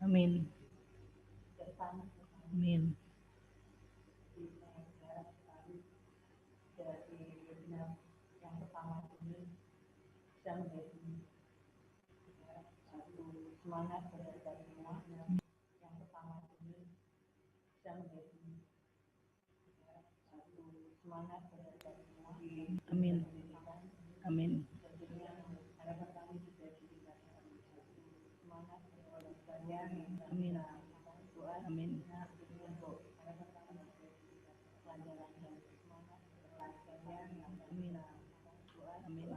Amin. Amin. Amin. Amin. Amin. Amin. Amin. Amin.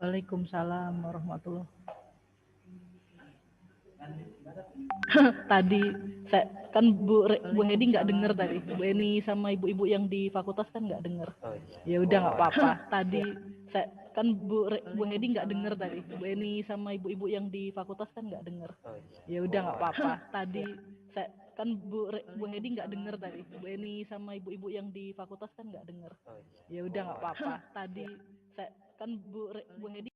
Waalaikumsalam warahmatullahi tadi saya kan Bu Hedi nggak dengar tadi, Bu Eni sama ibu-ibu yang di fakultas kan nggak dengar. Ya udah nggak apa-apa. Tadi saya kan Bu Hedi nggak dengar tadi, Bu Eni sama ibu-ibu yang di fakultas kan nggak dengar. Ya udah nggak apa-apa. Tadi saya kan Bu Hedi nggak dengar tadi, Bu Eni sama ibu-ibu yang di fakultas kan nggak dengar. Ya udah nggak apa-apa. Tadi saya kan Bu Hedi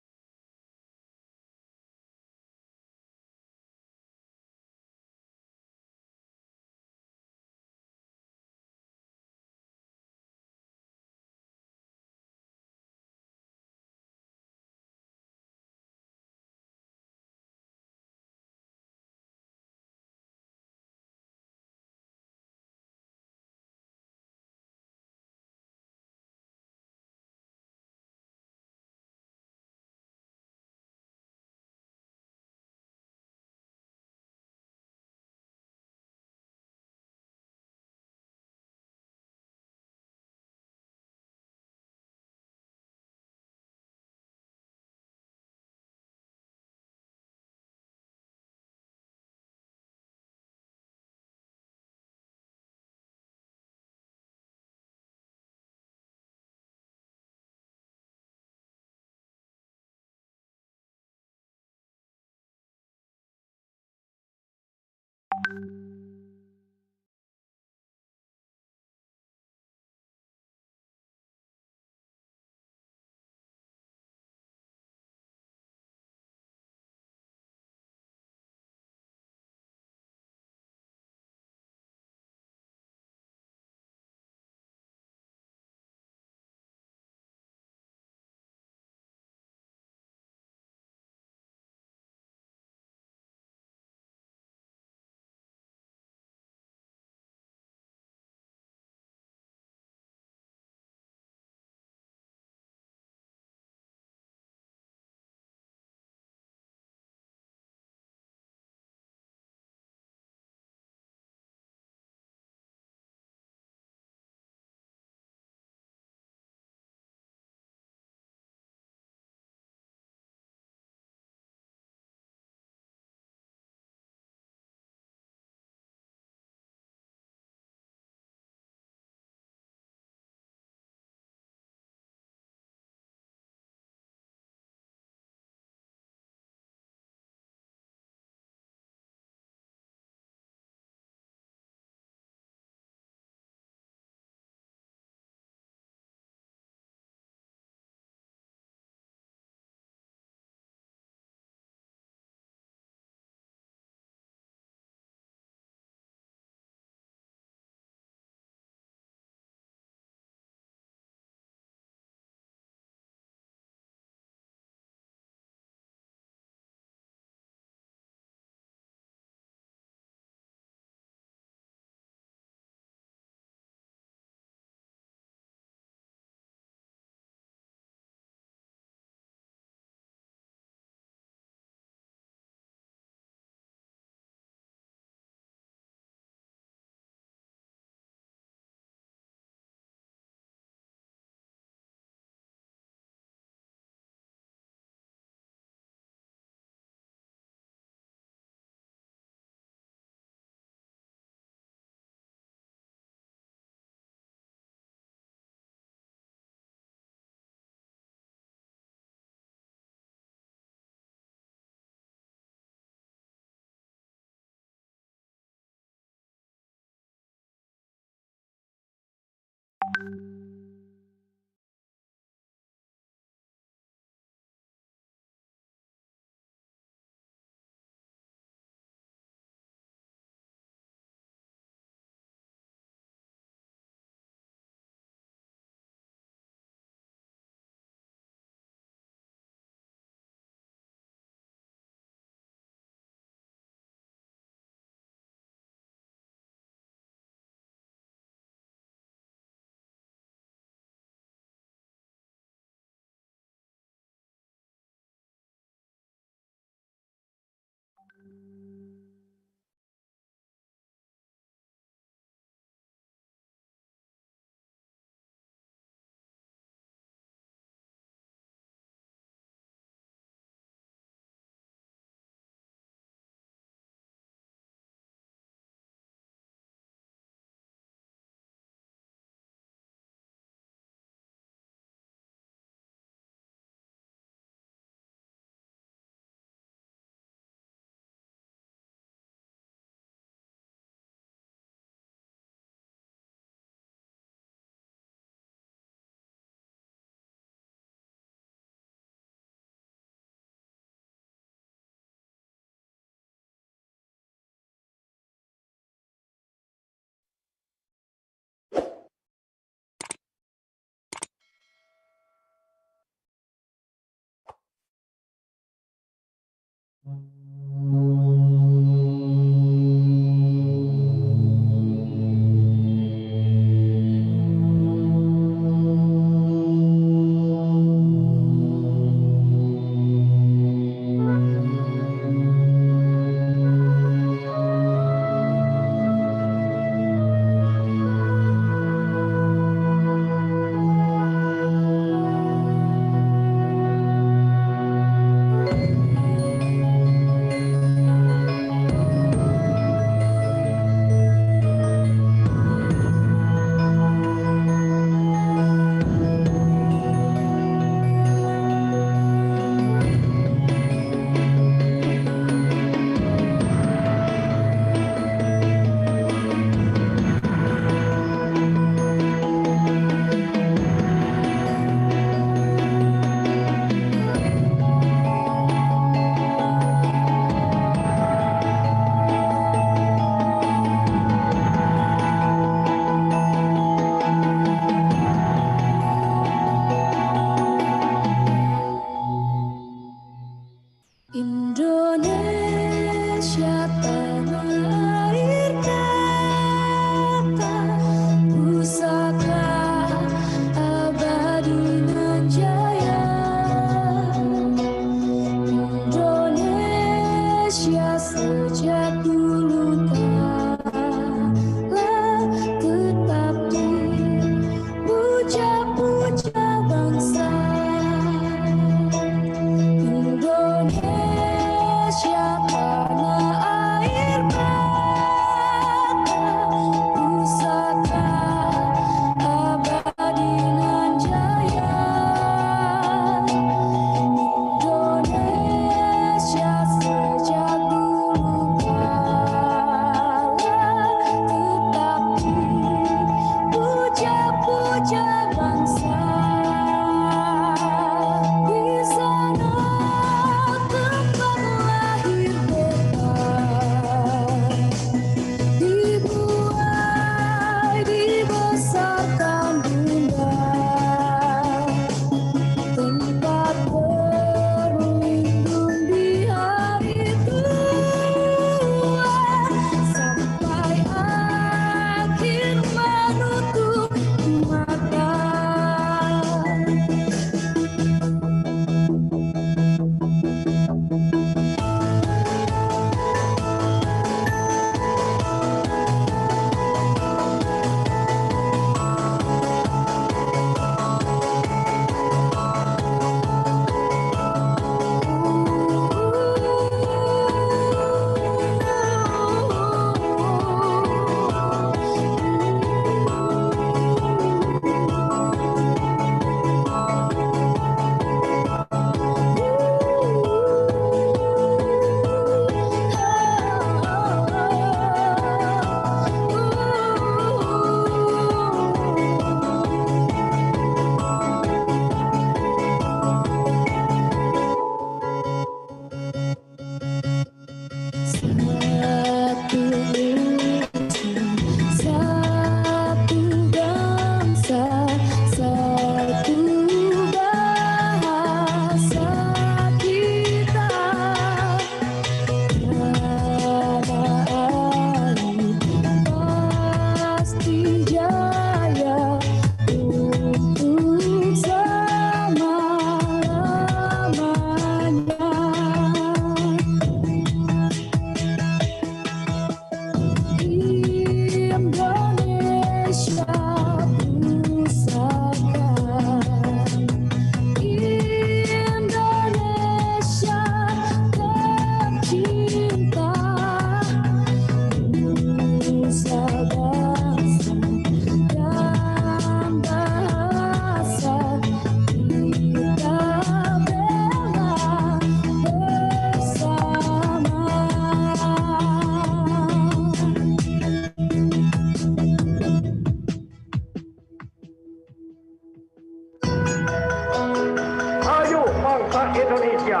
Indonesia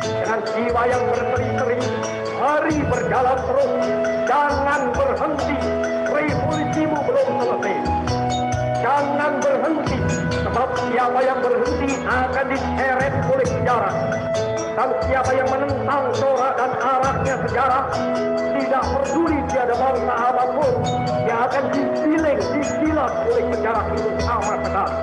dengan jiwa yang berseri-seri, mari berjalan terus, jangan berhenti, revolusimu belum selesai. Jangan berhenti, sebab siapa yang berhenti akan diseret oleh sejarah. Dan siapa yang menentang corak dan arahnya sejarah, tidak peduli dia ada bangsa apapun, dia akan disiling, disilat oleh sejarah itu sama sekali.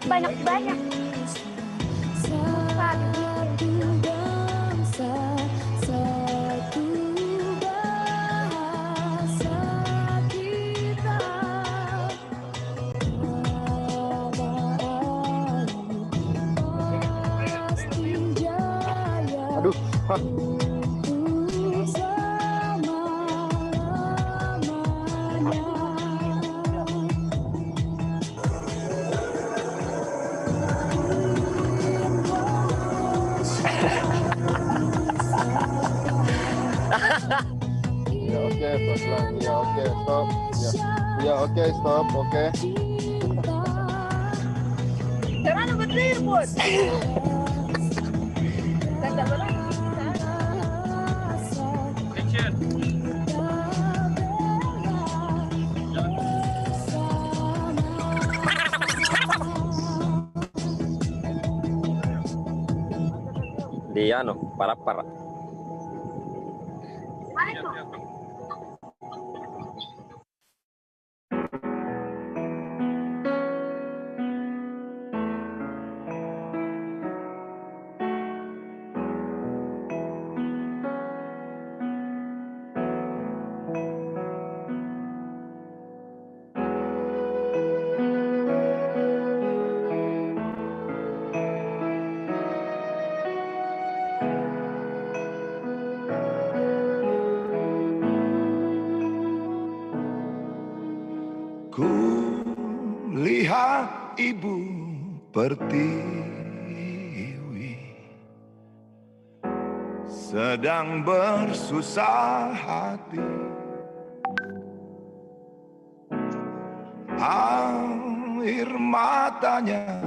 Banyak-banyak. Aduh, ya oke, pelan. Ya oke, stop. Ya oke, stop. Oke. Jangan berribut. Tidak berani. Dia para. Ku lihat Ibu Pertiwi sedang bersusah hati, air matanya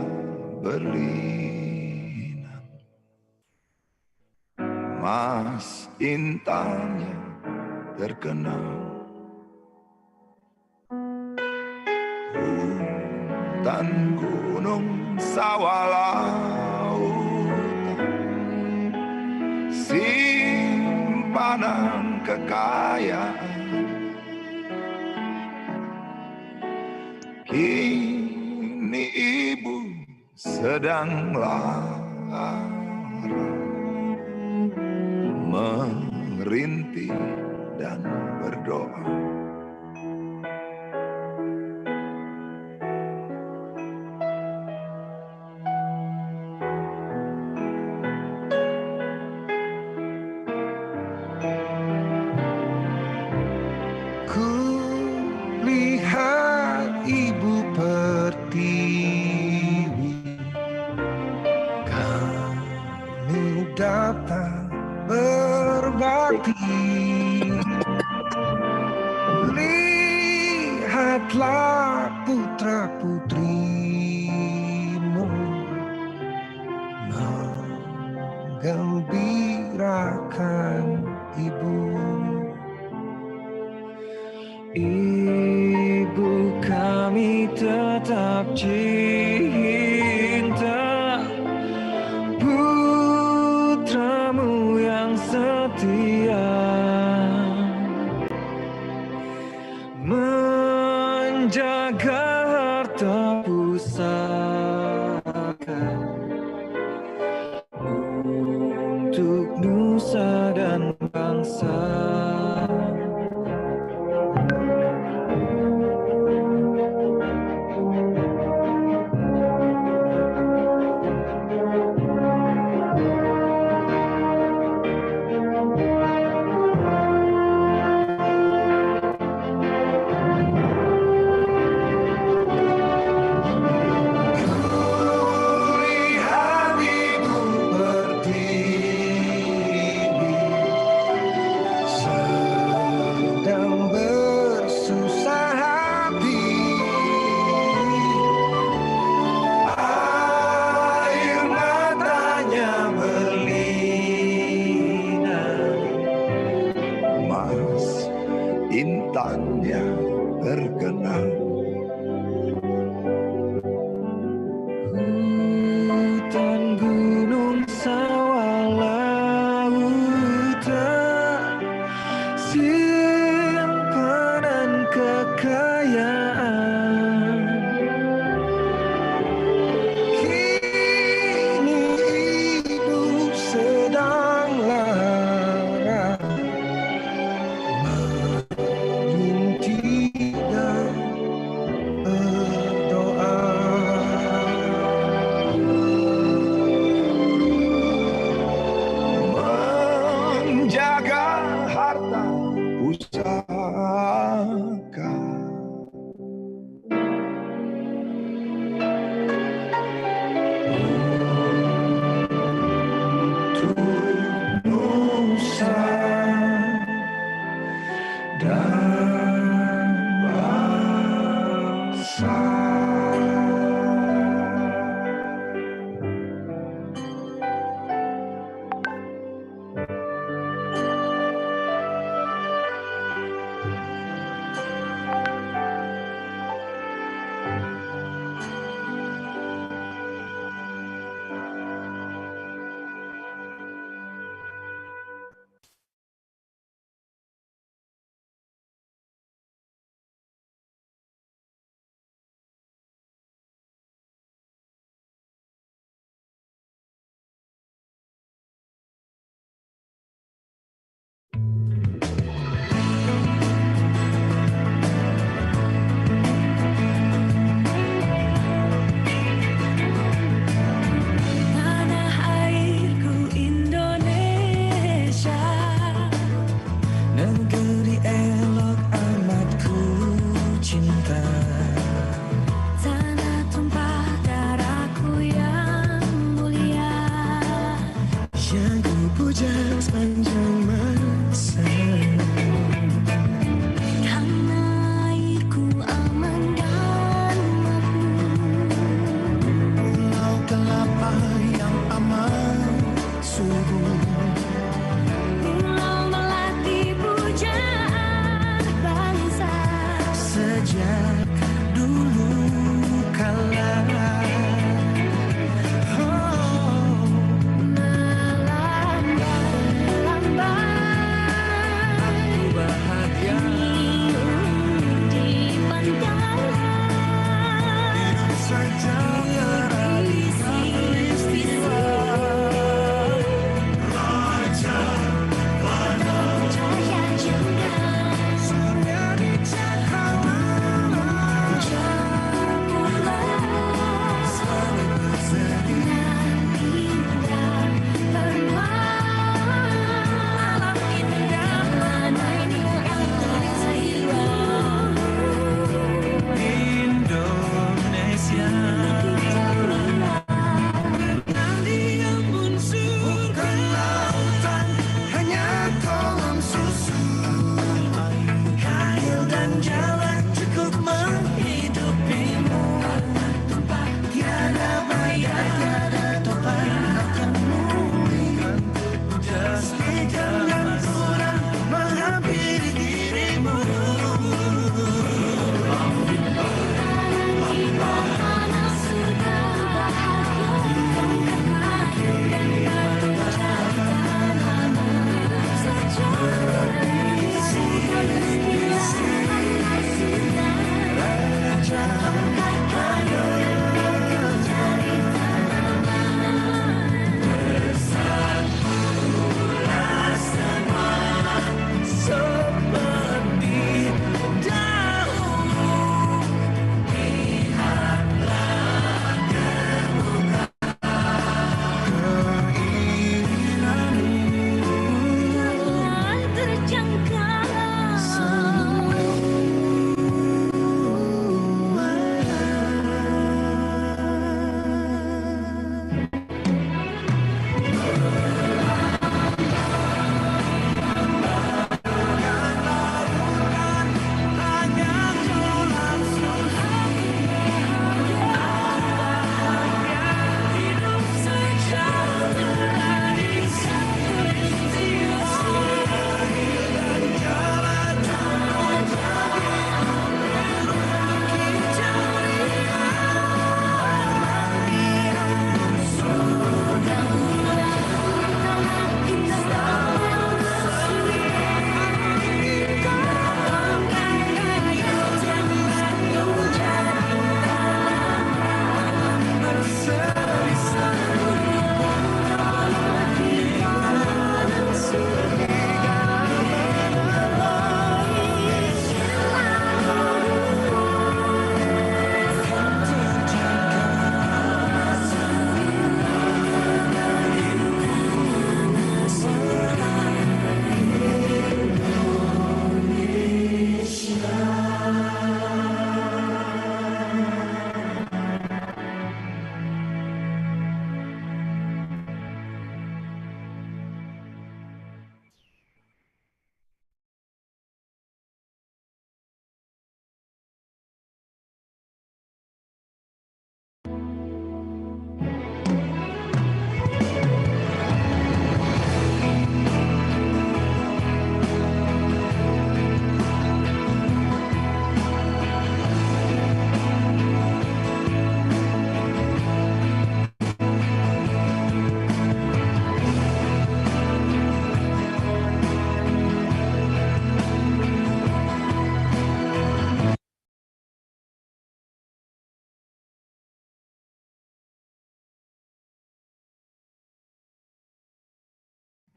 berlinang, mas intannya terkenang. Hutan, gunung, sawah, lautan, simpanan kekayaan, kini Ibu sedang lara merintih dan berdoa. hati. Lihatlah putra-putrimu menggembirakan ibu. Ibu kami tetap cinta putramu yang setia, menjaga harta pusaka untuk nusa dan bangsa. Intannya terkenal, hutan, gunung, sawah, lautan, simpanan kekayaan. Kini ibu sedang lara berdoa.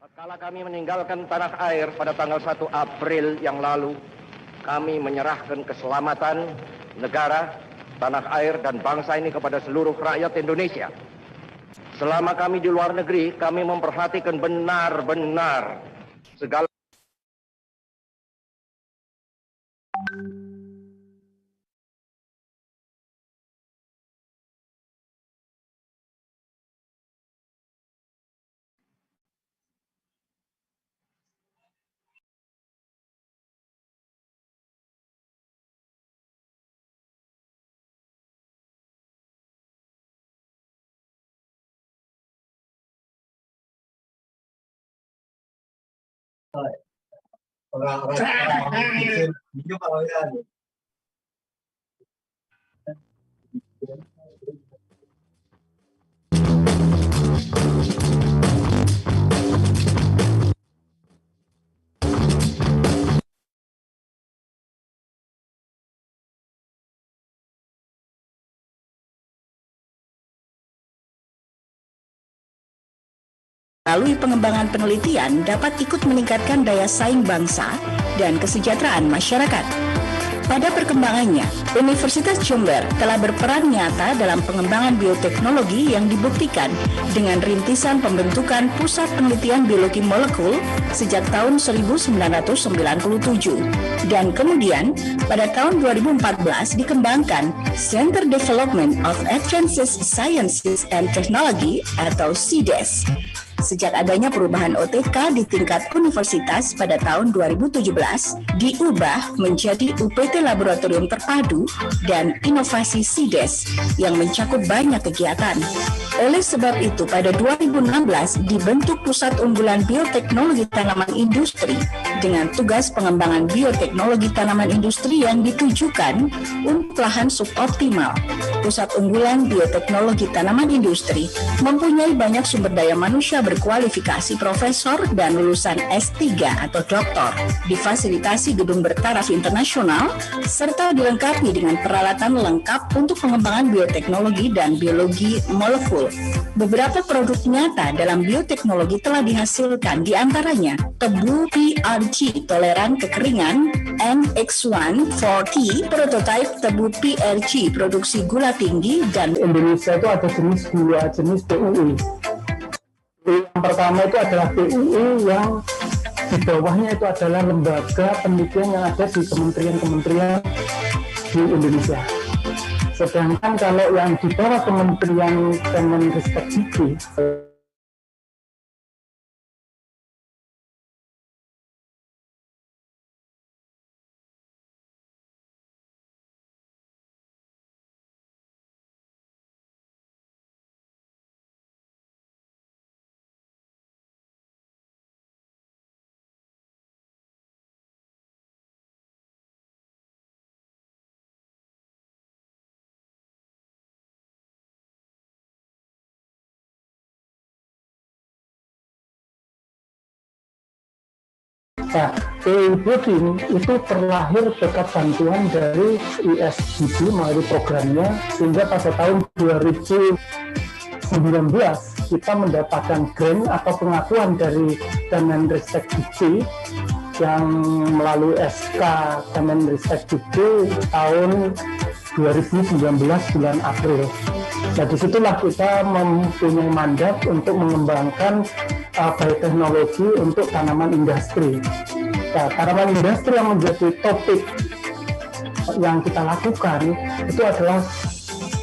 Kala kami meninggalkan tanah air pada tanggal 1 April yang lalu, kami menyerahkan keselamatan negara, tanah air, dan bangsa ini kepada seluruh rakyat Indonesia. Selama kami di luar negeri, kami memperhatikan benar-benar segala melalui pengembangan penelitian dapat ikut meningkatkan daya saing bangsa dan kesejahteraan masyarakat. Pada perkembangannya, Universitas Jember telah berperan nyata dalam pengembangan bioteknologi yang dibuktikan dengan rintisan pembentukan Pusat Penelitian Biologi Molekul sejak tahun 1997 dan kemudian pada tahun 2014 dikembangkan Center Development of Advanced Sciences and Technology atau CDES. Sejak adanya perubahan OTK di tingkat universitas pada tahun 2017, diubah menjadi UPT Laboratorium Terpadu dan Inovasi CDES yang mencakup banyak kegiatan. Oleh sebab itu, pada 2016 dibentuk Pusat Unggulan Bioteknologi Tanaman Industri dengan tugas pengembangan bioteknologi tanaman industri yang ditujukan untuk lahan suboptimal. Pusat Unggulan Bioteknologi Tanaman Industri mempunyai banyak sumber daya manusia berkualifikasi profesor dan lulusan S3 atau doktor, difasilitasi gedung bertaraf internasional, serta dilengkapi dengan peralatan lengkap untuk pengembangan bioteknologi dan biologi molekul. Beberapa produk nyata dalam bioteknologi telah dihasilkan, diantaranya tebu PRG toleran kekeringan, NX140 prototipe tebu PRG produksi gula tinggi, dan Indonesia itu ada dua jenis PUI. Yang pertama itu adalah PUI yang di bawahnya itu adalah lembaga penelitian yang ada di kementerian-kementerian di Indonesia. Sedangkan kalau yang di bawah Kementerian Kemenristek Nah, PUI itu terlahir berkat bantuan dari ISDB melalui programnya, sehingga pada tahun 2019 kita mendapatkan grant atau pengakuan dari Kemenristek yang melalui SK Kemenristek tahun 2019 bulan April. Nah, disitulah kita mempunyai mandat untuk mengembangkan bioteknologi untuk tanaman industri. Nah, tanaman industri yang menjadi topik yang kita lakukan itu adalah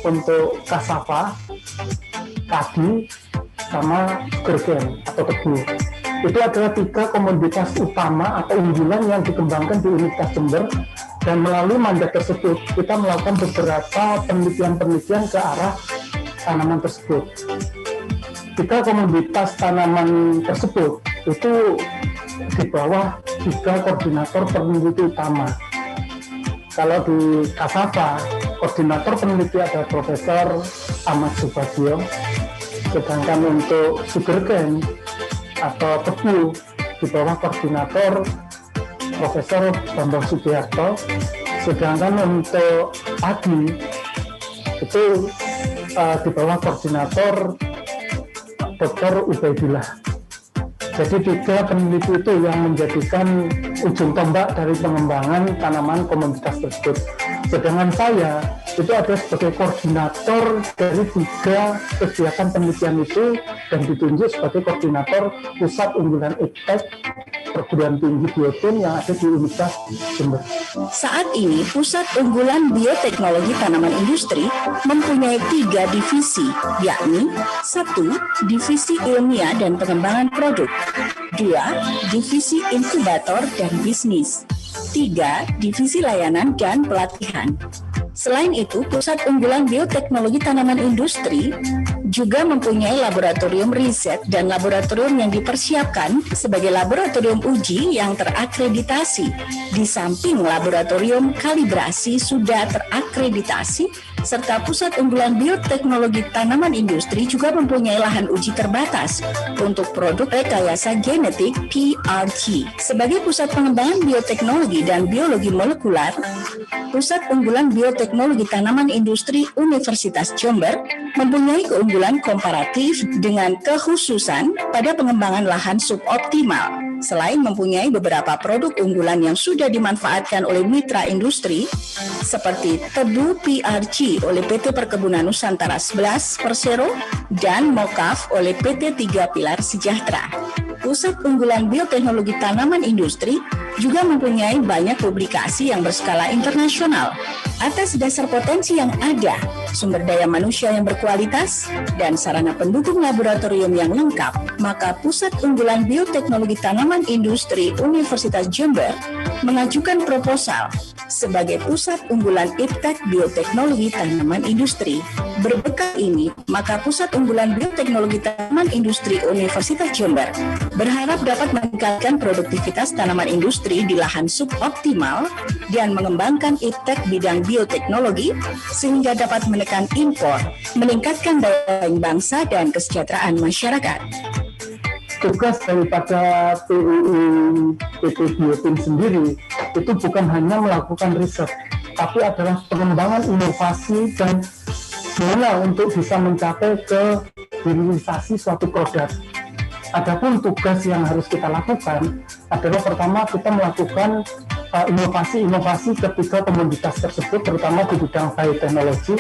untuk cassava, padi, sama sugarcane atau tebu. Itu adalah 3 komoditas utama atau unggulan yang dikembangkan di Universitas Jember, dan melalui mandat tersebut kita melakukan beberapa penelitian-penelitian ke arah tanaman tersebut. 3 komoditas tanaman tersebut itu di bawah 3 koordinator peneliti utama. Kalau di cassava, koordinator peneliti ada Profesor Ahmad Subagio, sedangkan untuk sugarcane atau tebu di bawah koordinator Profesor Bambang Sugiharto, sedangkan untuk padi itu di bawah koordinator Dr. Ubaidillah. Jadi 3 peneliti itu yang menjadikan ujung tombak dari pengembangan tanaman komoditas tersebut. Sedangkan saya itu ada sebagai koordinator dari 3 kegiatan penelitian itu dan ditunjuk sebagai koordinator Pusat Unggulan Iptek Perguruan Tinggi Biotin yang ada di Universitas Jember. Saat ini, Pusat Unggulan Bioteknologi Tanaman Industri mempunyai 3 divisi, yakni 1. Divisi Ilmiah dan Pengembangan Produk, 2. Divisi Inkubator dan Bisnis, 3. Divisi Layanan dan Pelatihan. Selain itu, Pusat Unggulan Bioteknologi Tanaman Industri juga mempunyai laboratorium riset dan laboratorium yang dipersiapkan sebagai laboratorium uji yang terakreditasi. Di samping laboratorium kalibrasi sudah terakreditasi, serta Pusat Unggulan Bioteknologi Tanaman Industri juga mempunyai lahan uji terbatas untuk produk rekayasa genetik PRT. Sebagai pusat pengembangan bioteknologi dan biologi molekular, Pusat Unggulan Bioteknologi Tanaman Industri Universitas Jember mempunyai keunggulan komparatif dengan kekhususan pada pengembangan lahan suboptimal. Selain mempunyai beberapa produk unggulan yang sudah dimanfaatkan oleh mitra industri, seperti tebu PRG oleh PT Perkebunan Nusantara 11 Persero dan Mokaf oleh PT 3 Pilar Sejahtera. Pusat Unggulan Bioteknologi Tanaman Industri juga mempunyai banyak publikasi yang berskala internasional. Atas dasar potensi yang ada, sumber daya manusia yang berkualitas, dan sarana pendukung laboratorium yang lengkap, maka Pusat Unggulan Bioteknologi Tanaman Industri Universitas Jember mengajukan proposal sebagai Pusat Unggulan Iptek Bioteknologi Tanaman Industri. Berbekal ini, maka Pusat Unggulan Bioteknologi Tanaman Industri Universitas Jember berharap dapat meningkatkan produktivitas tanaman industri di lahan suboptimal dan mengembangkan iptek bidang bioteknologi sehingga dapat menekan impor, meningkatkan daya saing bangsa dan kesejahteraan masyarakat. Tugas daripada PUI PT Biotin sendiri itu bukan hanya melakukan riset, tapi adalah pengembangan inovasi dan gimana untuk bisa mencapai ke hilirisasi suatu produk. Adapun tugas yang harus kita lakukan adalah pertama kita melakukan inovasi-inovasi ketiga komoditas tersebut, terutama di bidang bioteknologi.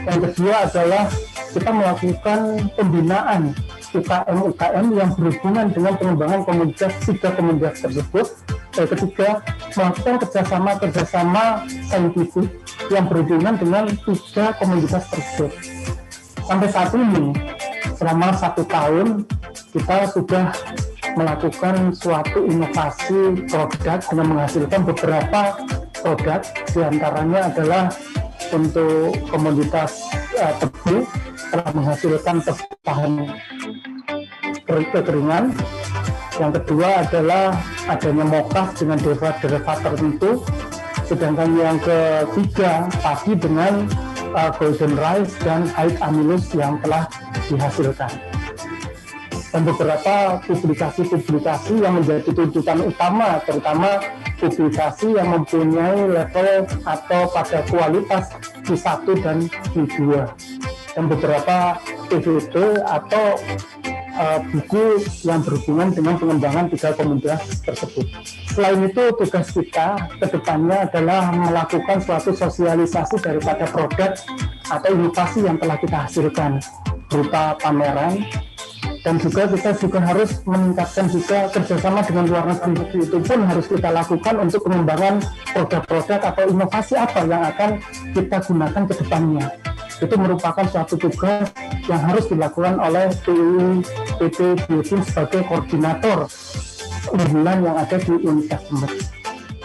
Yang kedua adalah kita melakukan pembinaan UKM-UKM yang berhubungan dengan pengembangan komoditas 3 komoditas tersebut. Yang ketiga, melakukan kerjasama saintifik yang berhubungan dengan 3 komoditas tersebut. Sampai saat ini, selama 1 tahun, kita sudah melakukan suatu inovasi produk dengan menghasilkan beberapa produk, diantaranya adalah untuk komoditas tebu, telah menghasilkan tebu tahan kekeringan. Yang kedua adalah adanya mokaf dengan derivat tertentu, sedangkan yang ketiga padi dengan golden rice dan high amylose yang telah dihasilkan. Dan beberapa publikasi-publikasi yang menjadi tuntutan utama, terutama publikasi yang mempunyai level atau pada kualitas Q1 dan Q2, dan beberapa PVT atau buku yang berhubungan dengan pengembangan 3 komoditas tersebut. Selain itu, tugas kita ke depannya adalah melakukan suatu sosialisasi daripada produk atau inovasi yang telah kita hasilkan berupa pameran, dan juga kita juga harus meningkatkan juga kerjasama dengan luar negeri. Itu pun harus kita lakukan untuk pengembangan produk-produk atau inovasi apa yang akan kita gunakan ke depannya. Itu merupakan suatu tugas yang harus dilakukan oleh PUI PT Biotin sebagai koordinator unggulan yang ada di Universitas Jember.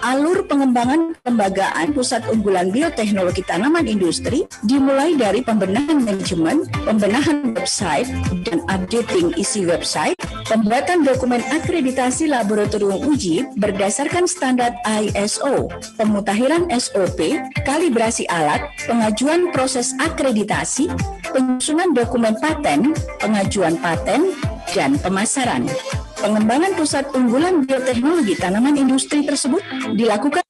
Alur pengembangan kelembagaan Pusat Unggulan Bioteknologi Tanaman Industri dimulai dari pembenahan manajemen, pembenahan website dan updating isi website, pembuatan dokumen akreditasi laboratorium uji berdasarkan standar ISO, pemutakhiran SOP, kalibrasi alat, pengajuan proses akreditasi, penyusunan dokumen paten, pengajuan paten, dan pemasaran. Pengembangan Pusat Unggulan Bioteknologi Tanaman Industri tersebut dilakukan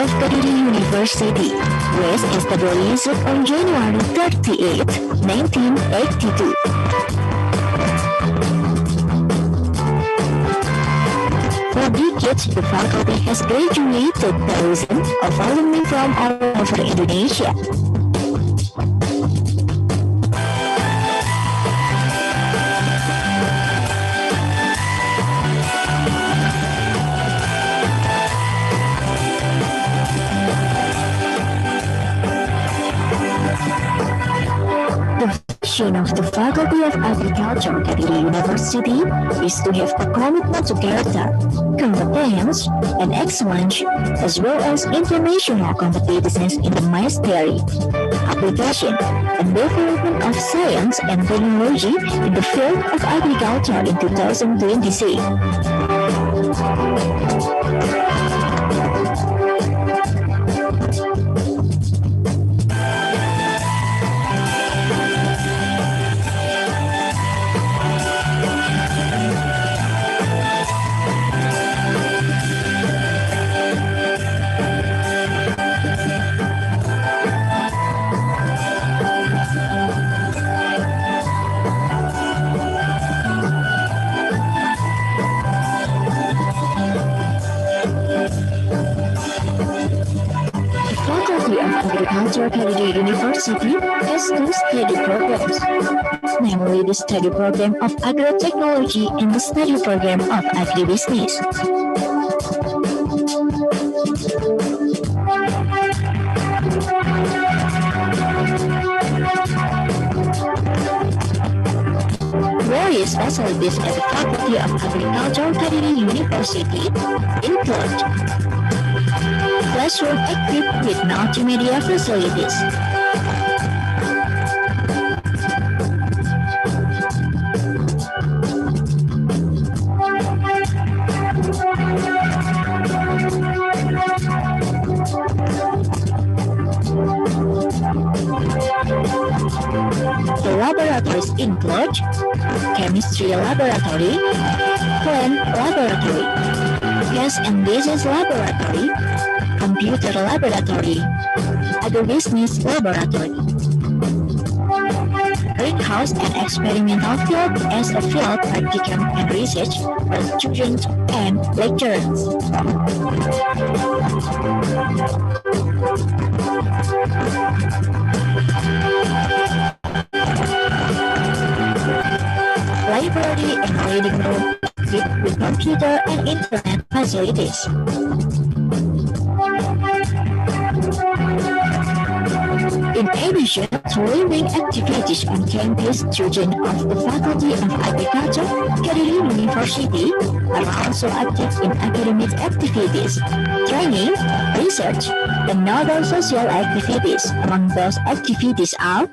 of Kadiri University was established on January 38, 1982. For decades, the faculty has graduated thousands of alumni from all over Indonesia. The vision of the Faculty of Agriculture, Kadiri University, is to have a commitment to character, competence, and excellence, as well as international competitiveness in the mastery, application, and development of science and technology in the field of agriculture in 2026. Agriculture Kadiri University has two study programs, namely the study program of agrotechnology and the study program of agribusiness. Various facilities at the Faculty of Agriculture Kadiri University include classroom equipped with multimedia facilities, the laboratories include chemistry laboratory, plant laboratory, gas and disease laboratory, computer laboratory, agribusiness laboratory, greenhouse and experimental field as a field practicum and research for students and lecturers. Library and reading room equipped with computer and internet facilities. In addition to living activities on campus, students of the Faculty of Agriculture, Kadiri University are also active in academic activities, training, research, and other social activities. Among those activities are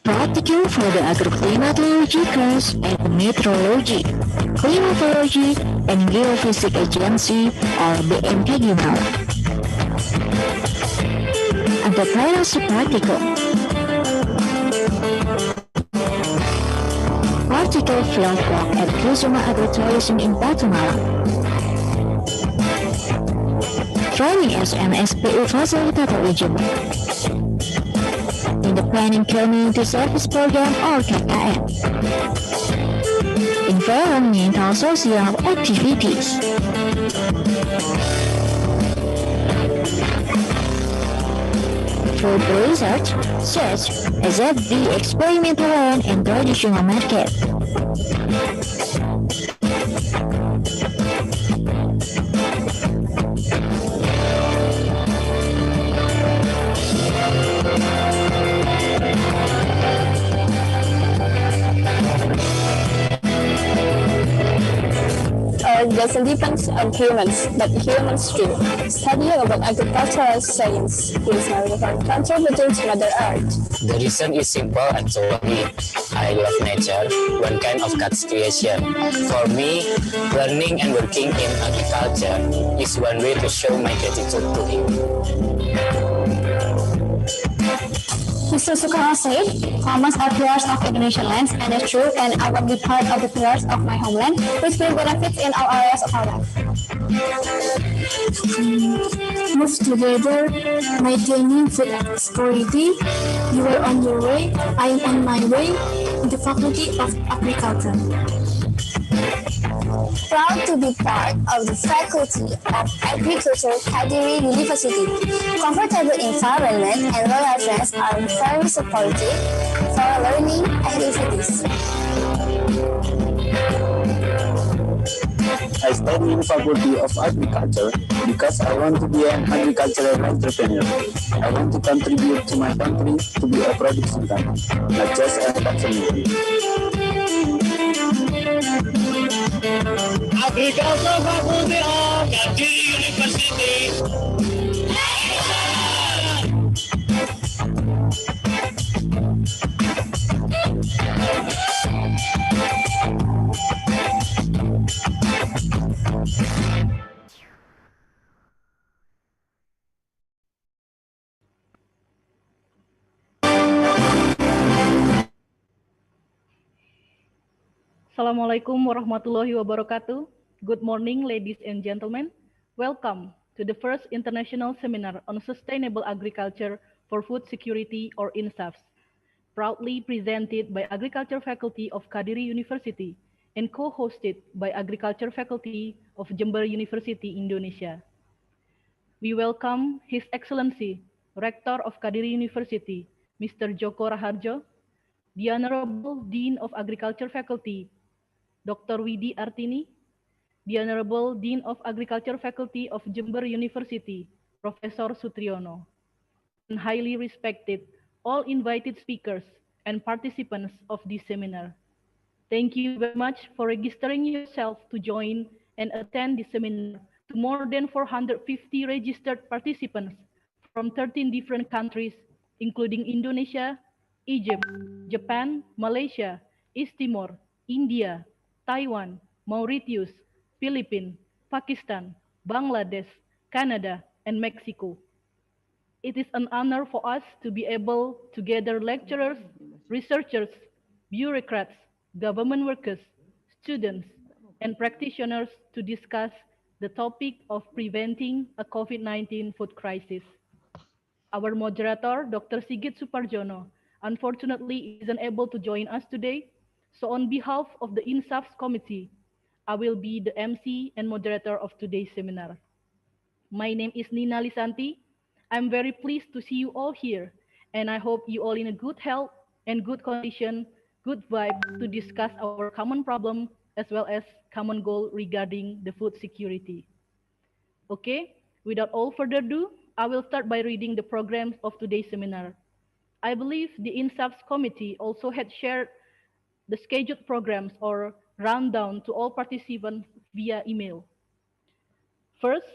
practicum for the agroclimatology course and meteorology, climatology, and geophysics agency or BMKG. The finance practical. Practical field work at Kusuma Agrotourism in Batumalang. Training as an SPU facilitator engineer. In the Planning Community Service Program or KKN. Environmental social activities. Food research, such as at the experimental land and traditional market. Doesn't depend on humans, but humans do. Study about agricultural science is now different contributing to Mother Earth. The reason is simple actually. I love nature, one kind of God's creation. For me, learning and working in agriculture is one way to show my gratitude to him. Mr. Soekarno said, farmers are pillars of Indonesian lands, and that's true, and I will be part of the pillars of my homeland, which will benefit in all areas of our life. Move together, maintaining food security. You are on your way, I am on my way, in the Faculty of Agriculture. Proud to be part of the Faculty of Agriculture, Kadiri University. Comfortable environment and loyal friends are very supportive for learning activities. I study in Faculty of Agriculture because I want to be an agricultural entrepreneur. I want to contribute to my country to be a production country, not just a consumer. Agriculture Faculty of Kadiri University. Assalamualaikum warahmatullahi wabarakatuh. Good morning, ladies and gentlemen. Welcome to the first international seminar on sustainable agriculture for food security, or InSAFS, proudly presented by Agriculture Faculty of Kadiri University and co-hosted by Agriculture Faculty of Jember University, Indonesia. We welcome His Excellency, Rector of Kadiri University, Mr. Joko Raharjo, the Honorable Dean of Agriculture Faculty, Dr. Widi Artini, the Honorable Dean of Agriculture Faculty of Jember University, Professor Sutriyono, and highly respected all invited speakers and participants of this seminar. Thank you very much for registering yourself to join and attend this seminar to more than 450 registered participants from 13 different countries, including Indonesia, Egypt, Japan, Malaysia, East Timor, India, Taiwan, Mauritius, Philippines, Pakistan, Bangladesh, Canada, and Mexico. It is an honor for us to be able to gather lecturers, researchers, bureaucrats, government workers, students, and practitioners to discuss the topic of preventing a COVID-19 food crisis. Our moderator, Dr. Sigit Suparjono, unfortunately is unable to join us today. So on behalf of the InSAFS committee, I will be the MC and moderator of today's seminar. My name is Nina Lisanti. I'm very pleased to see you all here, and I hope you all in a good health and good condition, good vibe to discuss our common problem as well as common goal regarding the food security. Okay, without all further ado, I will start by reading the programs of today's seminar. I believe the InSAFS committee also had shared the scheduled programs or rundown to all participants via email. First,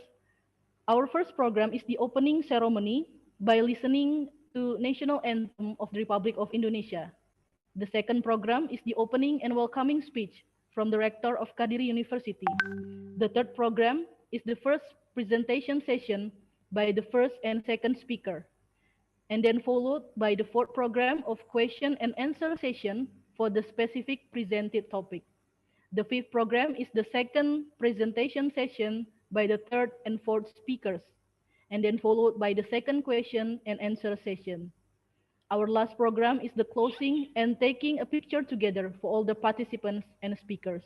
our first program is the opening ceremony by listening to National Anthem of the Republic of Indonesia. The second program is the opening and welcoming speech from the Rector of Kadiri University. The third program is the first presentation session by the first and second speaker, and then followed by the fourth program of question and answer session for the specific presented topic. The fifth program is the second presentation session by the third and fourth speakers, and then followed by the second question and answer session. Our last program is the closing and taking a picture together for all the participants and speakers.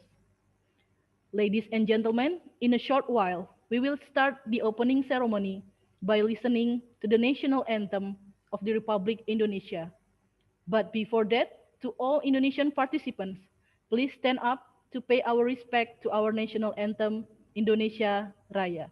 Ladies and gentlemen, in a short while, we will start the opening ceremony by listening to the national anthem of the Republic Indonesia. But before that, to all Indonesian participants, please stand up to pay our respect to our national anthem, Indonesia Raya.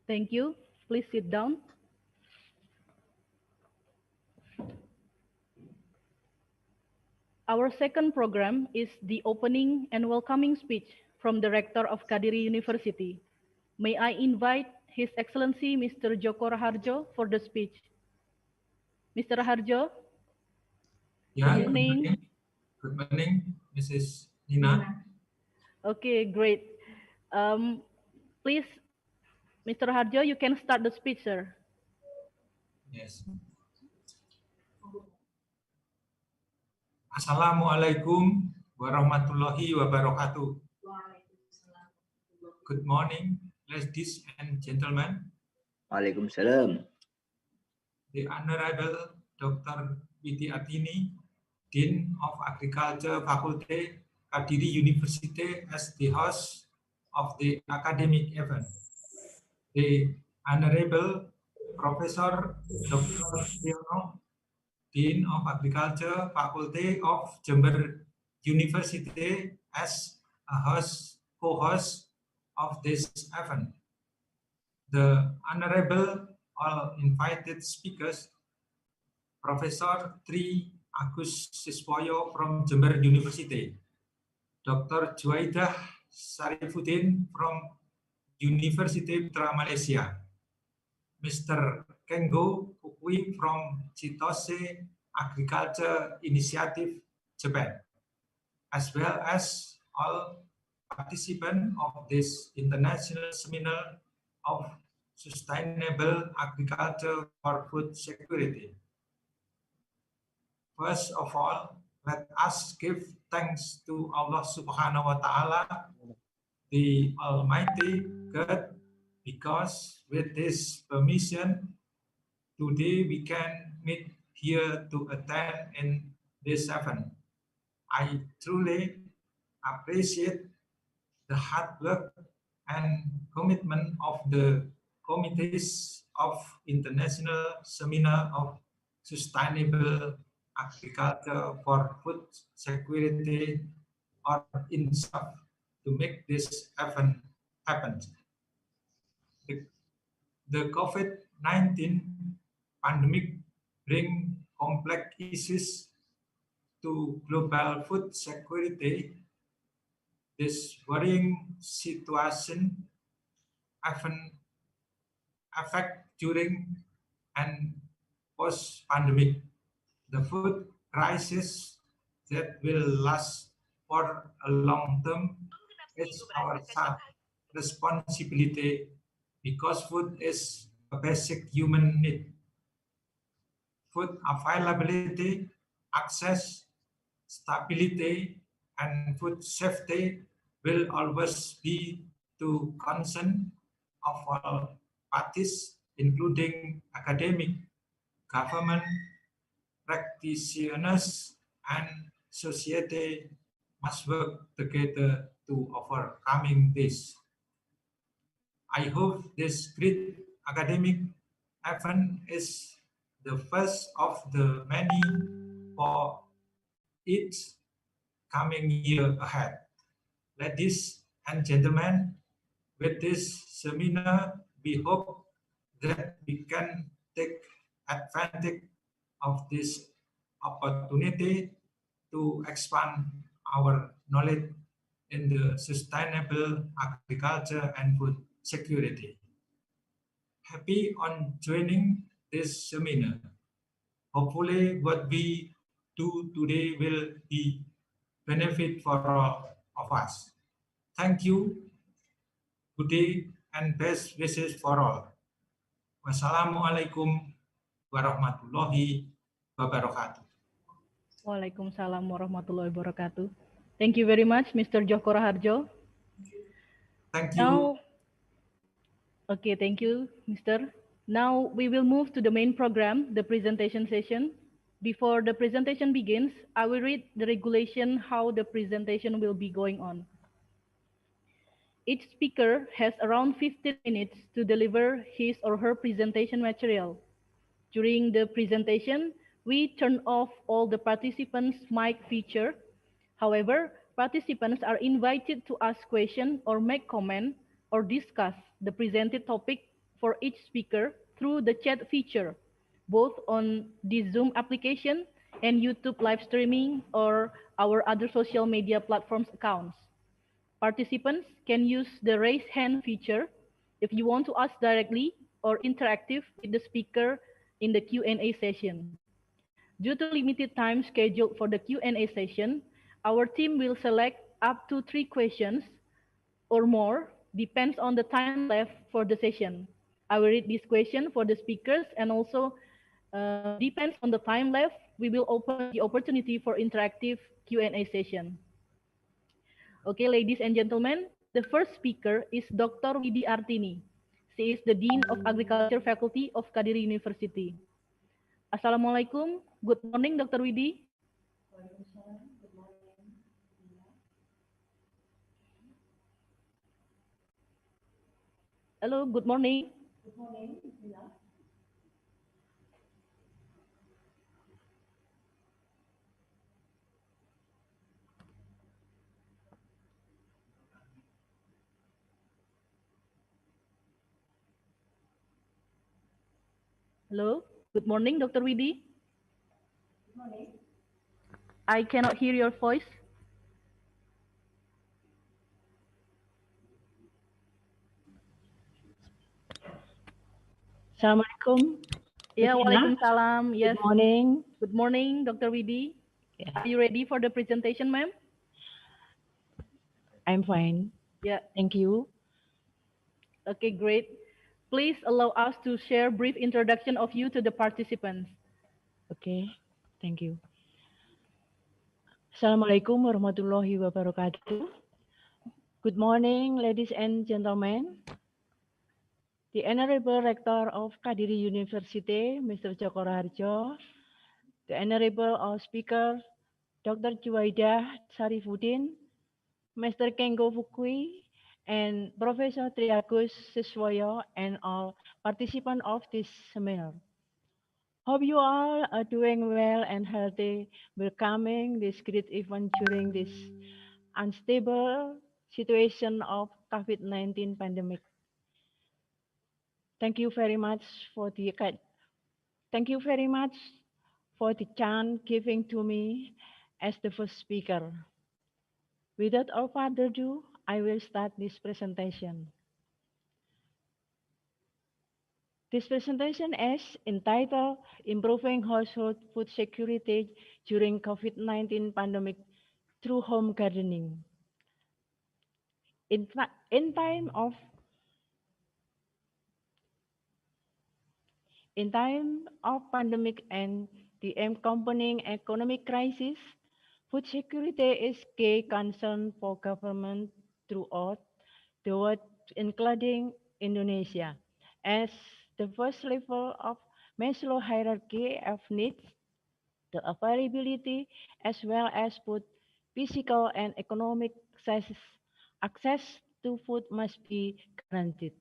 Thank you. Please sit down. Our second program is the opening and welcoming speech from the Rector of Kadiri University. May I invite His Excellency Mr. Joko Raharjo for the speech. Mr. Raharjo. Yeah, good morning. Good morning, Mrs. Nina. Okay, great. Please, Mr. Raharjo, you can start the speech, sir. Yes. Assalamualaikum warahmatullahi wabarakatuh. Good morning, ladies and gentlemen. Waalaikumsalam. The Honorable Dr. Widi Atini, Dean of Agriculture Faculty, Kadiri University, as the host of the academic event. The Honorable Professor Dr. Siono, Dean of Agriculture Faculty of Jember University, as a co-host of this event. The Honorable all invited speakers, Professor Tri Agus Siswoyo from Jember University, Dr. Juwaidah Sarifuddin from University Putra Malaysia, Mr. Kengo Fukui from Chitose Agriculture Initiative, Japan, as well as all participants of this international seminar of sustainable agriculture for food security. First of all, let us give thanks to Allah Subhanahu wa Ta'ala, the Almighty God, because with this permission, today we can meet here to attend in this event. I truly appreciate the hard work and commitment of the committees of International Seminar of Sustainable Agriculture for Food Security, or InSAFS, to make this event happen. The COVID-19 pandemic brings complex issues to global food security. This worrying situation often affect during and post-pandemic. The food crisis that will last for a long term is our responsibility, because food is a basic human need. Food availability, access, stability, and food safety will always be the concern of all parties, including academic, government, practitioners, and society must work together to overcoming this. I hope this great academic event is the first of the many for each coming year ahead. Ladies and gentlemen, with this seminar, we hope that we can take advantage of this opportunity to expand our knowledge in the sustainable agriculture and food security. Happy on joining this seminar. Hopefully what we do today will be benefit for all of us. Thank you. Good day and best wishes for all. Wassalamualaikum warahmatullahi wabarakatuh. Waalaikumsalam warahmatullahi wabarakatuh. Thank you very much, Mr. Joko Raharjo. Thank you. Now, okay, thank you, Mr. Now we will move to the main program, the presentation session. Before the presentation begins, I will read the regulation how the presentation will be going on. Each speaker has around 15 minutes to deliver his or her presentation material. During the presentation, we turn off all the participants' mic feature. However, participants are invited to ask questions or make comment or discuss the presented topic for each speaker through the chat feature, both on the Zoom application and YouTube live streaming or our other social media platforms accounts. Participants can use the raise hand feature if you want to ask directly or interactive with the speaker in the Q&A session. Due to limited time scheduled for the Q&A session, our team will select up to 3 questions or more, depends on the time left for the session. I will read this question for the speakers, and also depends on the time left, we will open the opportunity for interactive Q&A session. Okay, ladies and gentlemen, the first speaker is Dr. Widi Artini. She is the Dean of Agriculture Faculty of Kadiri University. Assalamualaikum. Good morning, Dr. Widi. Hello, good morning. Good morning. Hello, good morning, Dr. Widi. Good morning. I cannot hear your voice. Assalamualaikum. Yeah, waalaikumsalam. Yes. Good morning. Good morning, Dr. Widi. Yeah. Are you ready for the presentation, ma'am? I'm fine. Yeah. Thank you. Okay, great. Please allow us to share brief introduction of you to the participants. Okay, thank you. Assalamualaikum warahmatullahi wabarakatuh. Good morning, ladies and gentlemen. The Honorable Rector of Kadiri University, Mr. Joko Raharjo, the Honorable Speaker, Dr. Juwaidah Sarifuddin, Mr. Kengo Fukui, and Professor Triagus Siswoyo, and all participants of this seminar. Hope you all are doing well and healthy, welcoming this great event during this unstable situation of COVID-19 pandemic. Thank you very much for the chance given to me as the first speaker. Without further ado, I will start this presentation. This presentation is entitled Improving Household Food Security During COVID-19 Pandemic Through Home Gardening. In time of pandemic and the accompanying economic crisis, food security is key concern for government throughout the world, including Indonesia, as the first level of Maslow hierarchy of needs. The availability as well as both physical and economic access to food must be guaranteed.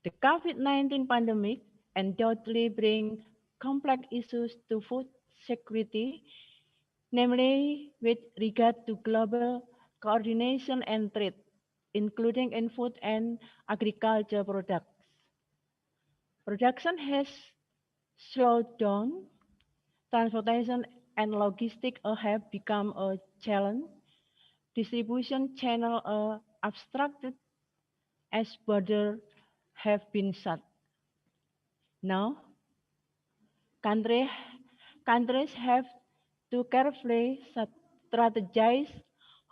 The COVID-19 pandemic undoubtedly brings complex issues to food security, namely with regard to global coordination and trade, including in food and agriculture products. Production has slowed down. Transportation and logistics have become a challenge. Distribution channels are obstructed as borders have been shut. Now, countries have to carefully strategize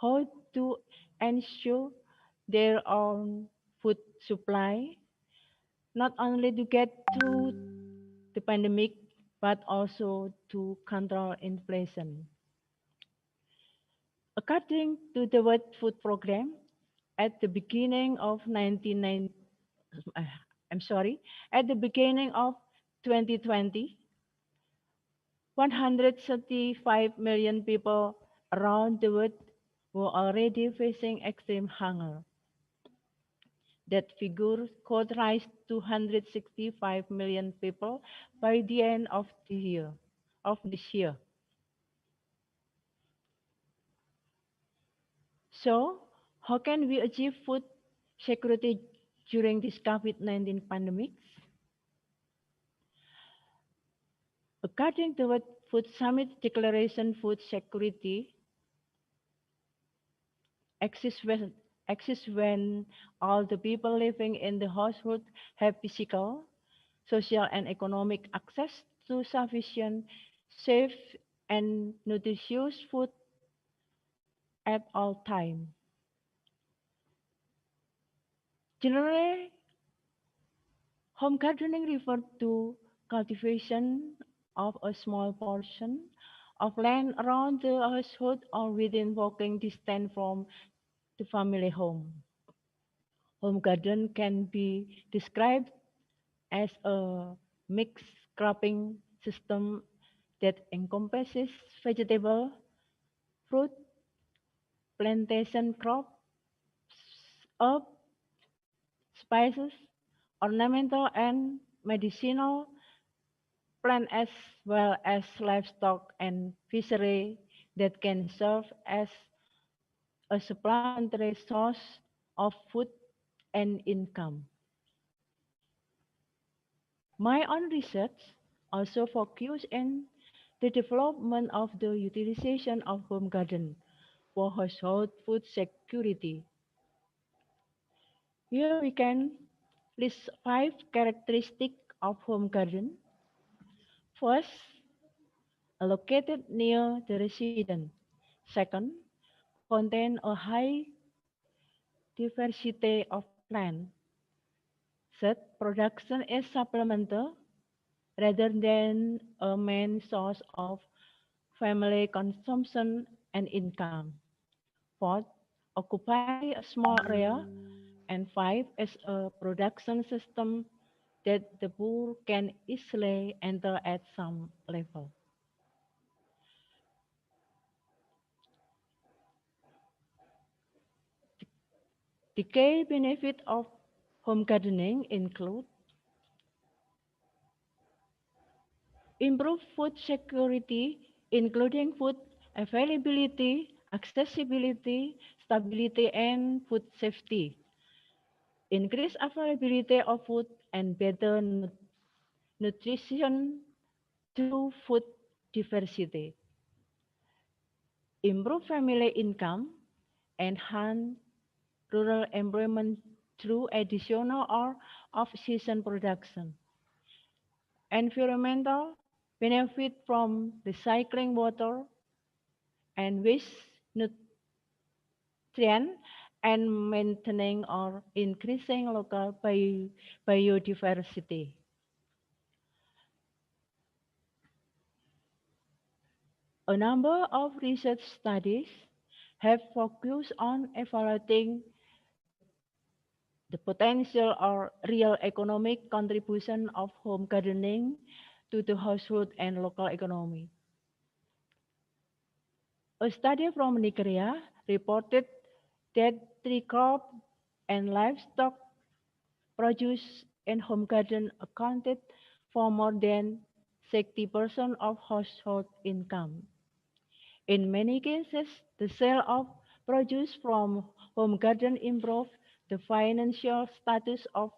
how to ensure their own food supply, not only to get through the pandemic, but also to control inflation. According to the World Food Programme, at the beginning of 2020, 135 million people around the world were already facing extreme hunger. That figure could rise to 165 million people by the end of this year. So, how can we achieve food security during this COVID-19 pandemic. According to the Food Summit Declaration, food security exists when all the people living in the household have physical, social, and economic access to sufficient, safe, and nutritious food at all times. Generally, home gardening refers to cultivation of a small portion of land around the household or within walking distance from the family home. Home garden can be described as a mixed cropping system that encompasses vegetable, fruit, plantation crops, herbs, spices, ornamental and medicinal plants, as well as livestock and fishery that can serve as a supplementary source of food and income. My own research also focused on the development of the utilization of home garden for household food security. Here we can list 5 characteristics of home garden. First, located near the resident. Second, contain a high diversity of plants. Third, production is supplemental rather than a main source of family consumption and income. Fourth, occupy a small area. And 5 is a production system that the poor can easily enter at some level. The key benefit of home gardening include improved food security, including food availability, accessibility, stability, and food safety. Increased availability of food and better nutrition through food diversity. Improve family income, enhance rural employment through additional or off-season production. Environmental benefit from recycling water and waste nutrient and maintaining or increasing local biodiversity. A number of research studies have focused on evaluating the potential or real economic contribution of home gardening to the household and local economy. A study from Nigeria reported that tree crop and livestock produce in home garden accounted for more than 60% of household income. In many cases, the sale of produce from home garden improved the financial status of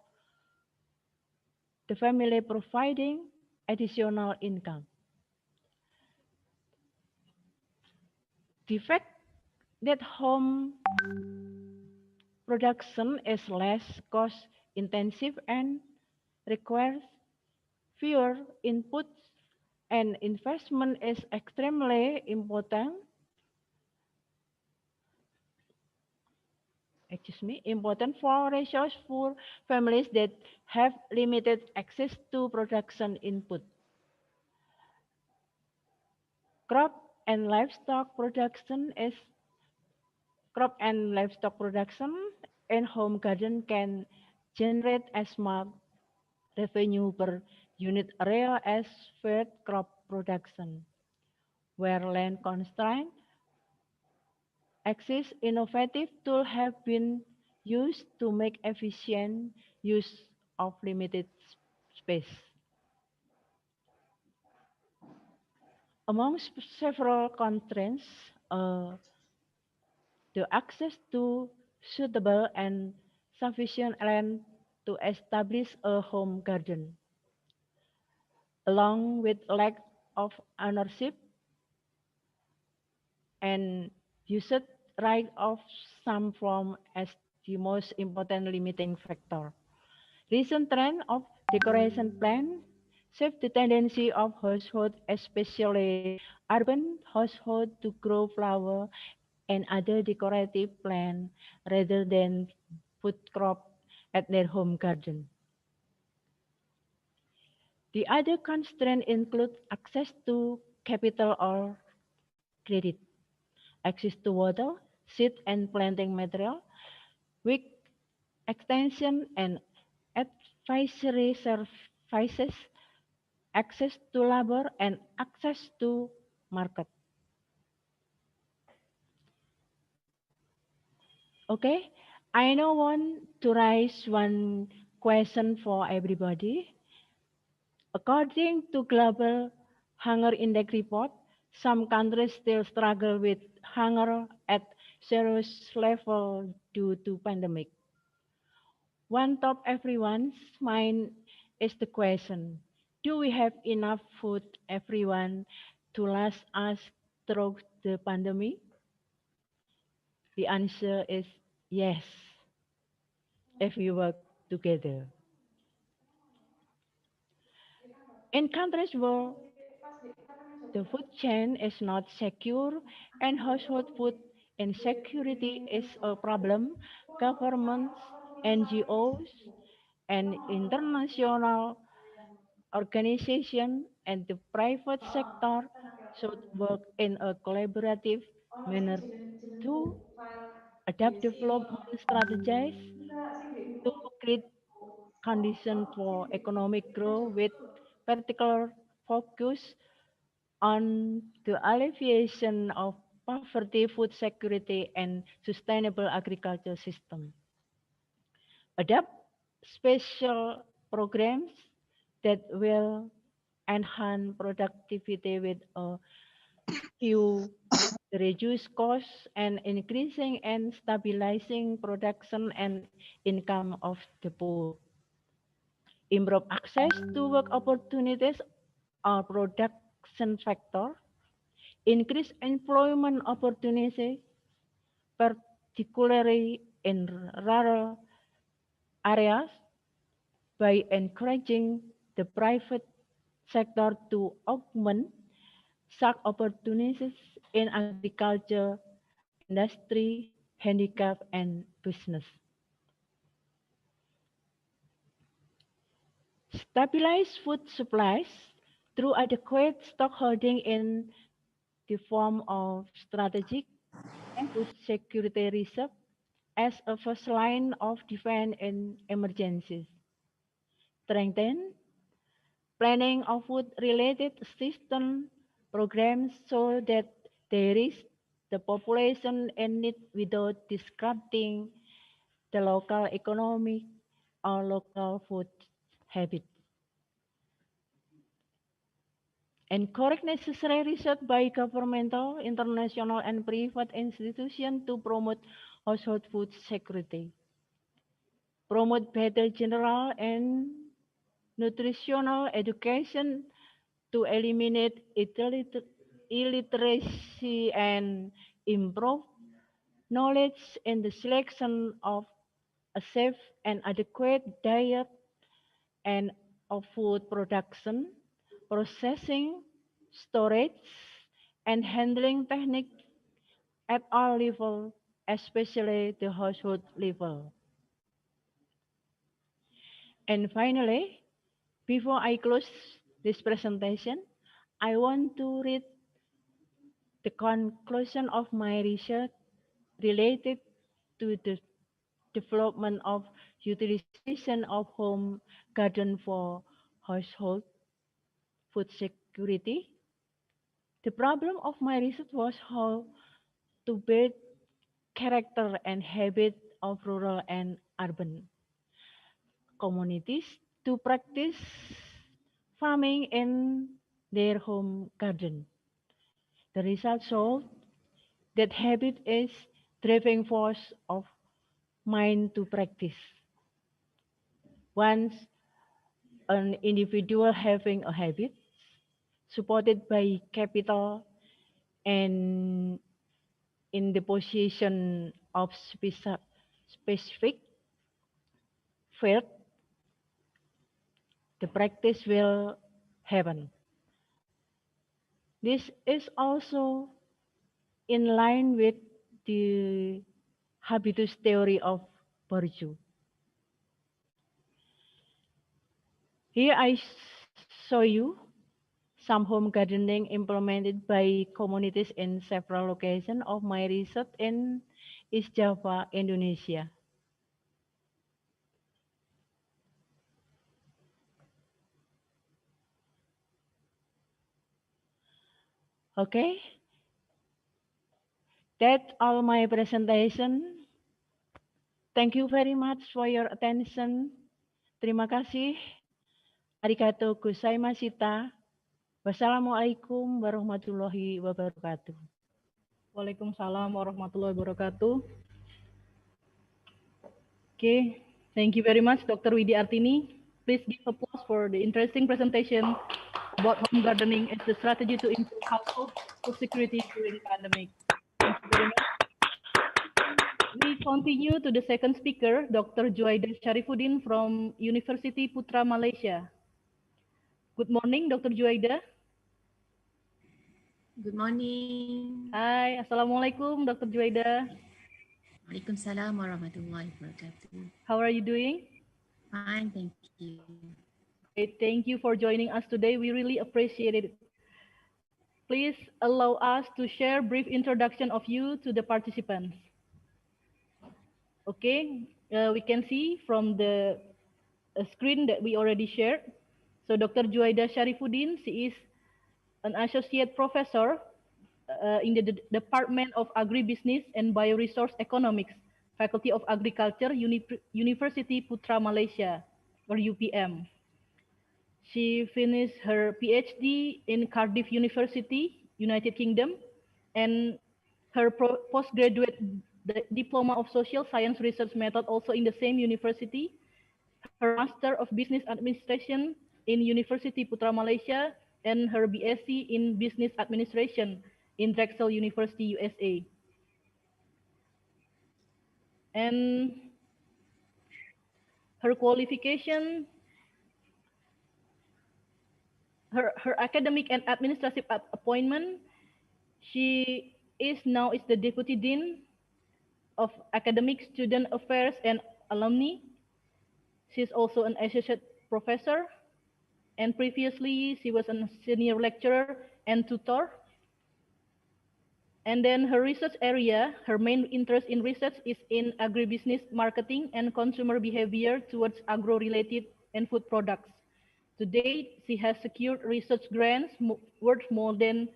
the family, providing additional income. The fact that home production is less cost intensive and requires fewer inputs and investment is extremely important. Important for resourceful families that have limited access to production input. Crop and livestock production in home garden can generate as much revenue per unit area as field crop production. Where land constraints exist, innovative tools have been used to make efficient use of limited space. Among several constraints, the access to suitable and sufficient land to establish a home garden, along with lack of ownership and usage right of some form as the most important limiting factor. Recent trend of decoration plant shift the tendency of household, especially urban household, to grow flower and other decorative plant rather than food crop at their home garden. The other constraints include access to capital or credit, access to water, seed and planting material, weak extension and advisory services, access to labor, and access to market. Okay, I now want to raise one question for everybody. According to Global Hunger Index report, some countries still struggle with hunger at serious level due to pandemic. One top everyone's mind is the question, do we have enough food everyone to last us through the pandemic? The answer is yes, if we work together. In countries where the food chain is not secure and household food insecurity is a problem, governments, NGOs, and international organizations and the private sector should work in a collaborative manner to adapt development strategies to create conditions for economic growth with particular focus on the alleviation of poverty, food security, and sustainable agriculture system. Adopt special programs that will enhance productivity with a view to reduce costs and increasing and stabilizing production and income of the poor. Improve access to work opportunities or production factor. Increase employment opportunities, particularly in rural areas, by encouraging the private sector to augment such opportunities in agriculture, industry, handicraft, and business. Stabilize food supplies through adequate stockholding in the form of strategic and food security reserve as a first line of defense in emergencies. Strengthen planning of food-related assistance programs so that they reach the population in need without disrupting the local economy or local food habits. Encourage necessary research by governmental, international, and private institutions to promote household food security. Promote better general and nutritional education to eliminate illiteracy and improve knowledge in the selection of a safe and adequate diet and of food production, processing, storage, and handling techniques at all levels, especially the household level. And finally, before I close this presentation, I want to read the conclusion of my research related to the development of utilization of home garden for household food security. The problem of my research was how to build character and habit of rural and urban communities to practice farming in their home garden. The result showed that habit is driving force of mind to practice. Once an individual having a habit supported by capital and in the position of specific field, the practice will happen. This is also in line with the habitus theory of Bourdieu. Here I show you some home gardening implemented by communities in several locations of my research in East Java, Indonesia. Okay, that's all my presentation. Thank you very much for your attention. Terima kasih. Arigato gozaimashita. Wassalamualaikum warahmatullahi wabarakatuh. Waalaikumsalam warahmatullahi wabarakatuh. Okay, thank you very much, Dr. Widi Artini. Please give applause for the interesting presentation about home gardening as the strategy to improve household food security during pandemic. Thank you very much. We continue to the second speaker, Dr. Juaida Sharifuddin from University Putra, Malaysia. Good morning, Dr. Juaida. Good morning. Hi, Assalamualaikum, Dr. Juaida. Waalaikumsalam warahmatullahi wabarakatuh. How are you doing? Fine, thank you. Okay, thank you for joining us today. We really appreciate it. Please allow us to share a brief introduction of you to the participants. Okay, we can see from the screen that we already shared. So Dr. Juaida Sharifuddin, she is an associate professor in the Department of Agribusiness and Bioresource Economics, Faculty of Agriculture, University Putra, Malaysia, or UPM. She finished her PhD in Cardiff University, United Kingdom, and her postgraduate Diploma of Social Science Research Method also in the same university. Her Master of Business Administration in University Putra, Malaysia, and her BSc in Business Administration in Drexel University, USA. And her qualification, her academic and administrative appointment, she is now the Deputy Dean of Academic Student Affairs and Alumni. She's also an associate professor, and previously she was a senior lecturer and tutor. And then her research area, her main interest in research is in agribusiness marketing and consumer behavior towards agro-related and food products. To date, she has secured research grants worth more than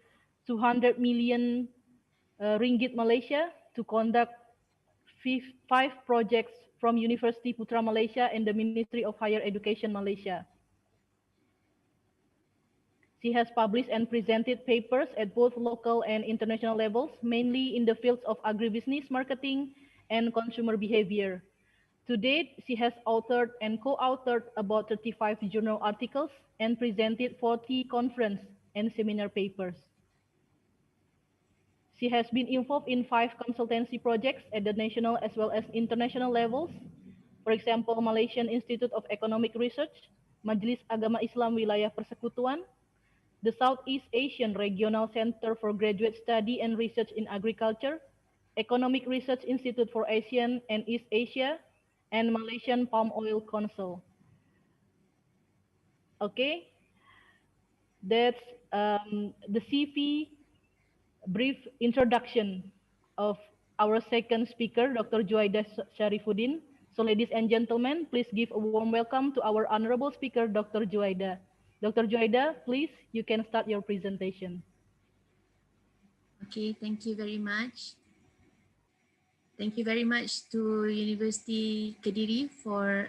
200 million ringgit Malaysia to conduct 5 projects from University Putra Malaysia and the Ministry of Higher Education Malaysia. She has published and presented papers at both local and international levels, mainly in the fields of agribusiness, marketing, and consumer behavior. To date, she has authored and co-authored about 35 journal articles and presented 40 conference and seminar papers. She has been involved in 5 consultancy projects at the national as well as international levels. For example, Malaysian Institute of Economic Research, Majelis Agama Islam Wilayah Persekutuan, the Southeast Asian Regional Center for Graduate Study and Research in Agriculture, Economic Research Institute for Asian and East Asia, and Malaysian Palm Oil Council. Okay, that's the CV brief introduction of our second speaker, Dr. Juaida Sharifuddin. So ladies and gentlemen, please give a warm welcome to our honorable speaker, Dr. Juaida. Dr. Juaida, please, you can start your presentation. Okay, thank you very much. Thank you very much to University Kadiri for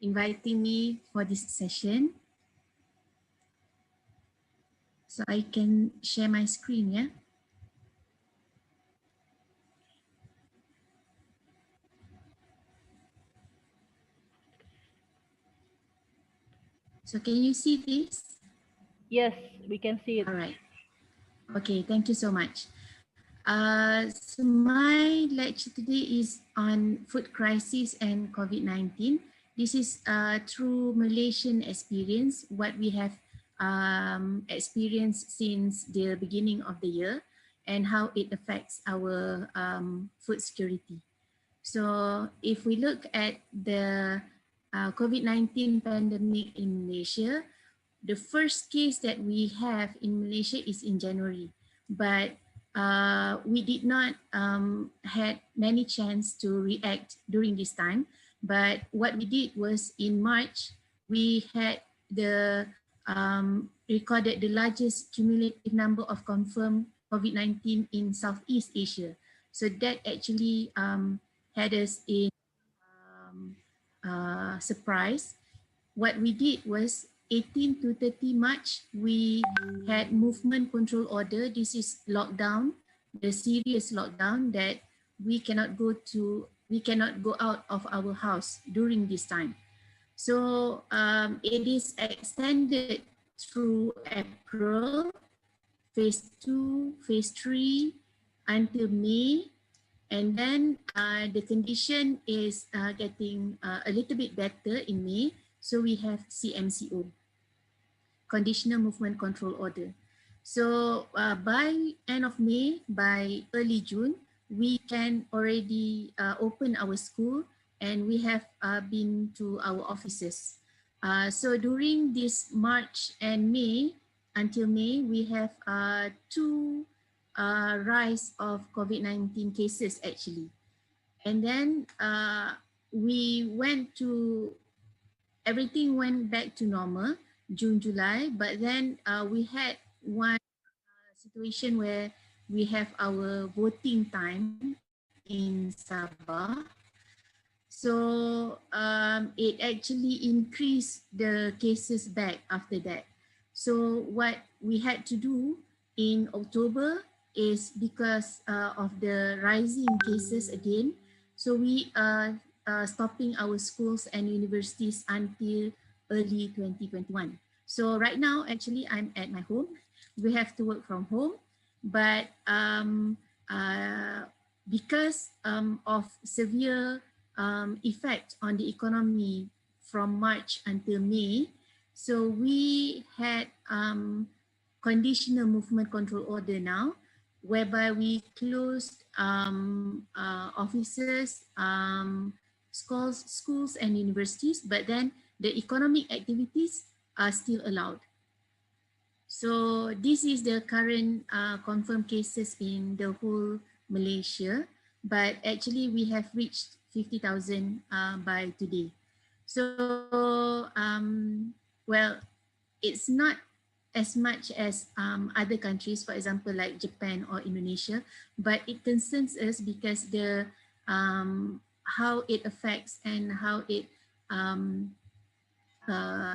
inviting me for this session. So I can share my screen, yeah? So can you see this? Yes, we can see it. All right. Okay, thank you so much. So my lecture today is on food crisis and COVID-19. This is through Malaysian experience, what we have experienced since the beginning of the year and how it affects our food security. So if we look at the COVID-19 pandemic in Malaysia, the first case that we have in Malaysia is in January, but we did not had many chance to react during this time. But what we did was in March, we had recorded the largest cumulative number of confirmed COVID-19 in Southeast Asia. So that actually had us in surprise. What we did was 18 to 30 March, we had movement control order. This is lockdown, the serious lockdown that we cannot go out of our house during this time. So it is extended through April, phase 2, phase 3 until May. And then the condition is getting a little bit better in May. So we have CMCO, Conditional Movement Control Order. So by end of May, by early June, we can already open our school and we have been to our offices. So during this March and May, until May, we have two rise of COVID-19 cases actually. And then everything went back to normal, June, July, but then we had one situation where we have our voting time in Sabah. So it actually increased the cases back after that. So what we had to do in October is because of the rising cases again. So we are stopping our schools and universities until early 2021. So right now, actually, I'm at my home. We have to work from home, but because of severe effect on the economy from March until May, so we had conditional movement control order now, whereby we closed offices, schools and universities, but then the economic activities are still allowed. So this is the current confirmed cases in the whole Malaysia, but actually we have reached 50,000 by today. So, well, it's not as much as other countries, for example, like Japan or Indonesia, but it concerns us because the how it affects and how it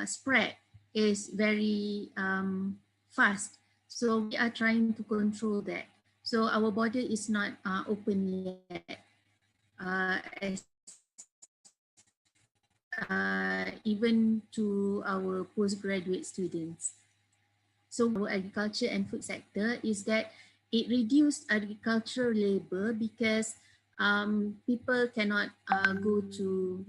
spread is very fast. So we are trying to control that. So our border is not open yet. Even to our postgraduate students. So our agriculture and food sector is that it reduced agricultural labor because people cannot go to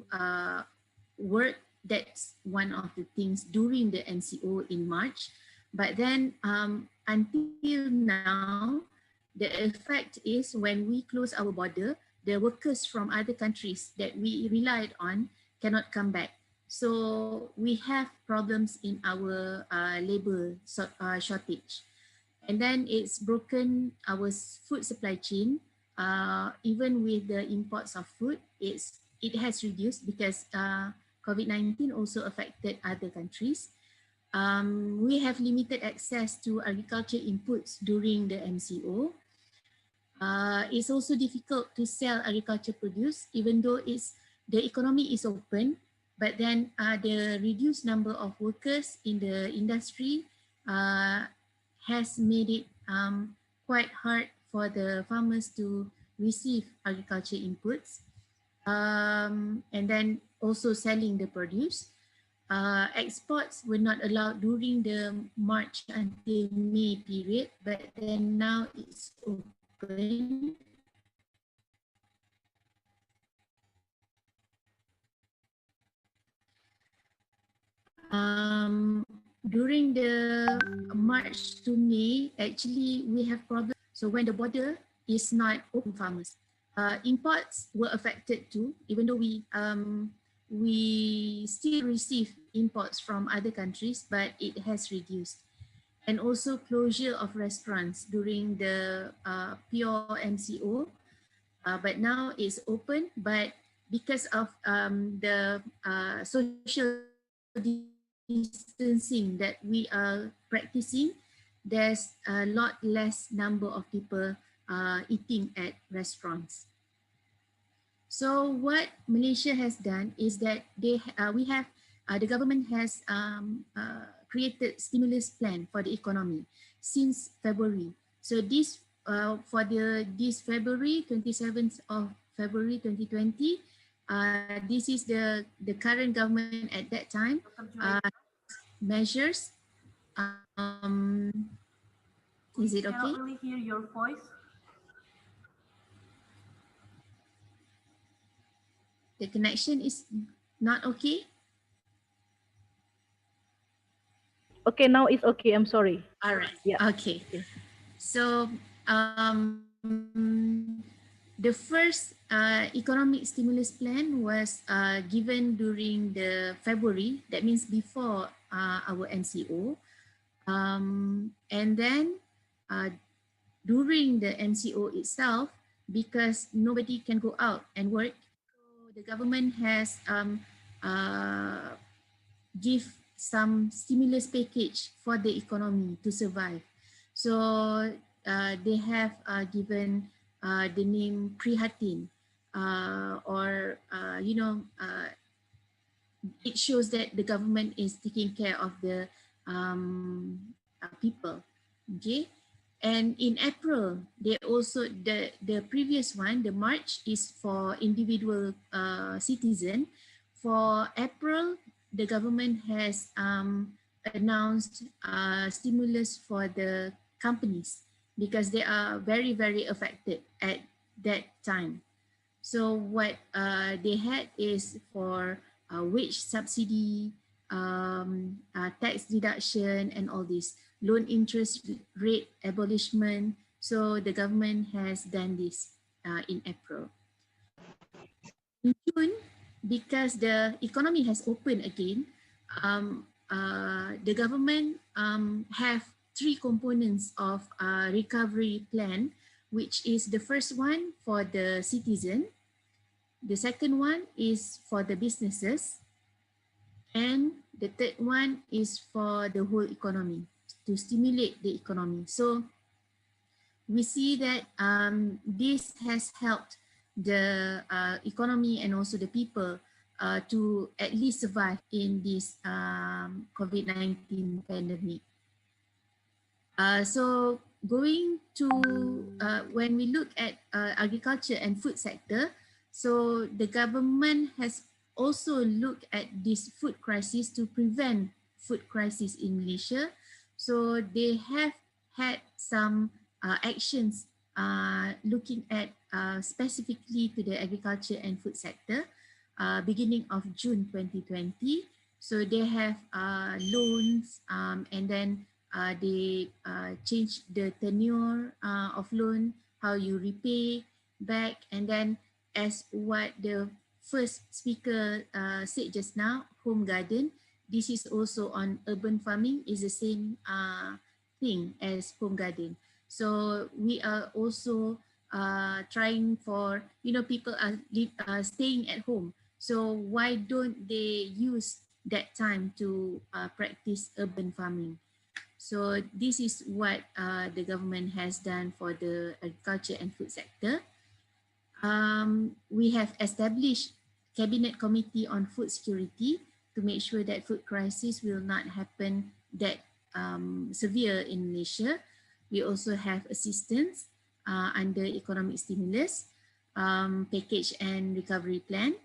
work. That's one of the things during the NCO in March. But then until now, the effect is when we close our border, the workers from other countries that we relied on cannot come back. So we have problems in our labor shortage. And then it's broken our food supply chain. Even with the imports of food, it has reduced because COVID-19 also affected other countries. We have limited access to agriculture inputs during the MCO. It's also difficult to sell agriculture produce, even though the economy is open, but then the reduced number of workers in the industry has made it quite hard for the farmers to receive agriculture inputs, and then also selling the produce. exports were not allowed during the March until May period, but then now it's open. During the March to May, actually we have problems. So when the border is not open, farmers, imports were affected too. Even though we still receive imports from other countries, but it has reduced. And also closure of restaurants during the pure MCO, but now it's open. But because of the social distancing that we are practicing, there's a lot less number of people eating at restaurants. So what Malaysia has done is that the government has created stimulus plan for the economy since February. So this this February, 27th of February 2020, this is the current government at that time measures. Is it okay? I cannot really hear your voice. The connection is not okay. Okay, now it's okay. I'm sorry. All right. Yeah. Okay. So the first economic stimulus plan was given during the February. That means before our NCO. And then during the NCO itself, because nobody can go out and work, so the government has give some stimulus package for the economy to survive. So they have given the name Prihatin, or it shows that the government is taking care of the people. Okay. And in April, they also, the previous one, the March, is for individual citizen. For April, the government has announced stimulus for the companies because they are very, very affected at that time. So what they had is for wage subsidy, tax deduction, and all this, loan interest rate abolishment. So the government has done this in April. In June, because the economy has opened again, the government have three components of recovery plan, which is the first one for the citizen, the second one is for the businesses, and the third one is for the whole economy, to stimulate the economy. So we see that this has helped the economy and also the people to at least survive in this COVID-19 pandemic. So going to, when we look at agriculture and food sector, so the government has also looked at this food crisis to prevent food crisis in Malaysia. So they have had some actions looking at specifically to the agriculture and food sector beginning of June 2020. So they have loans and then they change the tenure of loan, how you repay back, and then as what the first speaker said just now, home garden, this is also on urban farming, is the same thing as home garden. So we are also trying for, people are staying at home. So why don't they use that time to practice urban farming? So this is what the government has done for the agriculture and food sector. We have established Cabinet Committee on Food Security to make sure that food crisis will not happen that severe in Malaysia. We also have assistance under economic stimulus, package and recovery plan,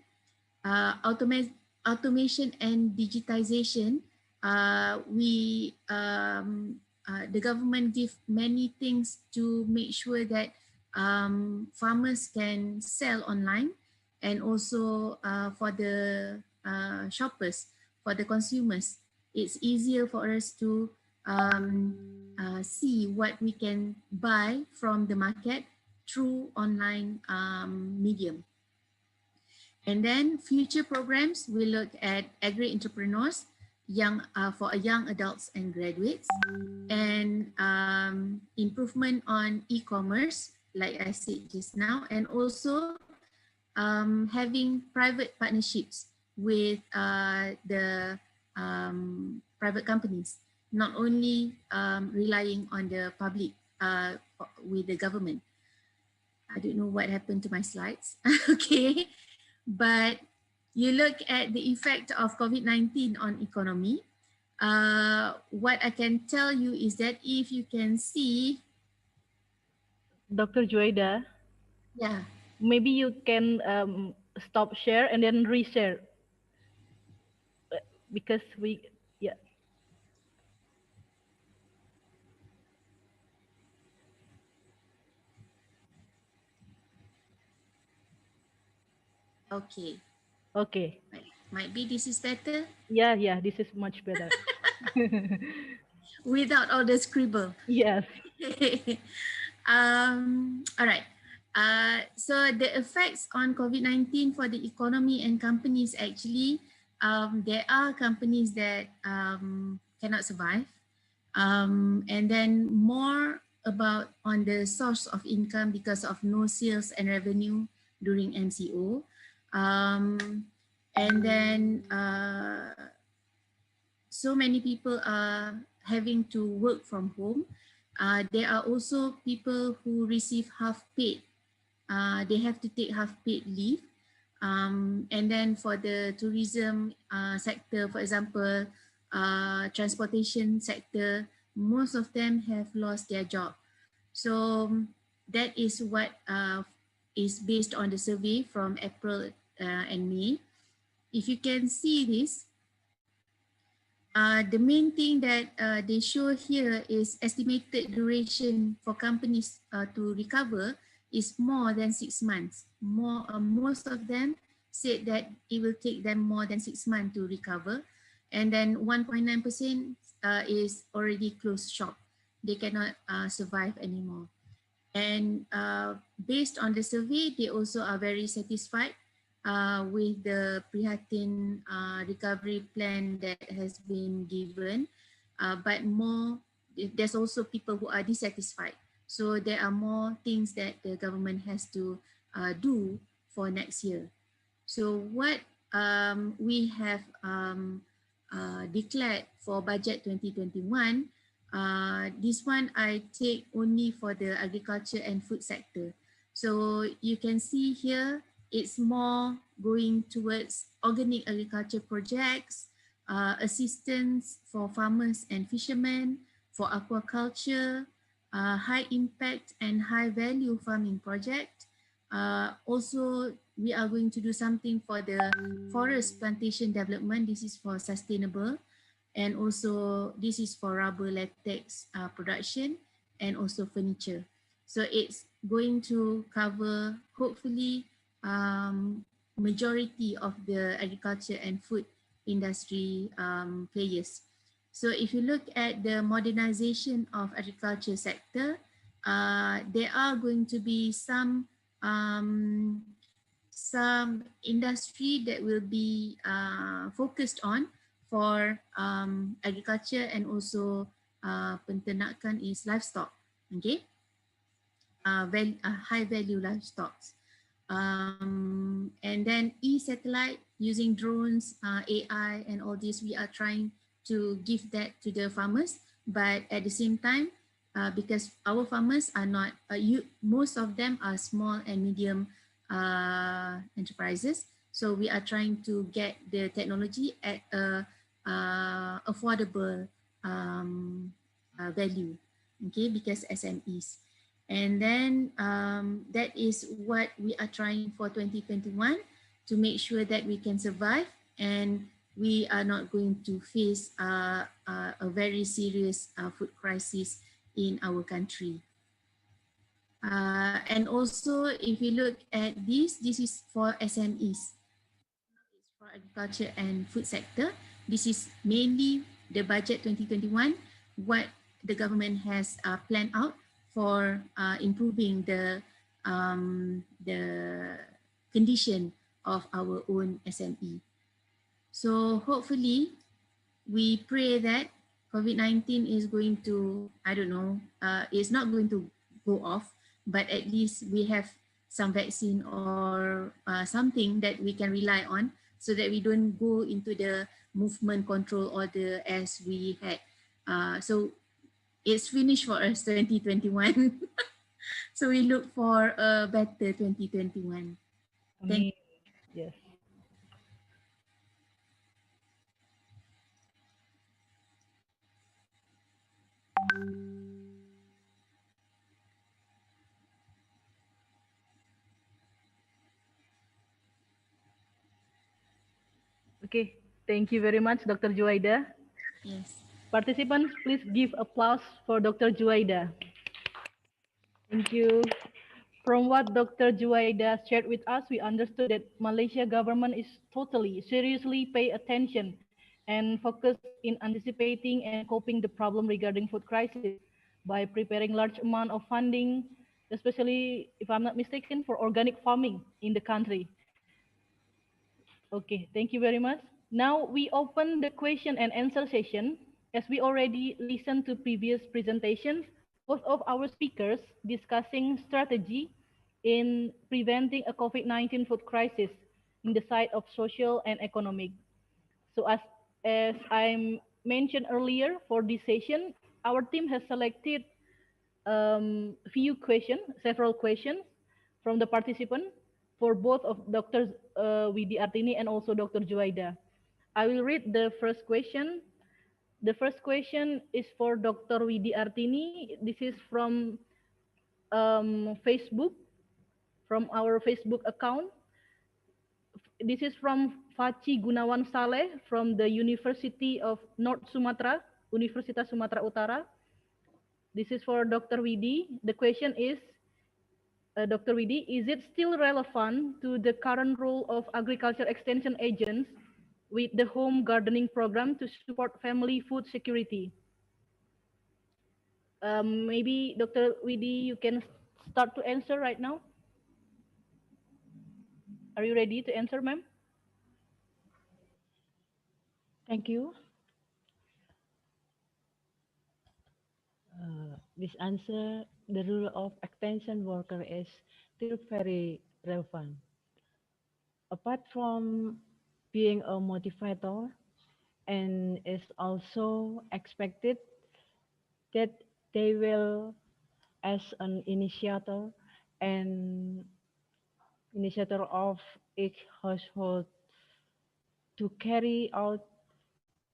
automation and digitization, the government give many things to make sure that farmers can sell online, and also for the shoppers, for the consumers, it's easier for us to see what we can buy from the market through online medium. And then future programs will look at agri-entrepreneurs, for young adults and graduates, and improvement on e-commerce, like I said just now, and also having private partnerships with the private companies, not only relying on the public with the government. I don't know what happened to my slides. Okay, but you look at the effect of COVID-19 on economy. What I can tell you is that if you can see, Dr. Juaida, yeah, maybe you can stop share and then reshare, because yeah. okay. Okay. Might be this is better. Yeah, this is much better. Without all the scribble. Yes. All right. So the effects on COVID-19 for the economy and companies, actually, there are companies that cannot survive. And then more about on the source of income because of no sales and revenue during MCO. And then so many people are having to work from home. There are also people who receive half paid. They have to take half paid leave. And then for the tourism sector, for example, transportation sector, most of them have lost their job. So that is what is based on the survey from April and May. If you can see this, the main thing that they show here is estimated duration for companies to recover is more than 6 months. Most of them said that it will take them more than 6 months to recover. And then 1.9% is already closed shop. They cannot survive anymore. And based on the survey, they also are very satisfied with the Prihatin recovery plan that has been given, but there's also people who are dissatisfied. So there are more things that the government has to do for next year. So what we have declared for budget 2021, this one I take only for the agriculture and food sector. So you can see here, it's more going towards organic agriculture projects, assistance for farmers and fishermen, for aquaculture, high impact and high value farming project. Also, we are going to do something for the forest plantation development. This is for sustainable. And also this is for rubber latex production and also furniture. So it's going to cover, hopefully, majority of the agriculture and food industry players. So if you look at the modernization of agriculture sector, there are going to be some industry that will be focused on for agriculture, and also penternakan is livestock, okay? High value livestock. And then e-satellite using drones, AI and all this, we are trying to give that to the farmers, but at the same time, because our farmers are not, most of them are small and medium enterprises. So we are trying to get the technology at a affordable value, okay, because SMEs. And then that is what we are trying for 2021, to make sure that we can survive and we are not going to face a very serious food crisis in our country. And also, if you look at this is for SMEs. It's for agriculture and food sector. This is mainly the budget 2021, what the government has planned out for improving the condition of our own SME. So hopefully, we pray that COVID-19 is going to, I don't know, it's not going to go off, but at least we have some vaccine or something that we can rely on so that we don't go into the movement control order as we had. So it's finished for us 2021. So we look for a better 2021. Thank you. Yes. Okay, thank you very much, Dr. Juwaida. Yes. Participants, please give applause for Dr. Juwaida. Thank you. From what Dr. Juwaida shared with us, we understood that Malaysia government is totally, seriously pay attention and focus in anticipating and coping the problem regarding food crisis by preparing large amount of funding, especially, if I'm not mistaken, for organic farming in the country. Okay, thank you very much. Now we open the question and answer session. As we already listened to previous presentations, both of our speakers discussing strategy in preventing a COVID-19 food crisis in the side of social and economic. So as I mentioned earlier, for this session, our team has selected several questions from the participant for both of Dr. Widi Artini and also Dr. Juwaida. I will read the first question. The first question is for Dr. Widi Artini. This is from Facebook, from our Facebook account. This is from Faci Gunawan Saleh from the University of North Sumatra, Universitas Sumatera Utara. This is for Dr. Widi. The question is, Dr. Widi, is it still relevant to the current role of agriculture extension agents with the home gardening program to support family food security? Maybe Dr. Widi, you can start to answer right now. Are you ready to answer, ma'am? Thank you. This answer, the role of extension worker is still very relevant. Apart from being a motivator, and it's also expected that they will, as an initiator of each household, to carry out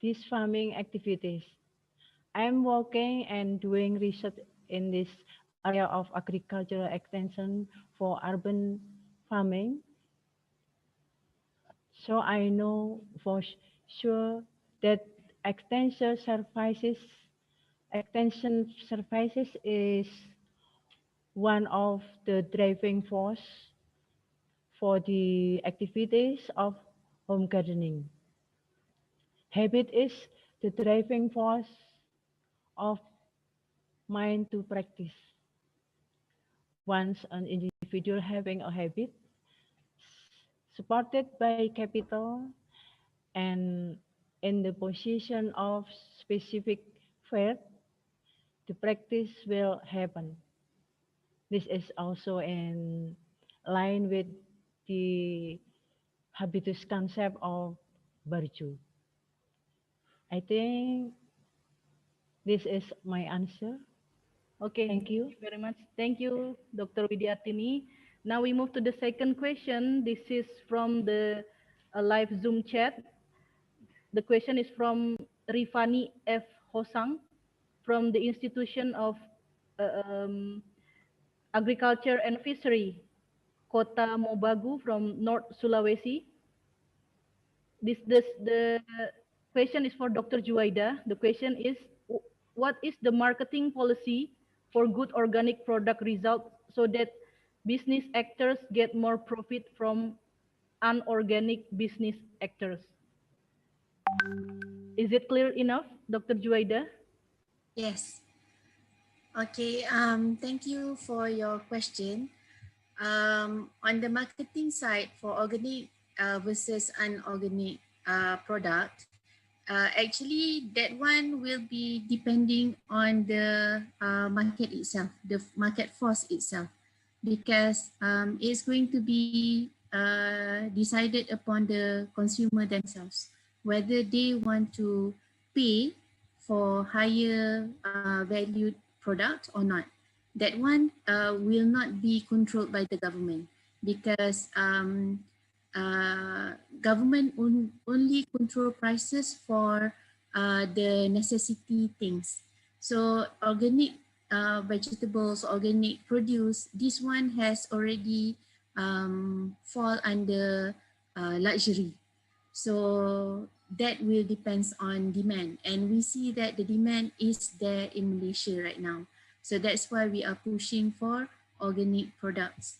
these farming activities. I'm working and doing research in this area of agricultural extension for urban farming. So I know for sure that extension services is one of the driving force for the activities of home gardening. Habit is the driving force of mind to practice. Once an individual having a habit, supported by capital and in the position of specific faith, the practice will happen. This is also in line with the habitus concept of virtue. I think this is my answer. Okay, thank you. Thank you very much. Thank you, Dr. Widiartini. Now we move to the second question. This is from the live Zoom chat. The question is from Rifani F. Hosang from the Institution of Agriculture and Fishery, Kota Mobagu from North Sulawesi. The question is for Dr. Juwaida. The question is, what is the marketing policy for good organic product results so that business actors get more profit from unorganic business actors? Is it clear enough, Dr. Juwaida? Yes. Okay. Thank you for your question. On the marketing side for organic versus unorganic product, actually that one will be depending on the market itself, the market force itself, because it's going to be decided upon the consumer themselves, whether they want to pay for higher valued product or not. That one will not be controlled by the government, because government only control prices for the necessity things. So organic vegetables, organic produce, this one has already fall under luxury. So that will depends on demand, and we see that the demand is there in Malaysia right now. So that's why we are pushing for organic products.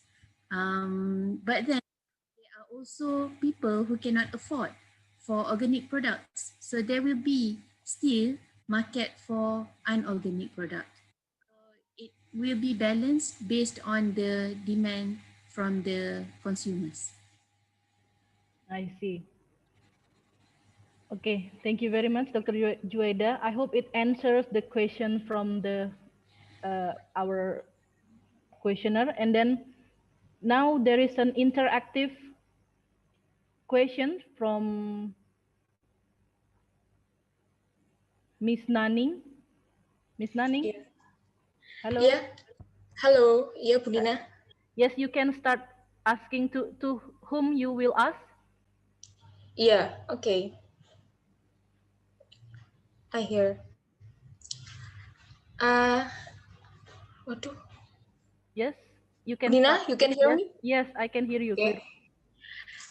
But then there are also people who cannot afford for organic products. So there will be still market for unorganic product. It will be balanced based on the demand from the consumers. I see. Okay, thank you very much, Dr. Juwaida. I hope it answers the question from the our questioner. And then now there is an interactive question from Miss Naning. Miss Naning? Yeah. Hello? Yeah. Hello. Yeah, Bu Dina. Yes, you can start asking to whom you will ask. Yeah, okay. I hear. Waduh. Yes, you Bu can Dina, start. you can hear Yes, me? yes, I can hear you Okay. clearly.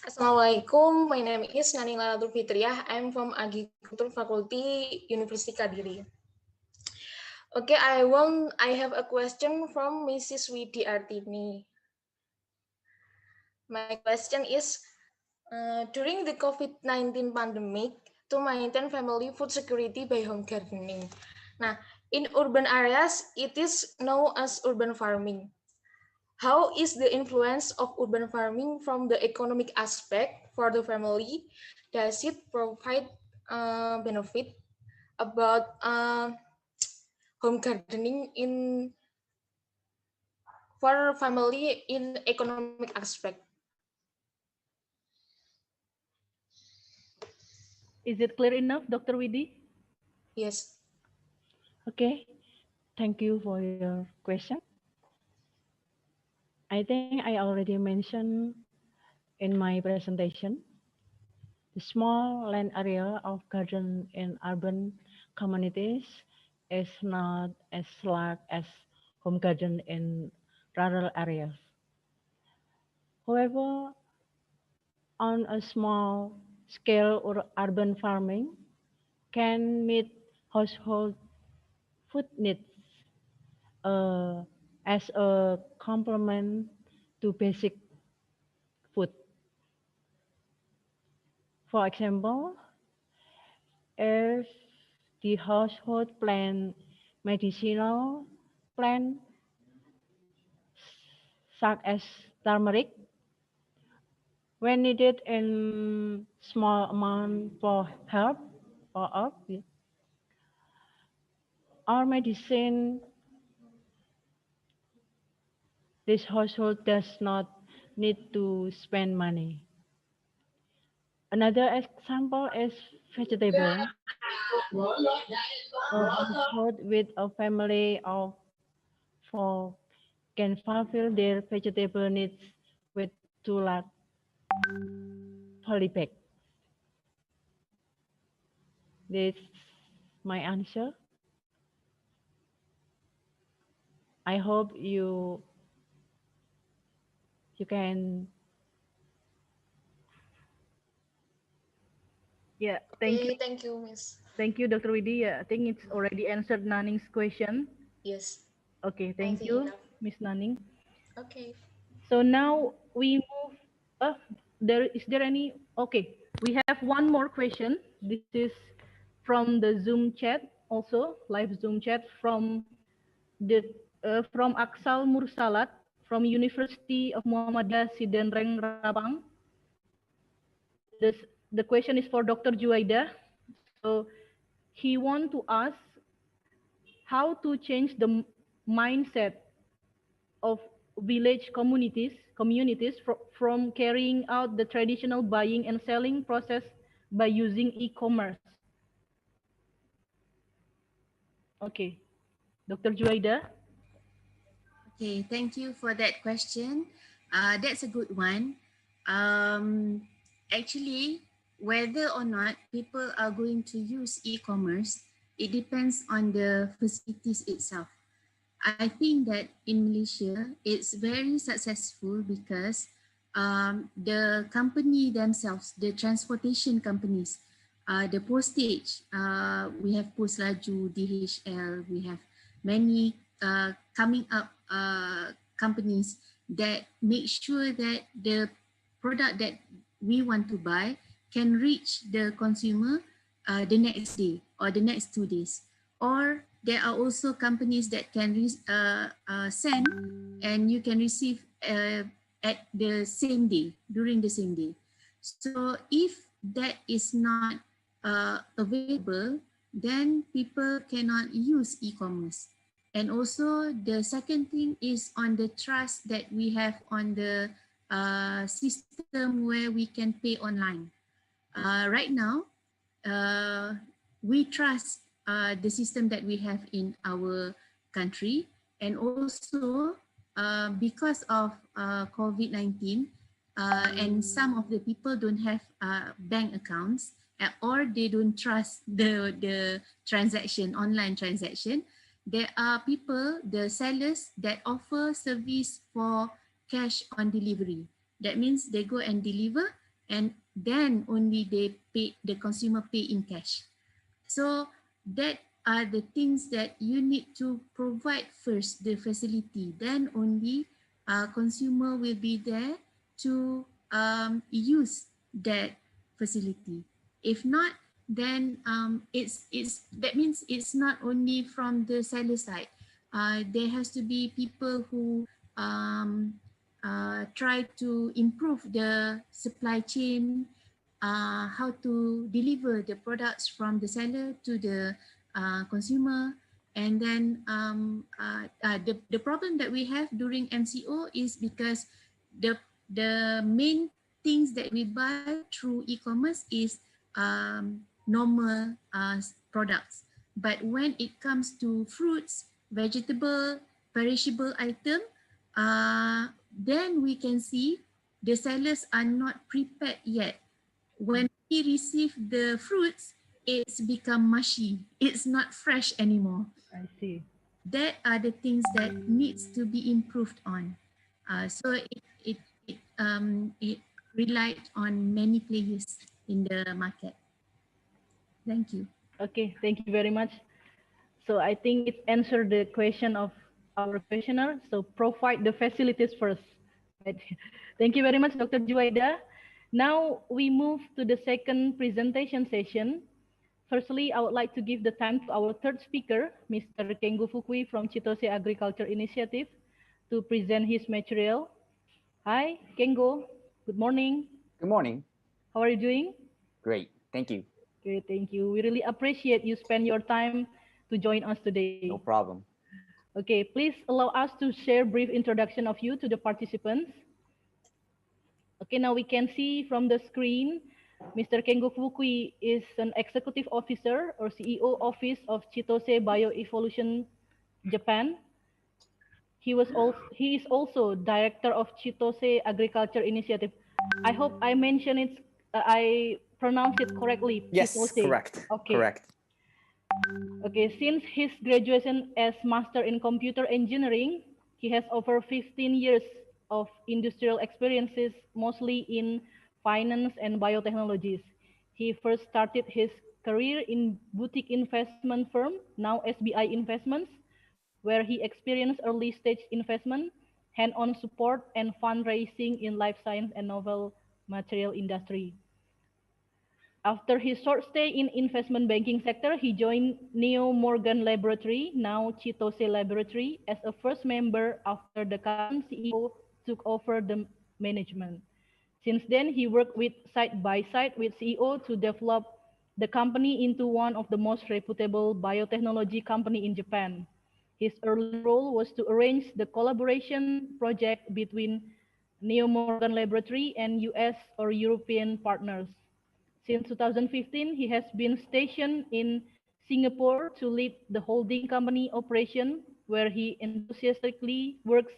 Assalamualaikum. My name is Naning Lalatul Fitriah. I'm from Agriculture Faculty, University Kadiri. Okay, I have a question from Mrs. Widi Artini. My question is, during the COVID-19 pandemic, to maintain family food security by home gardening. Nah, in urban areas, it is known as urban farming. How is the influence of urban farming from the economic aspect for the family? Does it provide benefit about home gardening in for family in economic aspect? Is it clear enough, Dr. Widi? Yes. Okay, thank you for your question. I think I already mentioned in my presentation, the small land area of garden in urban communities is not as large as home garden in rural areas. However, on a small scale or urban farming can meet household food needs as a complement to basic food. For example, if the household plant medicinal plant such as turmeric, when needed in small amount for herb or herb, or medicine, this household does not need to spend money. Another example is vegetable. A household with a family of 4 can fulfill their vegetable needs with 2 large polybags. This is my answer. I hope you can Yeah, thank you. Thank you, Miss. Thank you, Dr. Widi. Yeah, I think it's already answered Naning's question. Yes. Okay, I thank think you, enough. Miss Naning. Okay. So now we move. Is there any? Okay, we have one more question. This is from the Zoom chat, also live Zoom chat from Aksal Mursalat from University of Muhammadiyah Sidenreng Rabang. The question is for Dr. Juwaida. So he want to ask how to change the mindset of village communities from carrying out the traditional buying and selling process by using e-commerce. Okay, Dr. Juwaida. Okay, thank you for that question. That's a good one. Actually, whether or not people are going to use e-commerce, it depends on the facilities itself. I think that in Malaysia, it's very successful because the company themselves, the transportation companies, the postage, we have Post Laju, DHL, we have many coming up companies that make sure that the product that we want to buy can reach the consumer the next day or the next 2 days. Or there are also companies that can send and you can receive at the same day, during the same day. So if that is not available, then people cannot use e-commerce. And also the second thing is on the trust that we have on the system where we can pay online. Right now, we trust the system that we have in our country, and also because of COVID-19 and some of the people don't have bank accounts or they don't trust the transaction, online transaction. There are people, the sellers that offer service for cash on delivery. That means they go and deliver and then only they pay, the consumer pay in cash. So that are the things that you need to provide first, the facility. Then only consumer will be there to use that facility. If not, then it's that means it's not only from the seller side. There has to be people who try to improve the supply chain, how to deliver the products from the seller to the consumer. And then the problem that we have during MCO is because the main things that we buy through e-commerce is normal products. But when it comes to fruits, vegetable, perishable item, then we can see the sellers are not prepared yet. When we receive the fruits, it's become mushy. It's not fresh anymore. I see. That are the things that needs to be improved on. So it relied on many players in the market. Thank you. Okay, thank you very much. So I think it answered the question of our questioner. So provide the facilities first. Right? Thank you very much, Dr. Juwaida. Now we move to the second presentation session. Firstly, I would like to give the time to our third speaker, Mr. Kengo Fukui from Chitose Agriculture Initiative, to present his material. Hi, Kengo. Good morning. Good morning. How are you doing? Great. Thank you. Great, thank you. We really appreciate you spend your time to join us today. No problem. Okay, please allow us to share a brief introduction of you to the participants. Okay, now we can see from the screen, Mr. Kengo Fukui is an executive officer or CEO office of Chitose Bioevolution Japan. He is also director of Chitose Agriculture Initiative. I hope I mentioned it, I pronounced it correctly. Yes, Chitose. correct. Okay. Correct. Okay, since his graduation as Master in Computer Engineering, he has over 15 years of industrial experiences, mostly in finance and biotechnologies. He first started his career in boutique investment firm, now SBI Investments, where he experienced early stage investment, hand-on support, and fundraising in life science and novel material industry. After his short stay in investment banking sector, he joined Neo Morgan Laboratory, now Chitose Laboratory, as a first member after the current CEO took over the management. Since then, he worked with side by side with CEO to develop the company into one of the most reputable biotechnology company in Japan. His early role was to arrange the collaboration project between Neo Morgan Laboratory and US or European partners. Since 2015, he has been stationed in Singapore to lead the holding company operation, where he enthusiastically works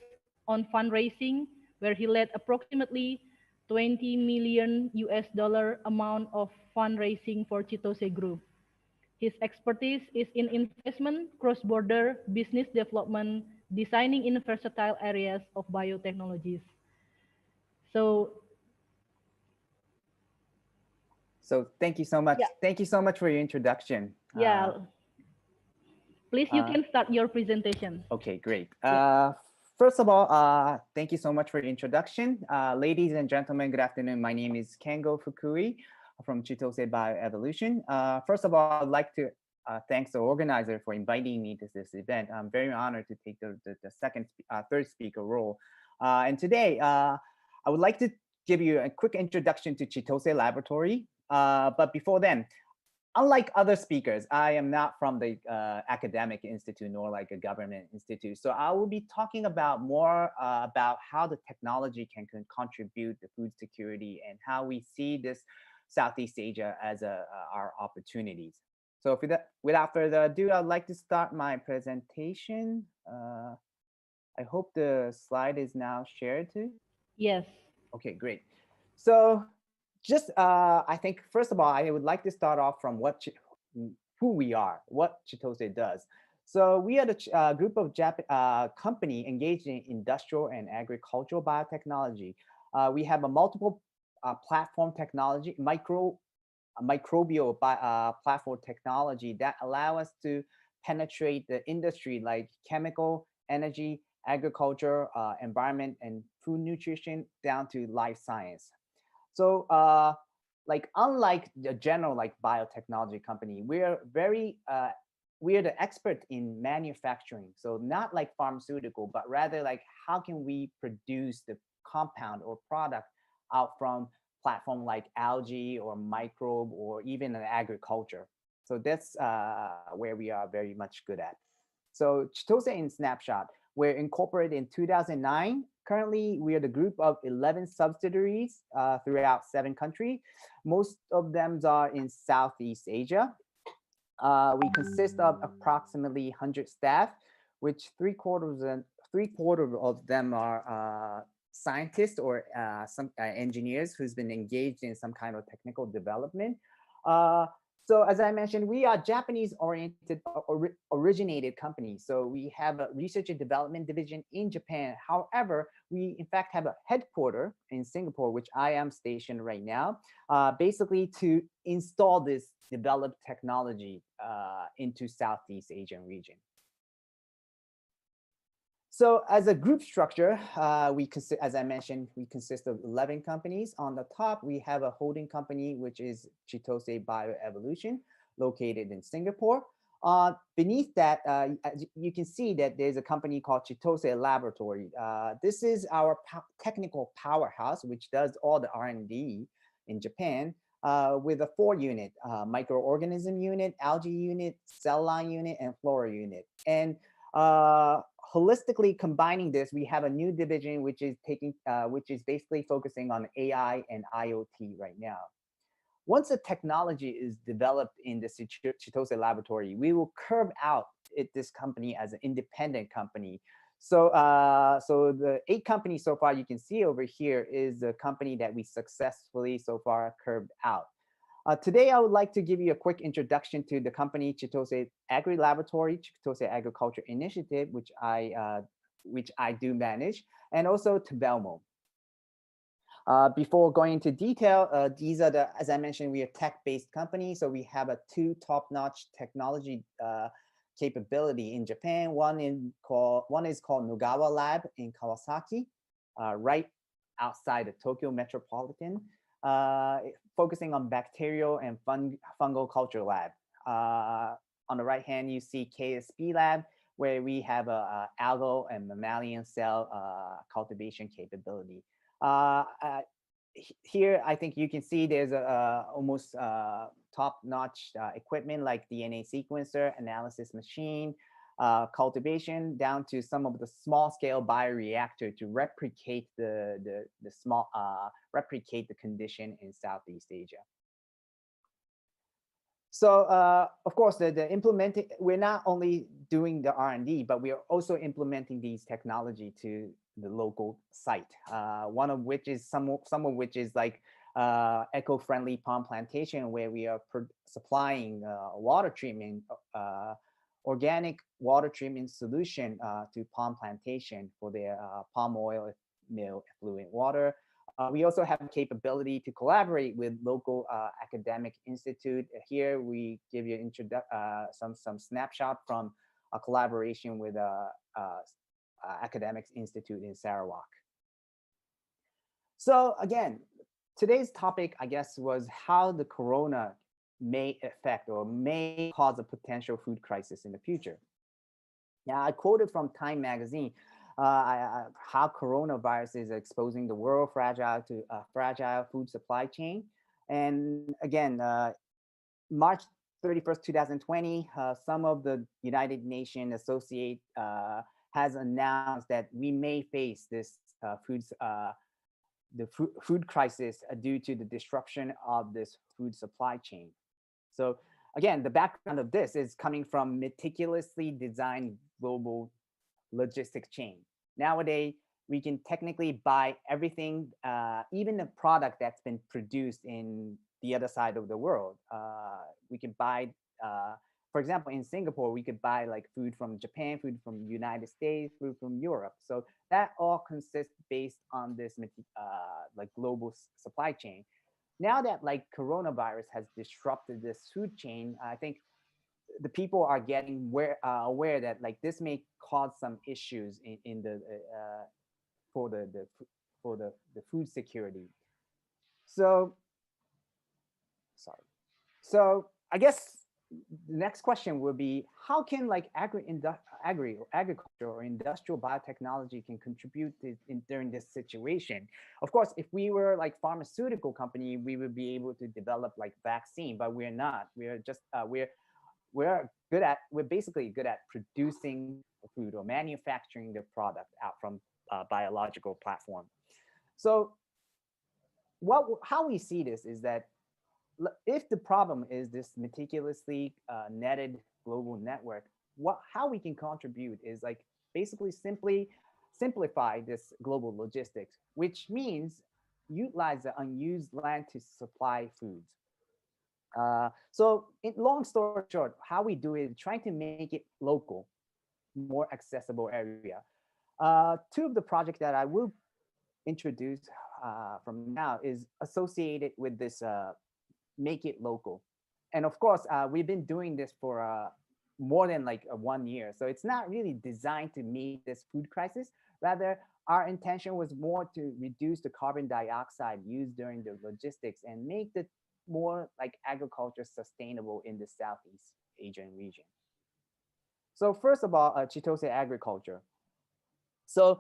on fundraising, where he led approximately 20 million US dollar amount of fundraising for Chitose Group. His expertise is in investment, cross-border business development, designing in versatile areas of biotechnologies. So thank you so much. Yeah. Thank you so much for your introduction. Yeah. Please, you can start your presentation. Okay, great. First of all, thank you so much for the introduction. Ladies and gentlemen, good afternoon. My name is Kengo Fukui from Chitose Bioevolution. First of all, I'd like to thank the organizer for inviting me to this event. I'm very honored to take the third speaker role. And today, I would like to give you a quick introduction to Chitose Laboratory. But before then, unlike other speakers, I am not from the academic institute nor like a government institute. So I will be talking about more about how the technology can contribute to food security and how we see this Southeast Asia as our opportunities. So without further ado, I'd like to start my presentation. I hope the slide is now shared too. Yes. Okay, great. So just, I think, first of all, I would like to start off from who we are, what Chitose does. So we are the group of company engaged in industrial and agricultural biotechnology. We have a multiple platform technology, microbial platform technology that allow us to penetrate the industry like chemical, energy, agriculture, environment, and food nutrition down to life science. So like unlike the general like biotechnology company, we're the expert in manufacturing. So not like pharmaceutical, but rather like how can we produce the compound or product out from platform like algae or microbe or even an agriculture. So that's where we are very much good at. So Chitose in snapshot, we're incorporated in 2009. Currently, we are the group of 11 subsidiaries throughout 7 countries. Most of them are in Southeast Asia. We consist of approximately 100 staff, which three quarters of them are scientists or some engineers who's been engaged in some kind of technical development. So as I mentioned, we are Japanese-oriented, originated company. So we have a research and development division in Japan. However, we in fact have a headquarter in Singapore, which I am stationed right now, basically to install this developed technology into Southeast Asian region. So as a group structure, as I mentioned, we consist of 11 companies. On the top, we have a holding company, which is Chitose Bioevolution, located in Singapore. Beneath that, you can see that there's a company called Chitose Laboratory. This is our technical powerhouse, which does all the R&D in Japan, with a 4-unit, microorganism unit, algae unit, cell line unit, and flora unit. And holistically combining this, we have a new division which is basically focusing on AI and IoT right now. Once the technology is developed in the Chitose Laboratory, we will curve out this company as an independent company. So, so the 8 companies so far you can see over here is the company that we successfully so far curved out. Today, I would like to give you a quick introduction to the company Chitose Agri Laboratory, Chitose Agriculture Initiative, which I do manage, and also to Belmo. Before going into detail, these are the, as I mentioned, we are tech-based company. So we have a two top-notch technology capability in Japan. One is called Nogawa Lab in Kawasaki, right outside the Tokyo metropolitan, focusing on bacterial and fungal culture lab. On the right hand, you see KSP Lab, where we have a algal and mammalian cell cultivation capability. Here, I think you can see there's almost top-notch equipment like DNA sequencer, analysis machine, cultivation, down to some of the small-scale bioreactor to replicate the condition in Southeast Asia. So of course, we're not only doing the R&D, but we are also implementing these technology to the local site. One of which is some of which is like eco-friendly palm plantation, where we are supplying water treatment, organic water treatment solution to palm plantation for their palm oil mill effluent water. We also have the capability to collaborate with local academic institute. Here we give you some snapshot from a collaboration with academics institute in Sarawak. So again, today's topic, I guess, was how the corona may affect or may cause a potential food crisis in the future. Now, I quoted from Time magazine how coronavirus is exposing the world fragile to fragile food supply chain. And again, March 31st, 2020, some of the United Nations Associate has announced that we may face this food crisis due to the disruption of this food supply chain. So again, the background of this is coming from meticulously designed global logistics chain. Nowadays, we can technically buy everything, even the product that's been produced in the other side of the world. We can buy, for example, in Singapore, we could buy like food from Japan, food from the United States, food from Europe. So that all consists based on this like global supply chain. Now that like coronavirus has disrupted this food chain, I think the people are getting aware that like this may cause some issues in the for the food security. So sorry. So I guess the next question would be, how can like agriculture or industrial biotechnology can contribute during this situation? Of course, if we were like pharmaceutical company, we would be able to develop like vaccine, but we're not. We're just we're basically good at producing food or manufacturing the product out from biological platform. So how we see this is that if the problem is this meticulously netted global network, how we can contribute is like basically simplify this global logistics, which means utilize the unused land to supply foods. So long story short, how we do it is trying to make it local, more accessible area. Two of the projects that I will introduce from now is associated with this make it local. And of course, we've been doing this for more than like 1 year. So it's not really designed to meet this food crisis. Rather, our intention was more to reduce the carbon dioxide used during the logistics and make the more like agriculture sustainable in the Southeast Asian region. So first of all, Chitose agriculture. So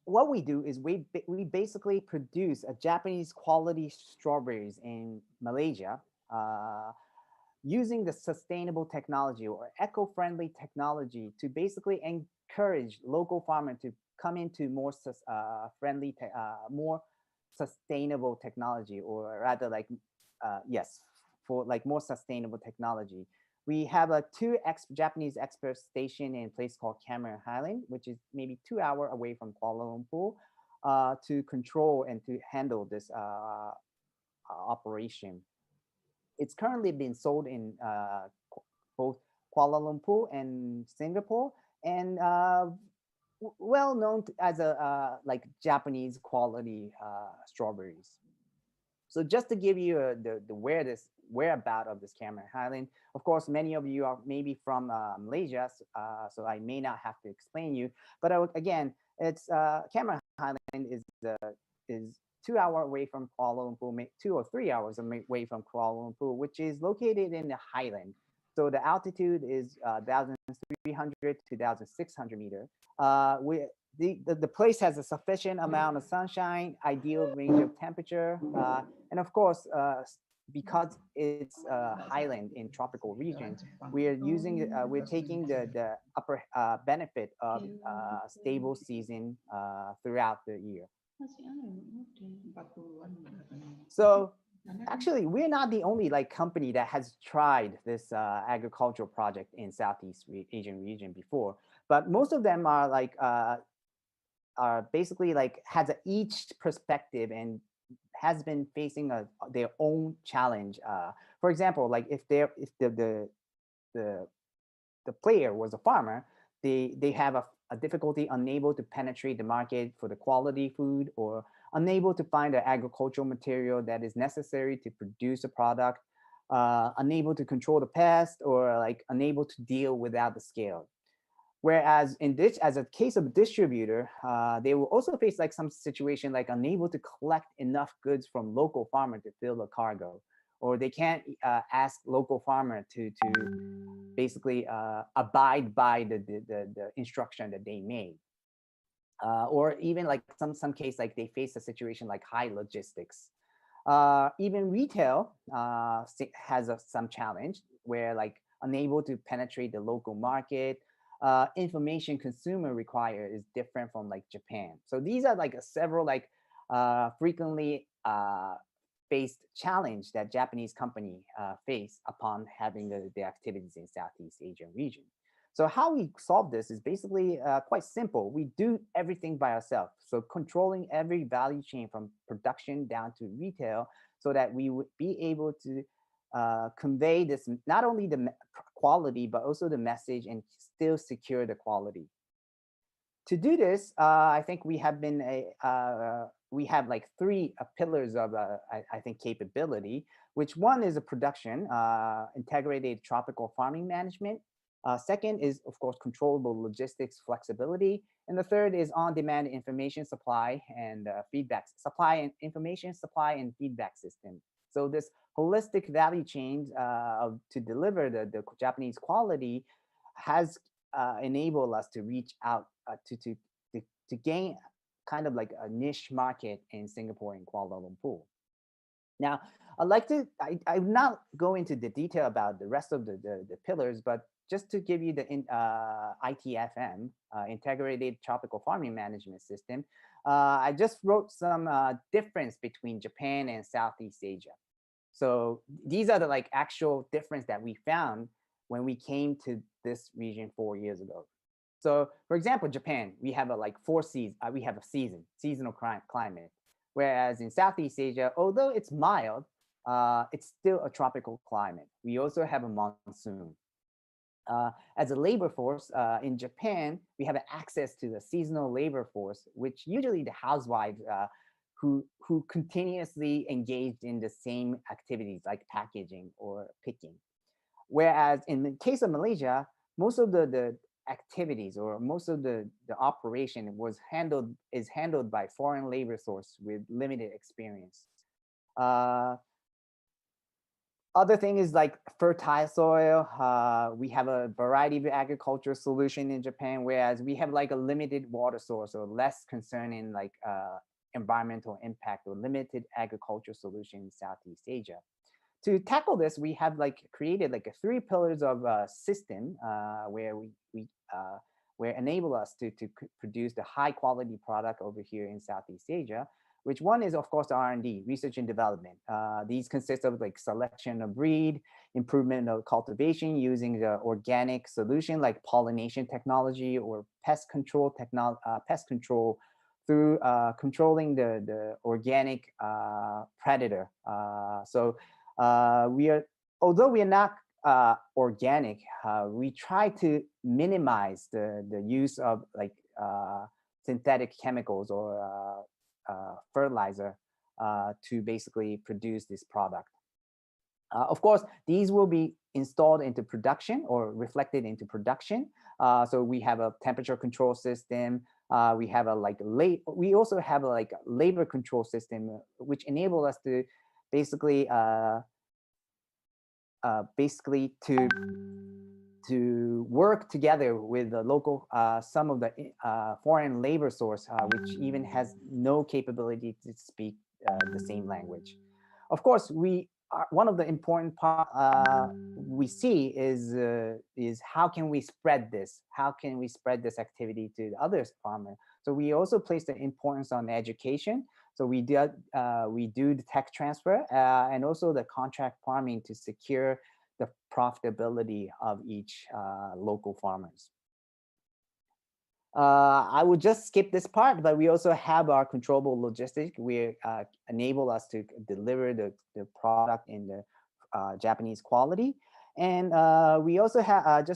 what we do is we basically produce a Japanese quality strawberries in Malaysia using the sustainable technology or eco-friendly technology to basically encourage local farmers to come into more friendly, more sustainable technology, or rather like, yes, for like more sustainable technology. We have a Japanese expert station in a place called Cameron Highland, which is maybe 2 hours away from Kuala Lumpur, to control and to handle this operation. It's currently been sold in both Kuala Lumpur and Singapore. And well known as a like Japanese quality strawberries. So just to give you the whereabout of this Cameron Highland, of course, many of you are maybe from Malaysia, so I may not have to explain you. But again, it's Cameron Highland is 2 hours away from Kuala Lumpur, 2 or 3 hours away from Kuala Lumpur, which is located in the highland. So the altitude is 1,300 to 1,600 meters. The place has a sufficient amount of sunshine, ideal range of temperature, and of course, because it's a highland in tropical region, we're taking the upper benefit of stable season throughout the year. So actually, we're not the only like company that has tried this agricultural project in Southeast Asian region before, but most of them are like are basically like has each perspective and has been facing their own challenge. For example, like if the player was a farmer, they have a difficulty, unable to penetrate the market for the quality food, or unable to find the agricultural material that is necessary to produce a product, unable to control the pest, or like unable to deal without the scale. Whereas in this, as a case of a distributor, they will also face like some situation like unable to collect enough goods from local farmer to fill the cargo, or they can't ask local farmer to basically abide by the instruction that they made. Or even like some case like they face a situation like high logistics. Even retail has some challenge where like unable to penetrate the local market. Information consumer require is different from like Japan. So these are like several like frequently faced challenge that Japanese company face upon having the activities in Southeast Asian region. So how we solve this is basically quite simple. We do everything by ourselves. So controlling every value chain from production down to retail, so that we would be able to convey this, not only the quality, but also the message, and still secure the quality. To do this, I think we have been we have like three pillars of I think capability, which one is a production, integrated tropical farming management. Second is, of course, controllable logistics flexibility. And the third is on-demand information supply and information supply and feedback system. So this holistic value chain to deliver the Japanese quality has enabled us to reach out to gain kind of like a niche market in Singapore and Kuala Lumpur. Now, I'd like to, I will not go into the detail about the rest of the pillars, but just to give you the ITFM, Integrated Tropical Farming Management System, I just wrote some difference between Japan and Southeast Asia. So these are the like actual difference that we found when we came to this region 4 years ago. So for example, Japan, we have like 4 seasons, we have a seasonal climate. Whereas in Southeast Asia, although it's mild, it's still a tropical climate. We also have a monsoon. As a labor force in Japan, we have access to the seasonal labor force, which usually the housewives who continuously engaged in the same activities like packaging or picking. Whereas in the case of Malaysia, most of the activities or most of the operation is handled by foreign labor source with limited experience. Other thing is like fertile soil. We have a variety of agricultural solution in Japan, whereas we have like a limited water source or less concern in like environmental impact or limited agricultural solution in Southeast Asia. To tackle this, we have like created like 3 pillars of system where where enable us to produce the high quality product over here in Southeast Asia. Which one is, of course, R&D, research and development. These consist of like selection of breed, improvement of cultivation using the organic solution like pollination technology or pest control through controlling the organic predator. Although we are not organic, we try to minimize the use of like synthetic chemicals or fertilizer to basically produce this product. Of course, these will be installed into production or reflected into production. So we have a temperature control system. We have we also have a labor control system, which enable us to basically to work together with the local, some of the foreign labor source, which even has no capability to speak the same language. Of course, one of the important part we see is how can we spread this? How can we spread this activity to the other farmers? So we also place the importance on education. So we do the tech transfer and also the contract farming to secure the profitability of each local farmers. I would just skip this part, but we also have our controllable logistics. We enable us to deliver the product in the Japanese quality. And we also have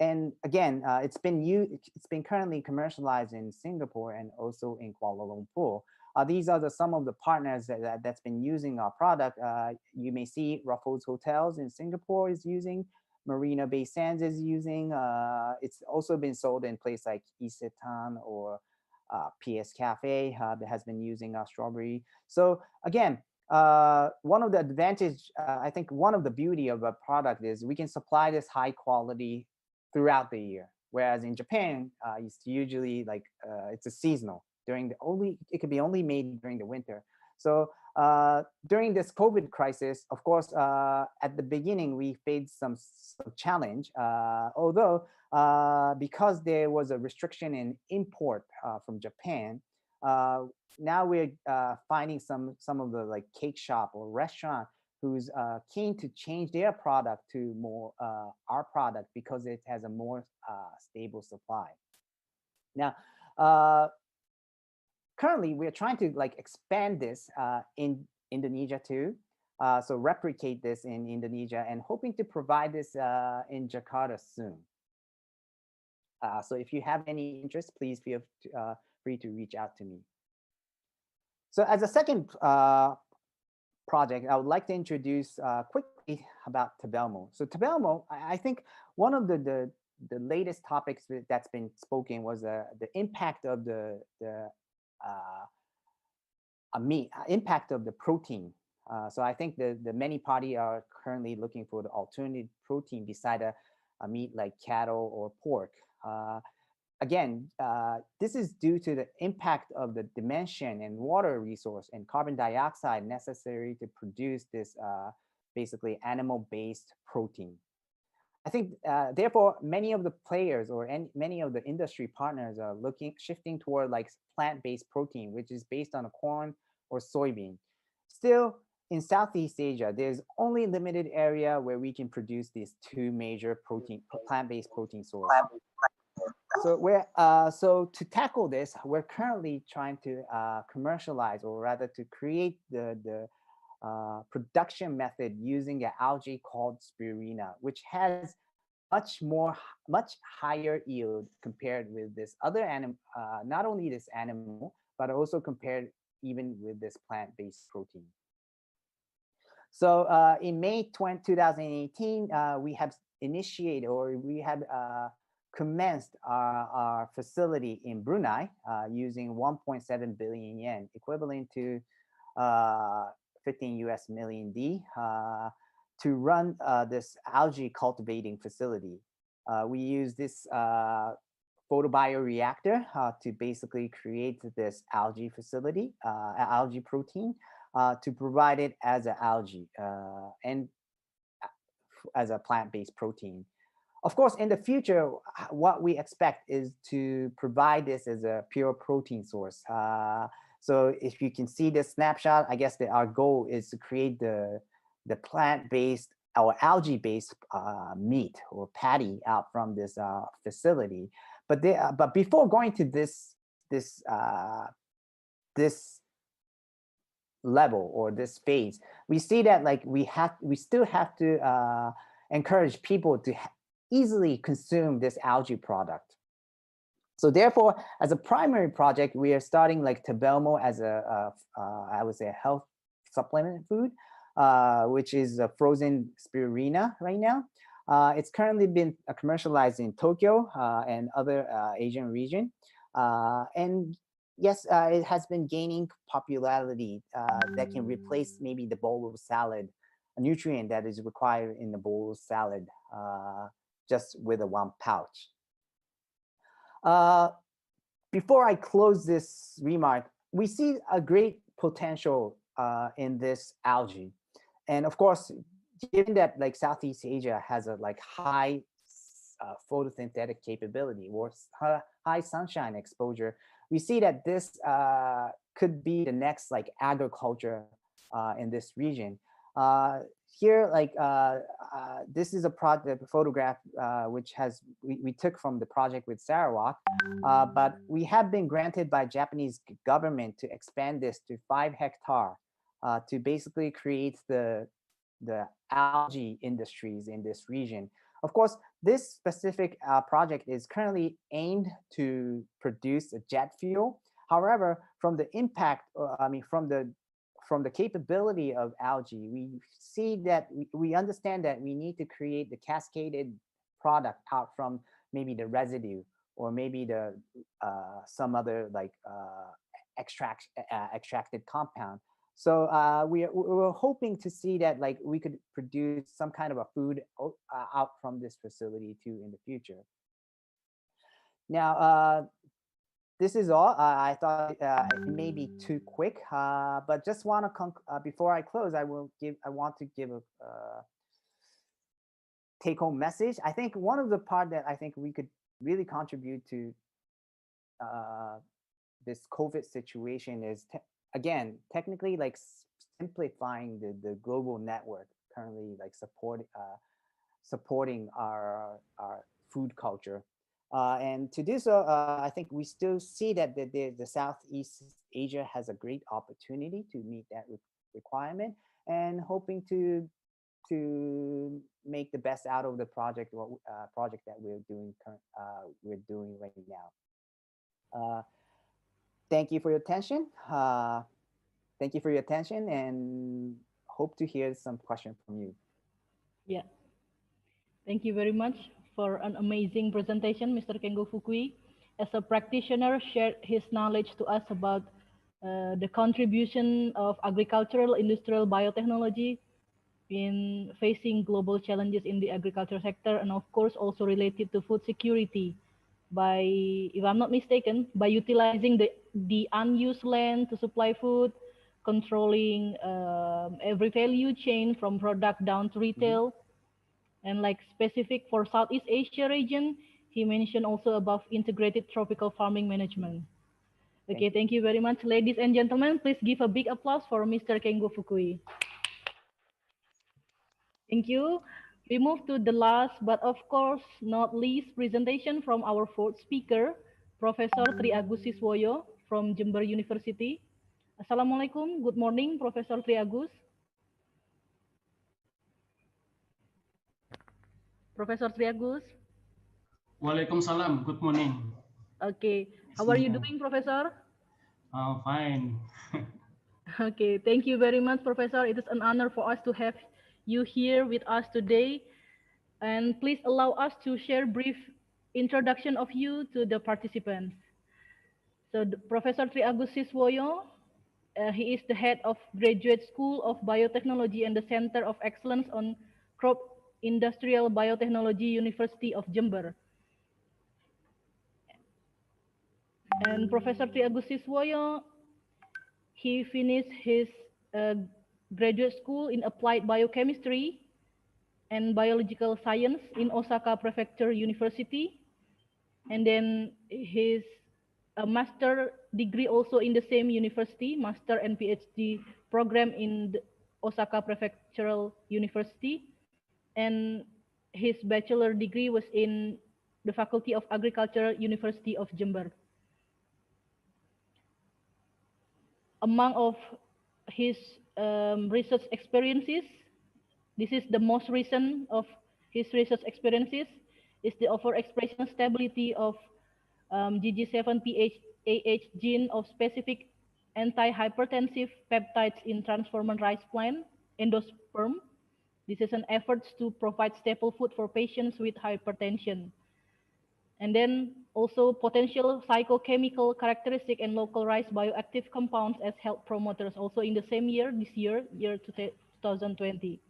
and again, it's been currently commercialized in Singapore and also in Kuala Lumpur. These are some of the partners that's been using our product. You may see Ruffles Hotels in Singapore is using, Marina Bay Sands is using. It's also been sold in places like Isetan or PS Cafe that has been using our strawberry. So again, one of the advantage, I think one of the beauty of a product is we can supply this high quality throughout the year. Whereas in Japan, it's usually it's a seasonal. It could be only made during the winter. So during this COVID crisis, of course, at the beginning, we faced some challenge, although because there was a restriction in import from Japan, now we're finding some of the cake shop or restaurant who's keen to change their product to more our product because it has a more stable supply. Now, currently, we're trying to expand this in Indonesia too. So replicate this in Indonesia and hoping to provide this in Jakarta soon. So if you have any interest, please feel free to reach out to me. So as a second project, I would like to introduce quickly about Tabelmo. So Tabelmo, I think one of the latest topics that's been spoken was the impact of the impact of the protein. So I think the many parties are currently looking for the alternative protein beside a meat like cattle or pork. Again, this is due to the impact of the dimension and water resource and carbon dioxide necessary to produce this basically animal-based protein. I think, therefore, many of the players or many of the industry partners are shifting toward plant-based protein, which is based on a corn or soybean. Still, in Southeast Asia, there's only limited area where we can produce these two major plant-based protein sources. So to tackle this, we're currently trying to commercialize, or rather to create the production method using an algae called spirulina, which has much higher yield compared with this other animal, not only this animal, but also compared even with this plant-based protein. So in May 2018, we have initiated, or we have commenced our facility in Brunei using 1.7 billion yen, equivalent to 15 US million D, to run this algae cultivating facility. We use this photobioreactor to basically create this algae facility, algae protein, to provide it as an algae and as a plant-based protein. Of course, in the future, what we expect is to provide this as a pure protein source. So if you can see this snapshot, I guess that our goal is to create the plant-based or algae-based meat or patty out from this facility. But before going to this level or this phase, we see that we still have to encourage people to easily consume this algae product. So therefore, as a primary project, we are starting like Tabelmo as I would say a health supplement food, which is a frozen spirulina right now. It's currently been commercialized in Tokyo and other Asian region. And yes, it has been gaining popularity that can replace maybe the bowl of salad, a nutrient that is required in the bowl of salad, just with a one pouch. Before I close this remark, we see a great potential in this algae. And of course, given that like Southeast Asia has a like high photosynthetic capability or high sunshine exposure, we see that this could be the next like agriculture in this region. Here, like this is a project photograph which we took from the project with Sarawak, but we have been granted by Japanese government to expand this to 5 hectares to basically create the algae industries in this region. Of course, this specific project is currently aimed to produce a jet fuel. However, from the impact, from the capability of algae, we see that we understand that we need to create the cascaded product out from maybe the residue or maybe the some other like extracted compound. So we're hoping to see that like we could produce some kind of a food out from this facility too in the future. Now, this is all. I thought it may be too quick, but just want to before I close, I want to give a take-home message. I think one of the part that I think we could really contribute to this COVID situation is again technically like simplifying the global network currently like supporting our food culture. And to do so, I think we still see that the Southeast Asia has a great opportunity to meet that requirement, and hoping to make the best out of the project that we're doing right now. Thank you for your attention. Thank you for your attention, and hope to hear some questions from you. Yeah. Thank you very much for an amazing presentation, Mr. Kengo Fukui. As a practitioner, shared his knowledge to us about the contribution of agricultural industrial biotechnology in facing global challenges in the agriculture sector, and of course also related to food security by, if I'm not mistaken, by utilizing the unused land to supply food, controlling every value chain from product down to retail. And like specific for Southeast Asia region, he mentioned also about integrated tropical farming management. Okay, thank you very much, ladies and gentlemen. Please give a big applause for Mr. Kengo Fukui. Thank you. We move to the last, but of course not least, presentation from our fourth speaker, Professor Tri Agus Siswoyo from Jember University. Assalamualaikum. Good morning, Professor Tri Agus. Professor Tri Agus. Waalaikumsalam. Good morning. Okay. How are you doing, Professor? Fine. Okay. Thank you very much, Professor. It is an honor for us to have you here with us today. And please allow us to share brief introduction of you to the participants. So Professor Tri Agus Siswoyo, he is the head of Graduate School of Biotechnology and the Center of Excellence on Crop Industrial Biotechnology, University of Jember. And Professor Tri Agus Siswoyo, he finished his graduate school in Applied Biochemistry and Biological Science in Osaka Prefecture University. And then his master degree also in the same university, master and PhD program in the Osaka Prefectural University. And his bachelor degree was in the Faculty of Agriculture, University of Jember. Among of his research experiences, this is the most recent of his research experiences, is the overexpression stability of GG7PH gene of specific anti-hypertensive peptides in transformer rice plant, endosperm. This is an effort to provide staple food for patients with hypertension. And then also potential psychochemical characteristic and localized bioactive compounds as health promoters also in the same year, this year 2020.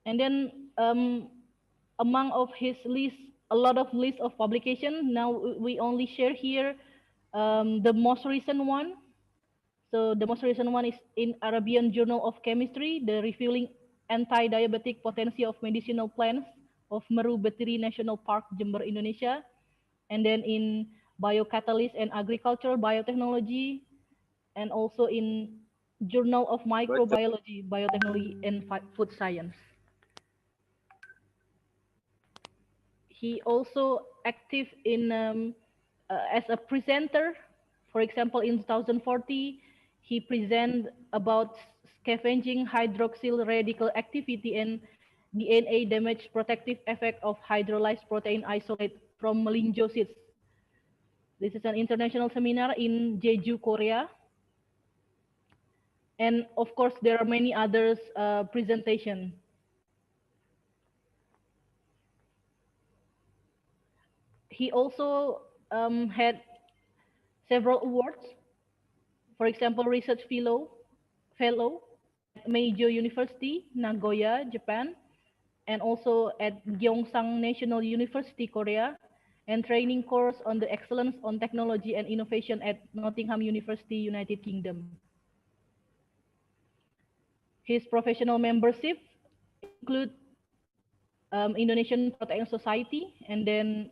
And then among of his list, a lot of list of publication. Now we only share here the most recent one. So the most recent one is in Arabian Journal of Chemistry, the revealing anti-diabetic potency of medicinal plants of Meru Betiri National Park, Jember, Indonesia. And then in Biocatalyst and Agricultural Biotechnology, and also in Journal of Microbiology, Biotechnology and Food Science. He also active in as a presenter. For example, in 2040, he present about scavenging hydroxyl radical activity and DNA damage protective effect of hydrolyzed protein isolate from meningocytes. This is an international seminar in Jeju, Korea. And of course, there are many others presentation. He also had several awards. For example, research fellow at Meiji University, Nagoya, Japan, and also at Gyeongsang National University, Korea, and training course on the excellence on technology and innovation at Nottingham University, United Kingdom. His professional membership include Indonesian Protein Society, and then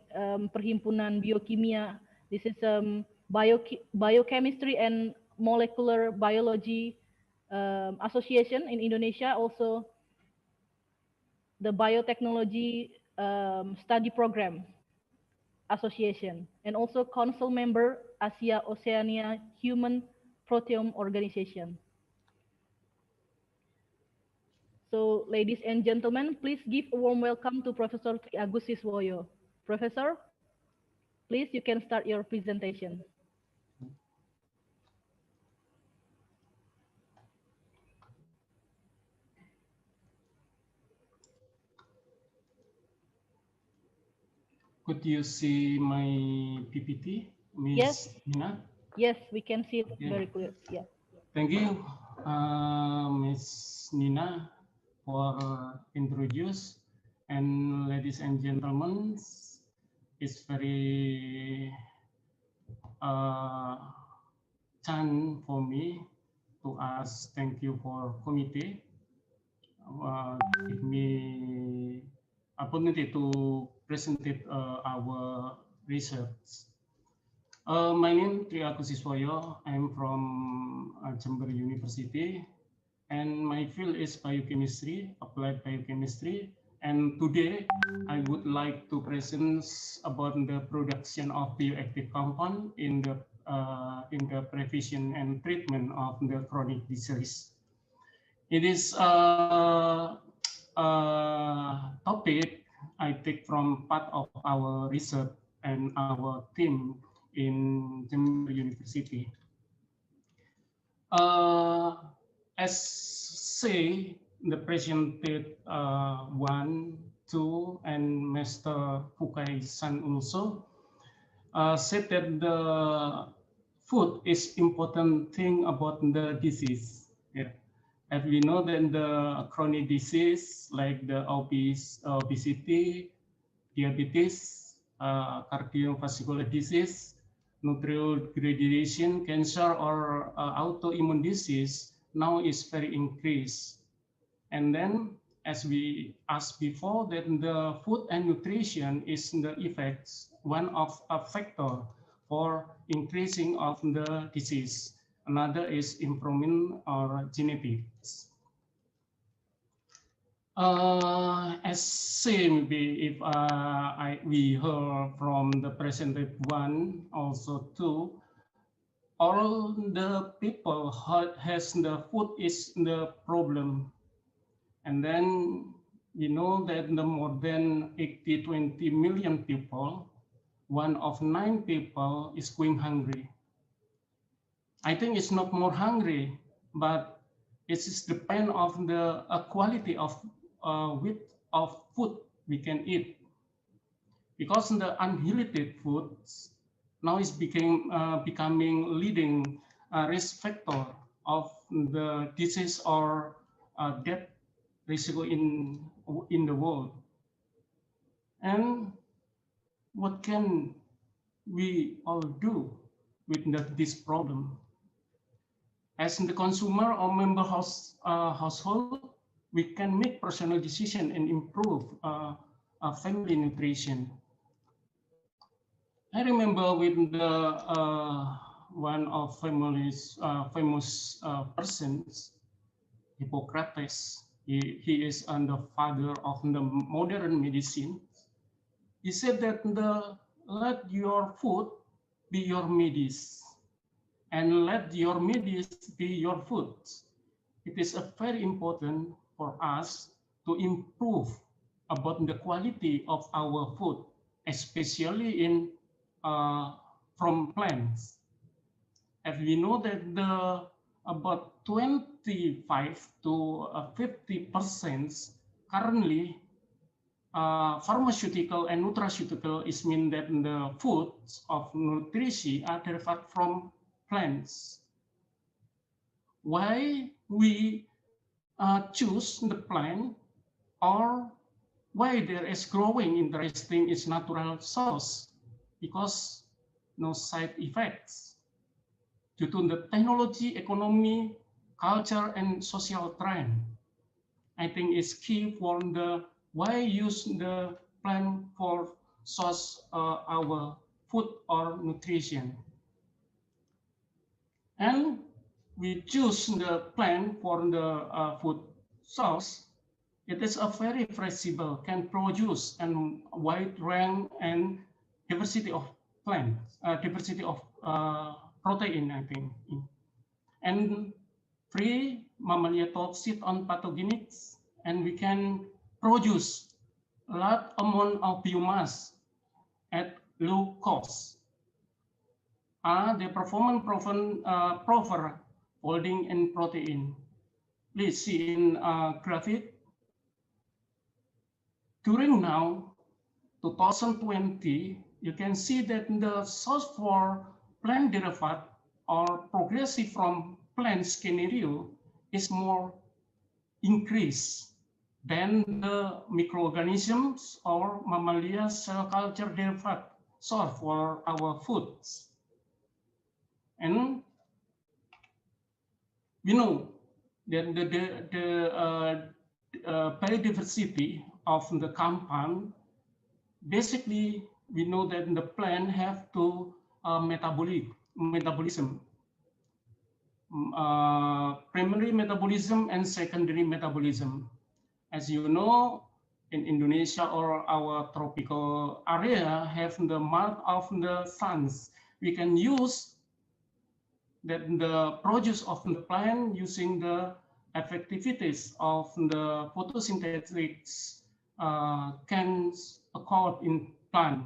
Perhimpunan Biokimia. This is biochemistry and molecular biology association in Indonesia. Also, the biotechnology study program association, and also council member Asia Oceania Human Proteome Organization. So, ladies and gentlemen, please give a warm welcome to Professor Tri Agus Siswoyo. Professor, please, you can start your presentation. Could you see my PPT, Ms. Yes. Nina? Yes, we can see it very clear. Yeah. Thank you, Ms. Nina, for introduce. And ladies and gentlemen, it's very chance for me to ask thank you for committee give me opportunity to present our research. My name is Tri Agus Siswoyo. I'm from Jember University, and my field is biochemistry, applied biochemistry. And today, I would like to present about the production of bioactive compound in the prevention and treatment of the chronic disease. It is a topic I take from part of our research and our team in Jember University. As say, the presented 1, 2, and Mr. Fukai-san also said that the food is important thing about the disease. Yeah. As we know that the chronic disease like the obesity, diabetes, cardiovascular disease, nutrient degradation, cancer, or autoimmune disease now is very increased. And then, as we asked before, that the food and nutrition is the effects, one of a factor for increasing of the disease. Another is improvement or genetics. As same if we heard from the presented 1, also 2, all the people has the food is the problem. And then we know that the more than 20 million people, 1 of 9 people is going hungry. I think it's not more hungry, but it is depend of the quality of width of food we can eat. Because the unhealthy foods now is becoming leading risk factor of the disease or death risk in the world. And what can we all do with this problem? As the consumer or member household, we can make personal decision and improve family nutrition. I remember with the one of famous persons, Hippocrates. He is the father of the modern medicine. He said that let your food be your medicine, and let your medicine be your food. It is very important for us to improve about the quality of our food, especially in from plants. As we know that about 25 to 50% currently pharmaceutical and nutraceutical is mean that the foods of nutrition are derived from plants. Why we choose the plant, or why there is growing interesting is natural source? Because no side effects. Due to the technology, economy, culture, and social trend, I think it's key for the why use the plant for source our food or nutrition. And we choose the plant for the food source. It is a very flexible, can produce a wide range and diversity of plants, diversity of protein, I think, and free mammalia toxic on pathogenics, and we can produce a large amount of biomass at low cost. The performance proper holding and protein. Please see in graphic. During now, 2020, you can see that the source for plant derived or progressive from plant scenario is more increased than the microorganisms or mammalia cell culture derived source for our foods. And we know that the biodiversity of the compound, basically we know that the plant have two metabolism, primary metabolism and secondary metabolism. As you know, in Indonesia or our tropical area have the mark of the suns. We can use that the produce of the plant using the effectivities of the photosynthesis can occur in plant.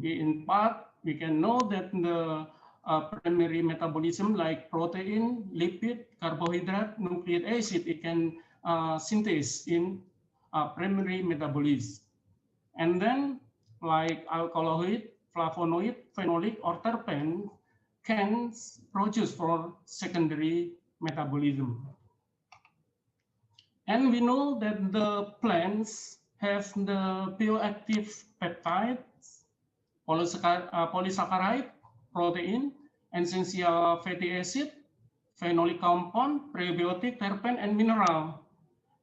In part, we can know that the primary metabolism like protein, lipid, carbohydrate, nucleic acid, it can synthesize in primary metabolism. And then like alkaloid, flavonoid, phenolic, or terpene can produce for secondary metabolism. And we know that the plants have the bioactive peptides, polysaccharide, protein, essential fatty acid, phenolic compound, prebiotic, terpene, and mineral.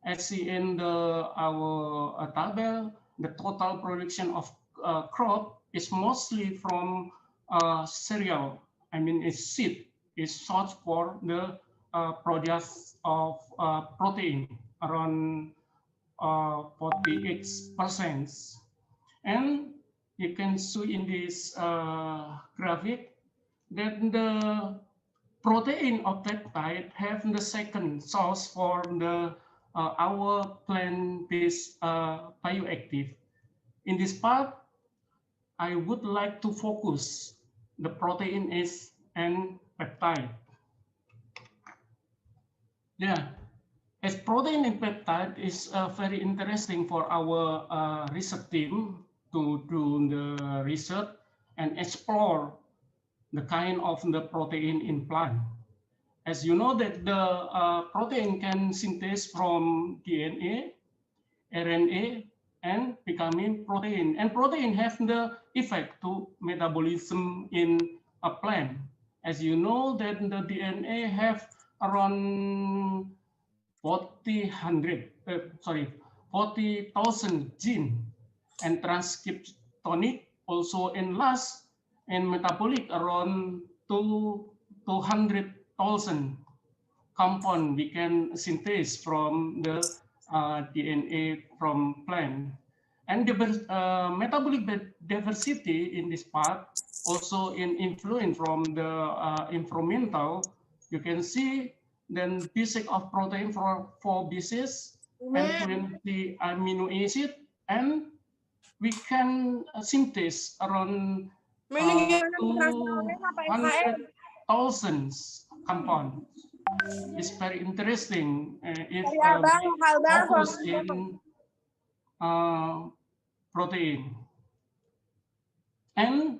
As seen in our table, the total production of crop is mostly from cereal. I mean, it's seed. It's source for the produce of protein around 48%. And you can see in this graphic that the protein of peptide have the second source for the our plant-based bioactive. In this part, I would like to focus the protein-S and peptide. Yeah, as protein and peptide is very interesting for our research team to do the research and explore the kind of the protein in plant. As you know that the protein can synthesize from DNA, RNA, and becoming protein. And protein have the effect to metabolism in a plant. As you know that the DNA have around 40,000 gene, and transcriptonic also enlarge and metabolic around 200,000 compound we can synthesize from the DNA from plant. And the metabolic diversity in this part also influence from the environmental. You can see then basic of protein for 4 bases and 20 amino acid, and we can synthesize around 200,000 compounds. It's very interesting if we focus in protein. And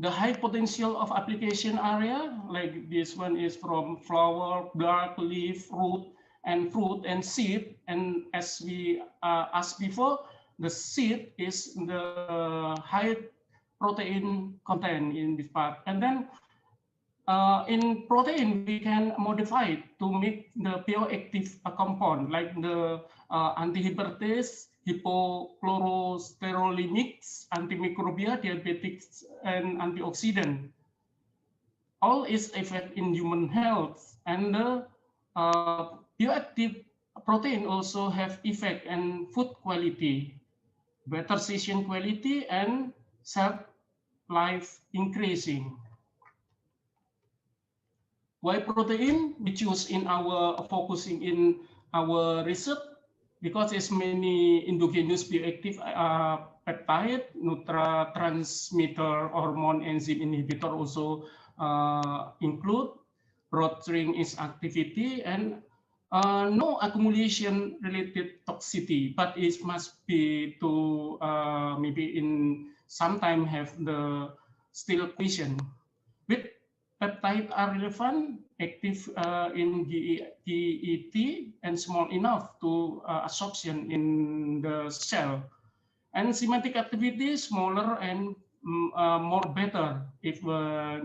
the high potential of application area, like this one is from flower, bark, leaf, root, and seed. And as we asked before, the seed is the high protein content in this part. And then in protein, we can modify it to make the bioactive compound, like the antihypertase, hypochlorosterolinics, antimicrobial, diabetics, and antioxidant. All is effect in human health, and the bioactive protein also have effect in food quality, better session quality, and shelf life increasing. Why protein? We choose in our focusing in our research because it's many endogenous bioactive peptide, neurotransmitter, hormone, enzyme inhibitor also include. Broad range is activity and no accumulation related toxicity, but it must be to maybe in sometime have the still question. With peptides are relevant, active in GET, and small enough to absorption in the cell. And enzymatic activity smaller and more better if we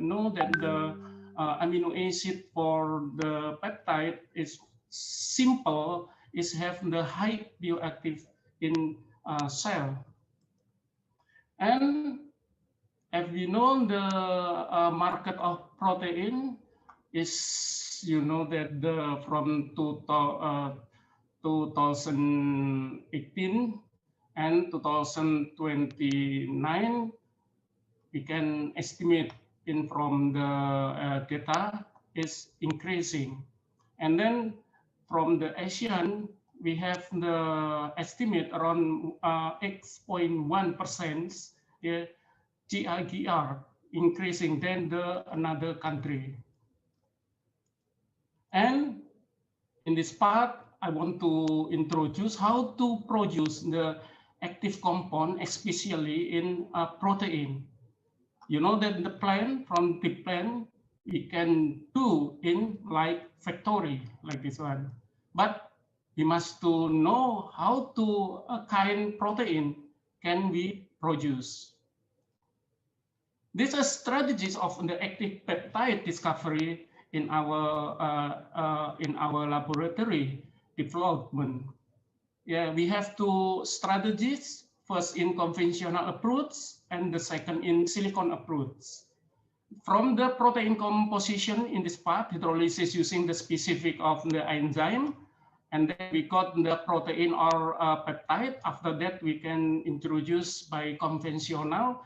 know that the amino acid for the peptide is simple, is have the high bioactive in cell. And as we know, the market of protein is, you know, that the from 2018 and 2029, we can estimate in from the data is increasing. And then from the Asian, we have the estimate around 8.1%. GIGR increasing than the another country. And in this part, I want to introduce how to produce the active compound, especially in protein. You know that the plant, from the plant, we can do in like factory, like this one. But we must to know how to kind protein can we produce. These are strategies of the active peptide discovery in our laboratory development. Yeah, we have two strategies. First in conventional approach, and the second in silicon approach. From the protein composition in this part, hydrolysis using the specific of the enzyme, and then we got the protein or peptide. After that, we can introduce by conventional.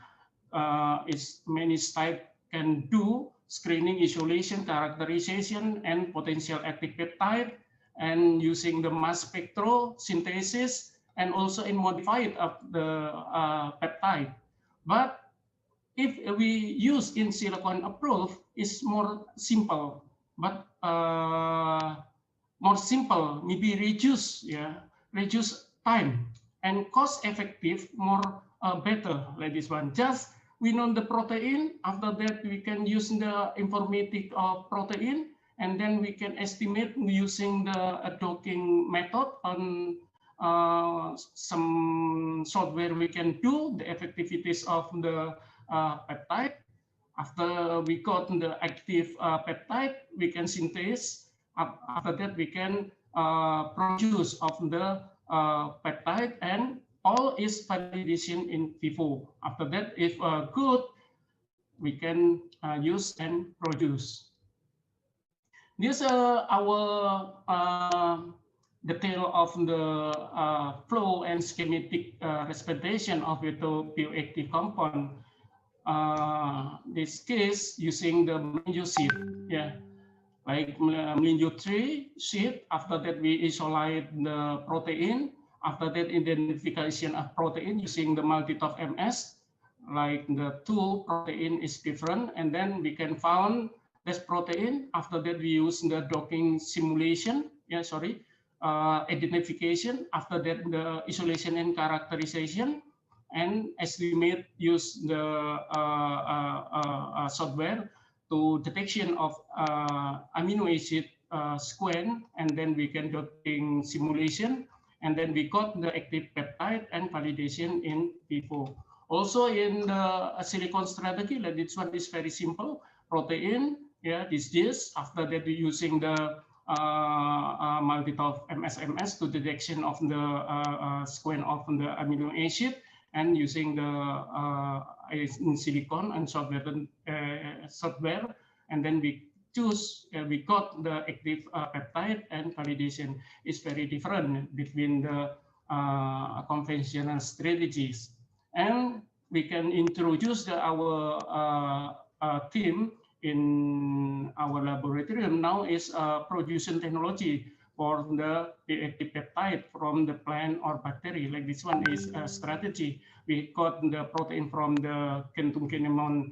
Is many types can do screening, isolation, characterization, and potential active peptide. and using the mass spectrosynthesis and also in modified of the peptide. But if we use in silicon approach, it's more simple, but more simple, maybe reduce time and cost effective, more better like this one. Just we know the protein. After that, we can use the informatic of protein, and then we can estimate using the docking method on some software. We can do the effectivities of the peptide. After we got the active peptide, we can synthesize. After that, we can produce of the peptide, and all is validation in vivo. After that, if good, we can use and produce. This our detail of the flow and schematic representation of the bioactive compound. This case using the melinjo sheet, like melinjo 3 sheet. After that, we isolate the protein. After that, identification of protein using the multi-top MS, like the two protein is different, and then we can found this protein. After that, we use the docking simulation, identification. After that, the isolation and characterization, and estimate use the software to detection of amino acid sequence, and then we can docking simulation, and then we got the active peptide and validation in vivo. Also in the silicon strategy, like this one is very simple. Protein, this. After that, we using the multi-top MS to detection of the sequence of the amino acid, and using the in silicon and software, and then we choose, we got the active peptide, and validation is very different between the conventional strategies. And we can introduce our team in our laboratorium now is production technology for the bioactive peptide from the plant or bacteria. Like this one is a strategy. We got the protein from the Kentum kinemon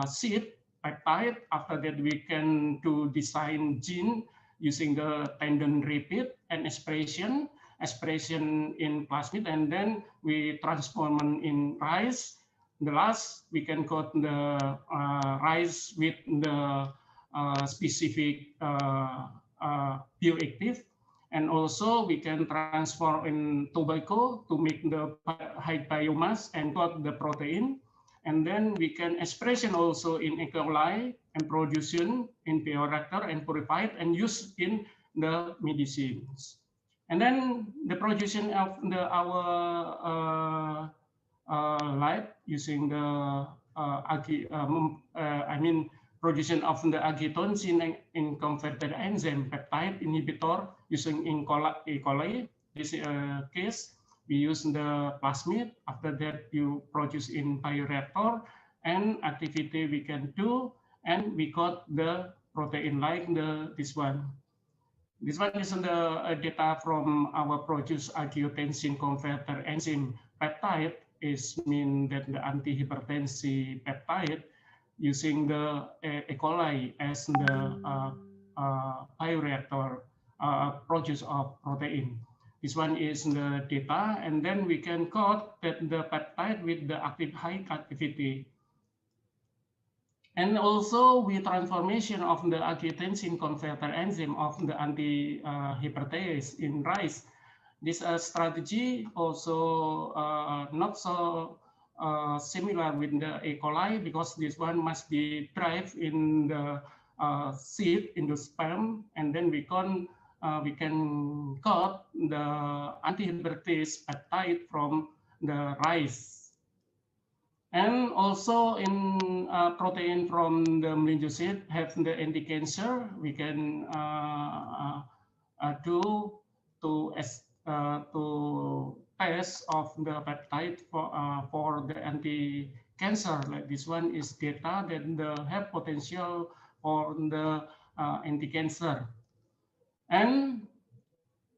seed peptide. After that, we can do design gene using the tandem repeat and expression in plasmid, and then we transform in rice. The last, we can got the rice with the specific bioactive, and also we can transform in tobacco to make the high biomass and got the protein, and then we can expression also in E. coli and production in bioreactor and purified and used in the medicines. And then the production of our life using the production of the agitoncin in converted enzyme peptide inhibitor using in E. coli. This case, we use the plasmid. After that, you produce in bioreactor, and activity we can do, and we got the protein like this one. This one is the data from our produce angiotensin converter enzyme peptide. Is mean that the antihypertensive peptide using the E. coli as the bioreactor produce of protein. This one is the data, and then we can code that the peptide with the active high activity. And also we transformation of the angiotensin converter enzyme of the antihypertensive in rice. This strategy also not so similar with the E. coli, because this one must be drive in the seed, in the sperm, and then we can cut the antihypertensive peptide from the rice. And also in protein from the melinjo seed have the anti-cancer. We can do to test of the peptide for the anti-cancer. Like this one is data that have potential for the anti-cancer. And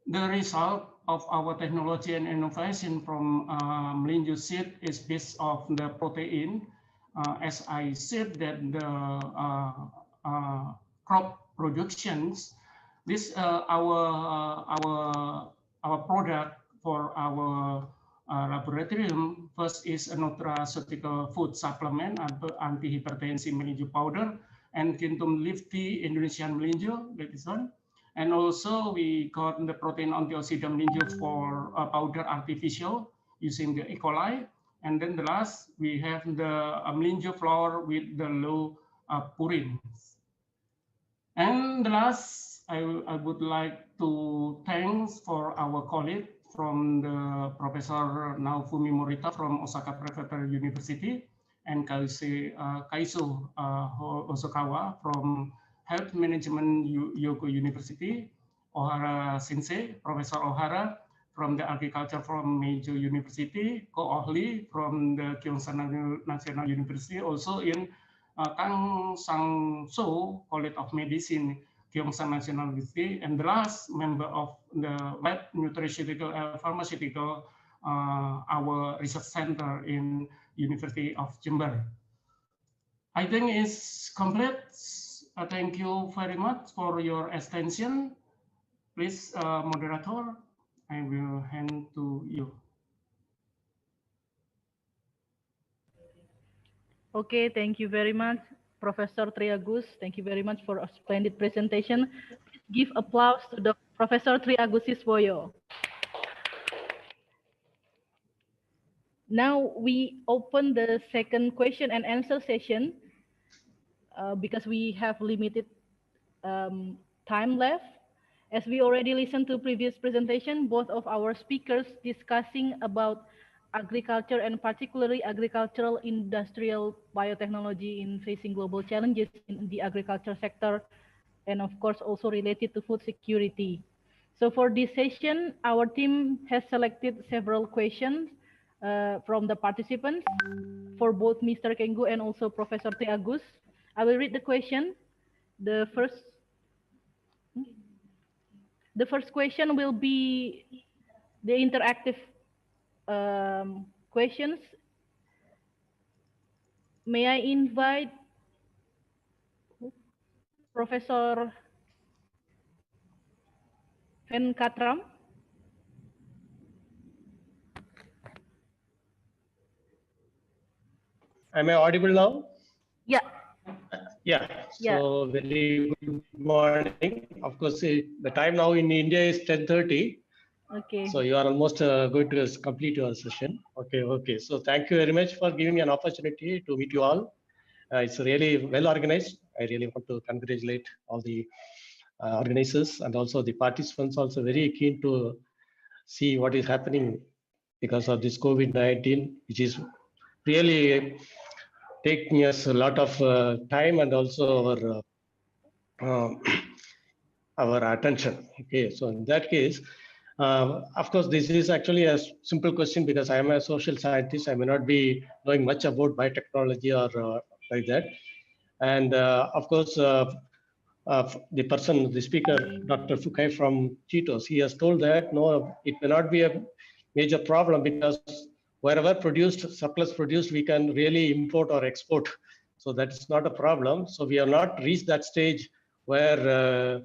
the result of our technology and innovation from melinjo seed is based on the protein. As I said that the crop productions, this our product for our laboratorium first is a nutraceutical food supplement anti-hypertensive melinjo powder and kintum leaf tea Indonesian melinjo, that is one. And also we got the protein antioxidant melinjo for powder artificial using the E. coli. And then the last, we have the melinjo flour with the low purine. And the last, I would like to thank for our colleague from the Professor Naofumi Morita from Osaka Prefectural University and Kaiso Hosokawa from Health Management Yoko University, Ohara Sensei, Professor Ohara from the Agriculture from Meiji University, Ko Ohli from the Gyeongsang National University, also in Kang Sang-so College of Medicine, Gyeongsang National University, and the last member of the Lab Nutraceutical Pharmaceutical, our research center in University of Jember. I think it's complete. Thank you very much for your attention. Please, moderator, I will hand to you. Okay, thank you very much, Professor Triagus. Thank you very much for a splendid presentation. Please give applause to the Professor Triagus Iswoyo. Now we open the second question and answer session because we have limited time left. As we already listened to previous presentation, both of our speakers discussing about agriculture and particularly agricultural industrial biotechnology in facing global challenges in the agriculture sector, and of course also related to food security. So for this session, our team has selected several questions from the participants for both Mr. Kenggu and also Professor Triagus. I will read the question. The first question will be the interactive questions. May I invite Professor Venkatram? Am I audible now? Yeah. Yeah. So very good morning. Of course, the time now in India is 10:30. Okay. So you are almost going to complete your session. Okay. Okay. So thank you very much for giving me an opportunity to meet you all. It's really well organized. I really want to congratulate all the organizers and also the participants. Also very keen to see what is happening because of this COVID-19, which is really taking us a lot of time and also our attention. Okay, so in that case, of course, this is actually a simple question because I am a social scientist. I may not be knowing much about biotechnology or like that. And of course, the speaker, Dr. Fukai from Cheetos, he has told that no, it may not be a major problem because wherever surplus produced, we can really import or export. So that's not a problem. So we have not reached that stage where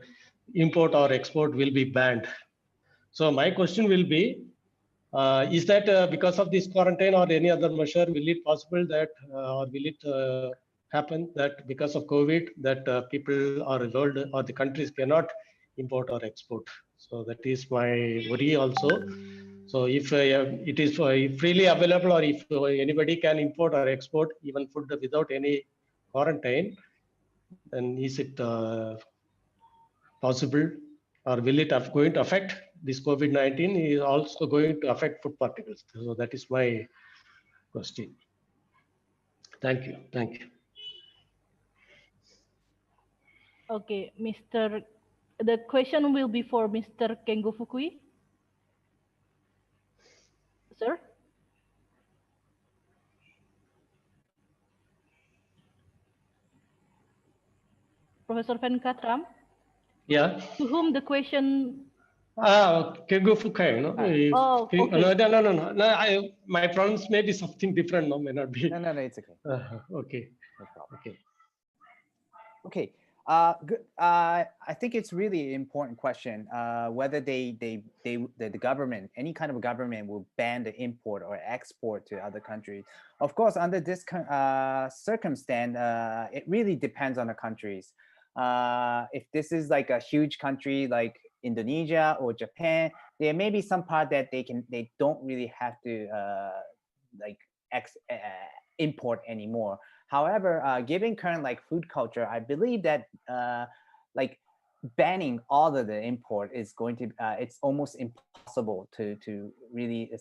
import or export will be banned. So my question will be, is that because of this quarantine or any other measure, will it possible that, or will it happen that because of COVID, that people or the world or the countries cannot import or export? So that is my worry also. So if it is freely available or if anybody can import or export even food without any quarantine, then is it possible, or will it going to affect this COVID-19 is also going to affect food particles? So that is my question. Thank you. Thank you. Okay, the question will be for Mr. Kenggu Fukui. Sir? Professor Venkatram? Yeah. To whom the question Kegu Fukai, no? Oh, okay. No, my pronounce may be something different, no, may not be. No, it's okay. Okay. No problem. Okay. Okay. Good. I think it's really important question whether the government, any kind of government, will ban the import or export to other countries. Of course, under this circumstance, it really depends on the countries. If this is like a huge country like Indonesia or Japan, there may be some part that they don't really have to import anymore. However, given current like food culture, I believe that like banning all of the import is going to it's almost impossible to really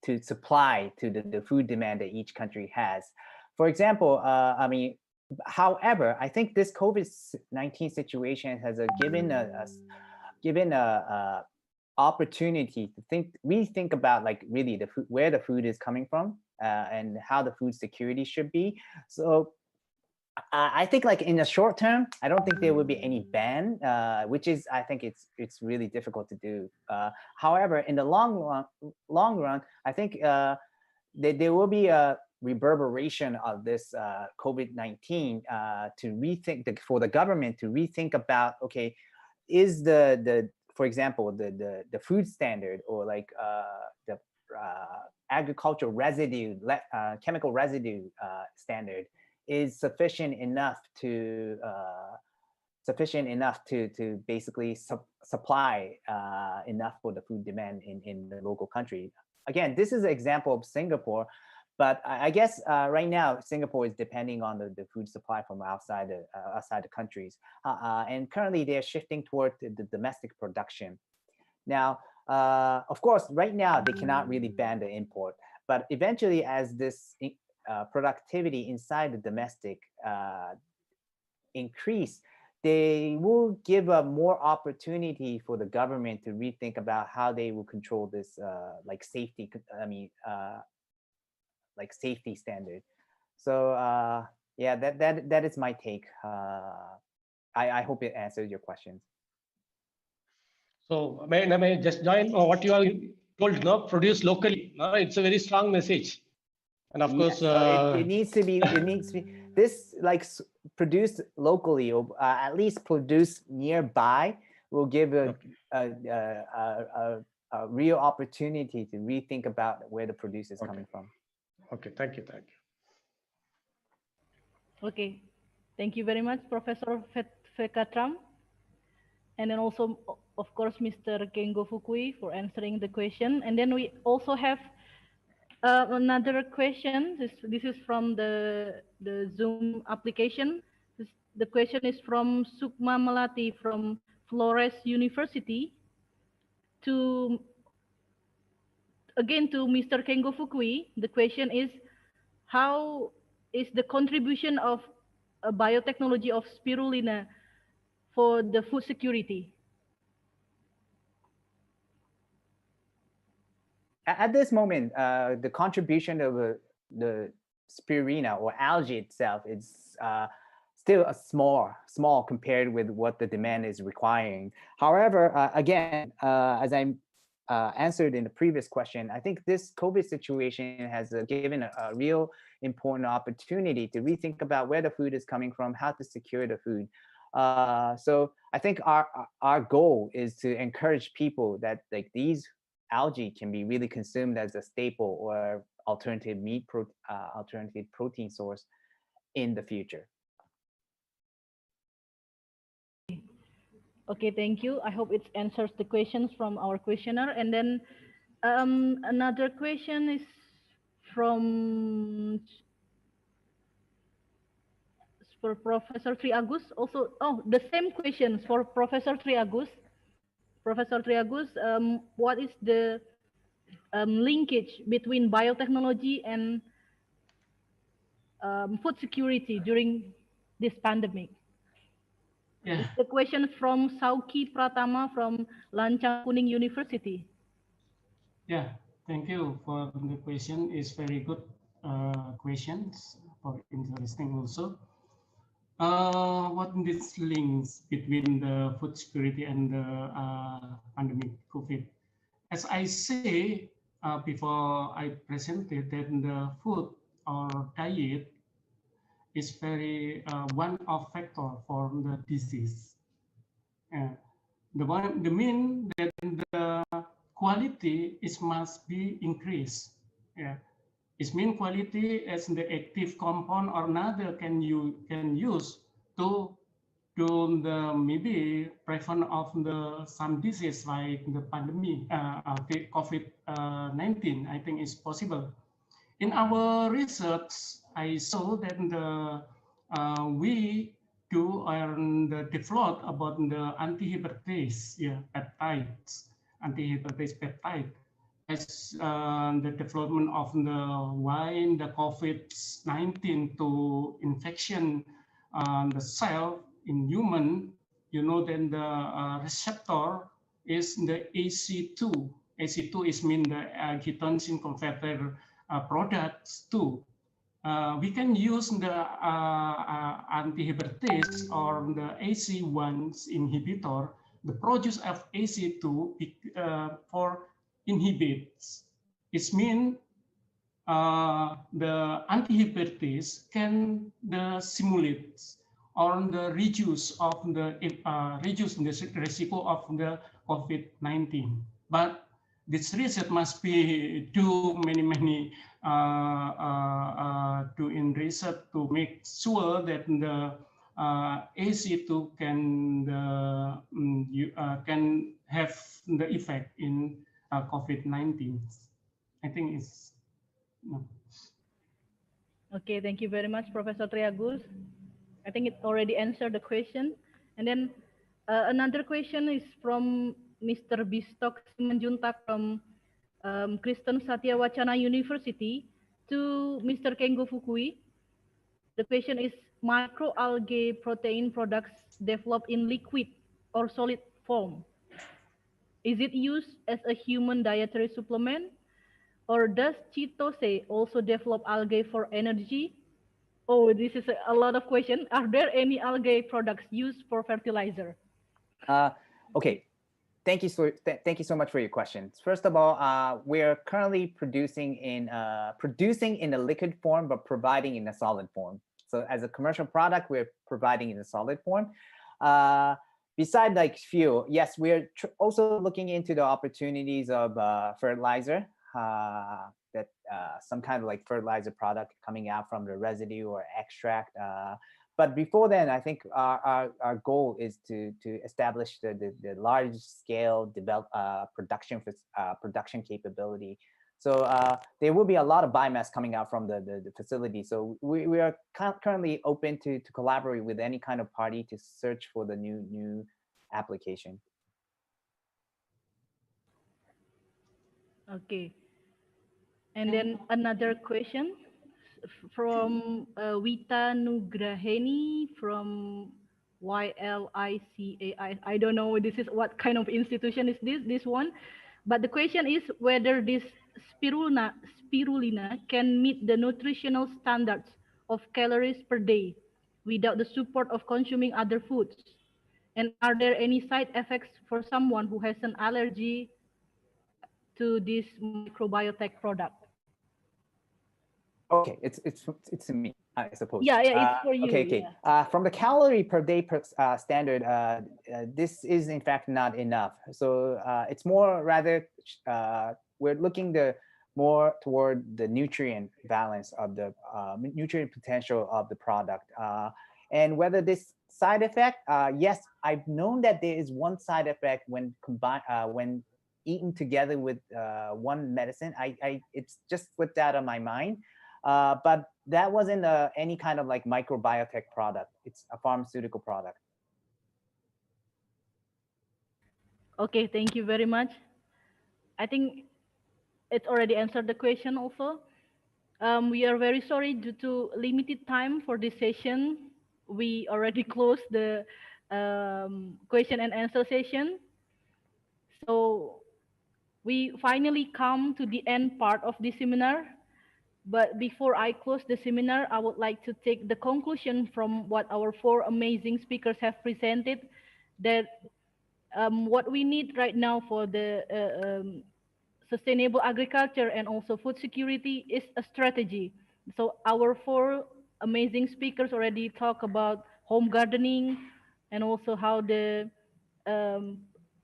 to supply to the food demand that each country has. For example, I mean, however, I think this COVID-19 situation has given a opportunity to rethink about like really the food, where the food is coming from, and how the food security should be. So I think like in the short term, I don't think there will be any ban, which is, I think it's really difficult to do. However, in the long run, I think there will be a reverberation of this COVID-19 to rethink for the government to rethink about, okay, is for example, the food standard or like the agricultural residue, chemical residue standard is sufficient enough to basically supply enough for the food demand in the local country. Again, this is an example of Singapore, but I guess right now Singapore is depending on the food supply from outside the countries, and currently they're shifting toward the domestic production. Now, of course, right now they cannot really ban the import, but eventually, as this productivity inside the domestic increase, they will give a more opportunity for the government to rethink about how they will control this like safety. Like safety standard. So yeah, that is my take. I hope it answers your questions. So may I just join what you have told? No, produce locally. No, it's a very strong message, and of course, it needs to be. It needs to be this like produced locally, or at least produced nearby, will give a real opportunity to rethink about where the produce is coming from. Okay, thank you. Okay, thank you very much, Professor Fekatram. And then also, of course, Mr. Kengo Fukui for answering the question. And then we also have another question. This is from the Zoom application. The question is from Sukma Melati from Flores University. Again to Mr. Kengo Fukui, the question is, how is the contribution of biotechnology of spirulina for the food security? At this moment, the contribution of the spirulina or algae itself is still a small compared with what the demand is requiring. However, again, as I answered in the previous question, I think this COVID situation has given a real important opportunity to rethink about where the food is coming from, how to secure the food. So I think our goal is to encourage people that like these algae can be really consumed as a staple or alternative alternative protein source in the future. Okay, thank you. I hope it answers the questions from our questioner. And then another question is from for Professor Triagus. Also, the same questions for Professor Triagus. Professor Triagus, what is the linkage between biotechnology and food security during this pandemic? Yeah. It's the question from Sauki Pratama from Lancang Kuning University. Yeah, thank you for the question. It's very good questions, for interesting also. What these links between the food security and the pandemic COVID? As I say before I presented, that the food or diet is very one of factor for the disease. The mean that the quality is must be increased. Yeah. It means quality as the active compound or another can use to do the maybe prevent of the some disease like the pandemic, the COVID-19. I think is possible. In our research, I saw that we do the develop about the anti-hepatitis, peptides, anti-hepatitis peptide. As the development of the why the COVID-19 to infection the cell in human, you know, then the receptor is the AC2. AC2 is mean the angiotensin converter products too. We can use the anti-hepatitis or the AC1 inhibitor, the produce of AC2 for inhibits. It means the anti-hepatitis can the simulate or the reduce the residual of the COVID-19. But this research must be do many do in research to make sure that the AC2 can have the effect in COVID-19. I think it's no. Okay, thank you very much, Professor Triagus. I think it already answered the question. And then another question is from Mr. Bistok Simanjuntak from Kristen Satya Wacana University to Mr. Kengo Fukui. The question is, microalgae protein products developed in liquid or solid form. Is it used as a human dietary supplement? Or does Chitose also develop algae for energy? Oh, this is a lot of questions. Are there any algae products used for fertilizer? Okay, thank you so much for your questions. First of all, we're currently producing in a liquid form, but providing in a solid form. So as a commercial product, we're providing in a solid form. Besides like fuel, yes, we're also looking into the opportunities of fertilizer, that some kind of like fertilizer product coming out from the residue or extract. But before then, I think our goal is to establish the large scale production capability. So there will be a lot of biomass coming out from the facility. So we are currently open to collaborate with any kind of party to search for the new application. Okay. And then another question from Wita Nugraheni from YLICAI. I don't know this is what kind of institution is this one, but the question is whether this spirulina can meet the nutritional standards of calories per day without the support of consuming other foods. And are there any side effects for someone who has an allergy to this microbiotech product? Okay, it's me, I suppose. Yeah, it's for you. Okay. Yeah. From the calorie per day standard, this is in fact not enough. So it's more rather we're looking more toward the nutrient balance of the nutrient potential of the product, and whether this side effect. Yes, I've known that there is one side effect when combined when eaten together with one medicine. It's just slipped out of my mind. But that wasn't any kind of like microbiotech product. It's a pharmaceutical product. Okay, thank you very much. I think it's already answered the question also. We are very sorry due to limited time for this session. We already closed the question and answer session. So we finally come to the end part of the seminar. But before I close the seminar, I would like to take the conclusion from what our four amazing speakers have presented, that what we need right now for the sustainable agriculture and also food security is a strategy. So our four amazing speakers already talk about home gardening and also how the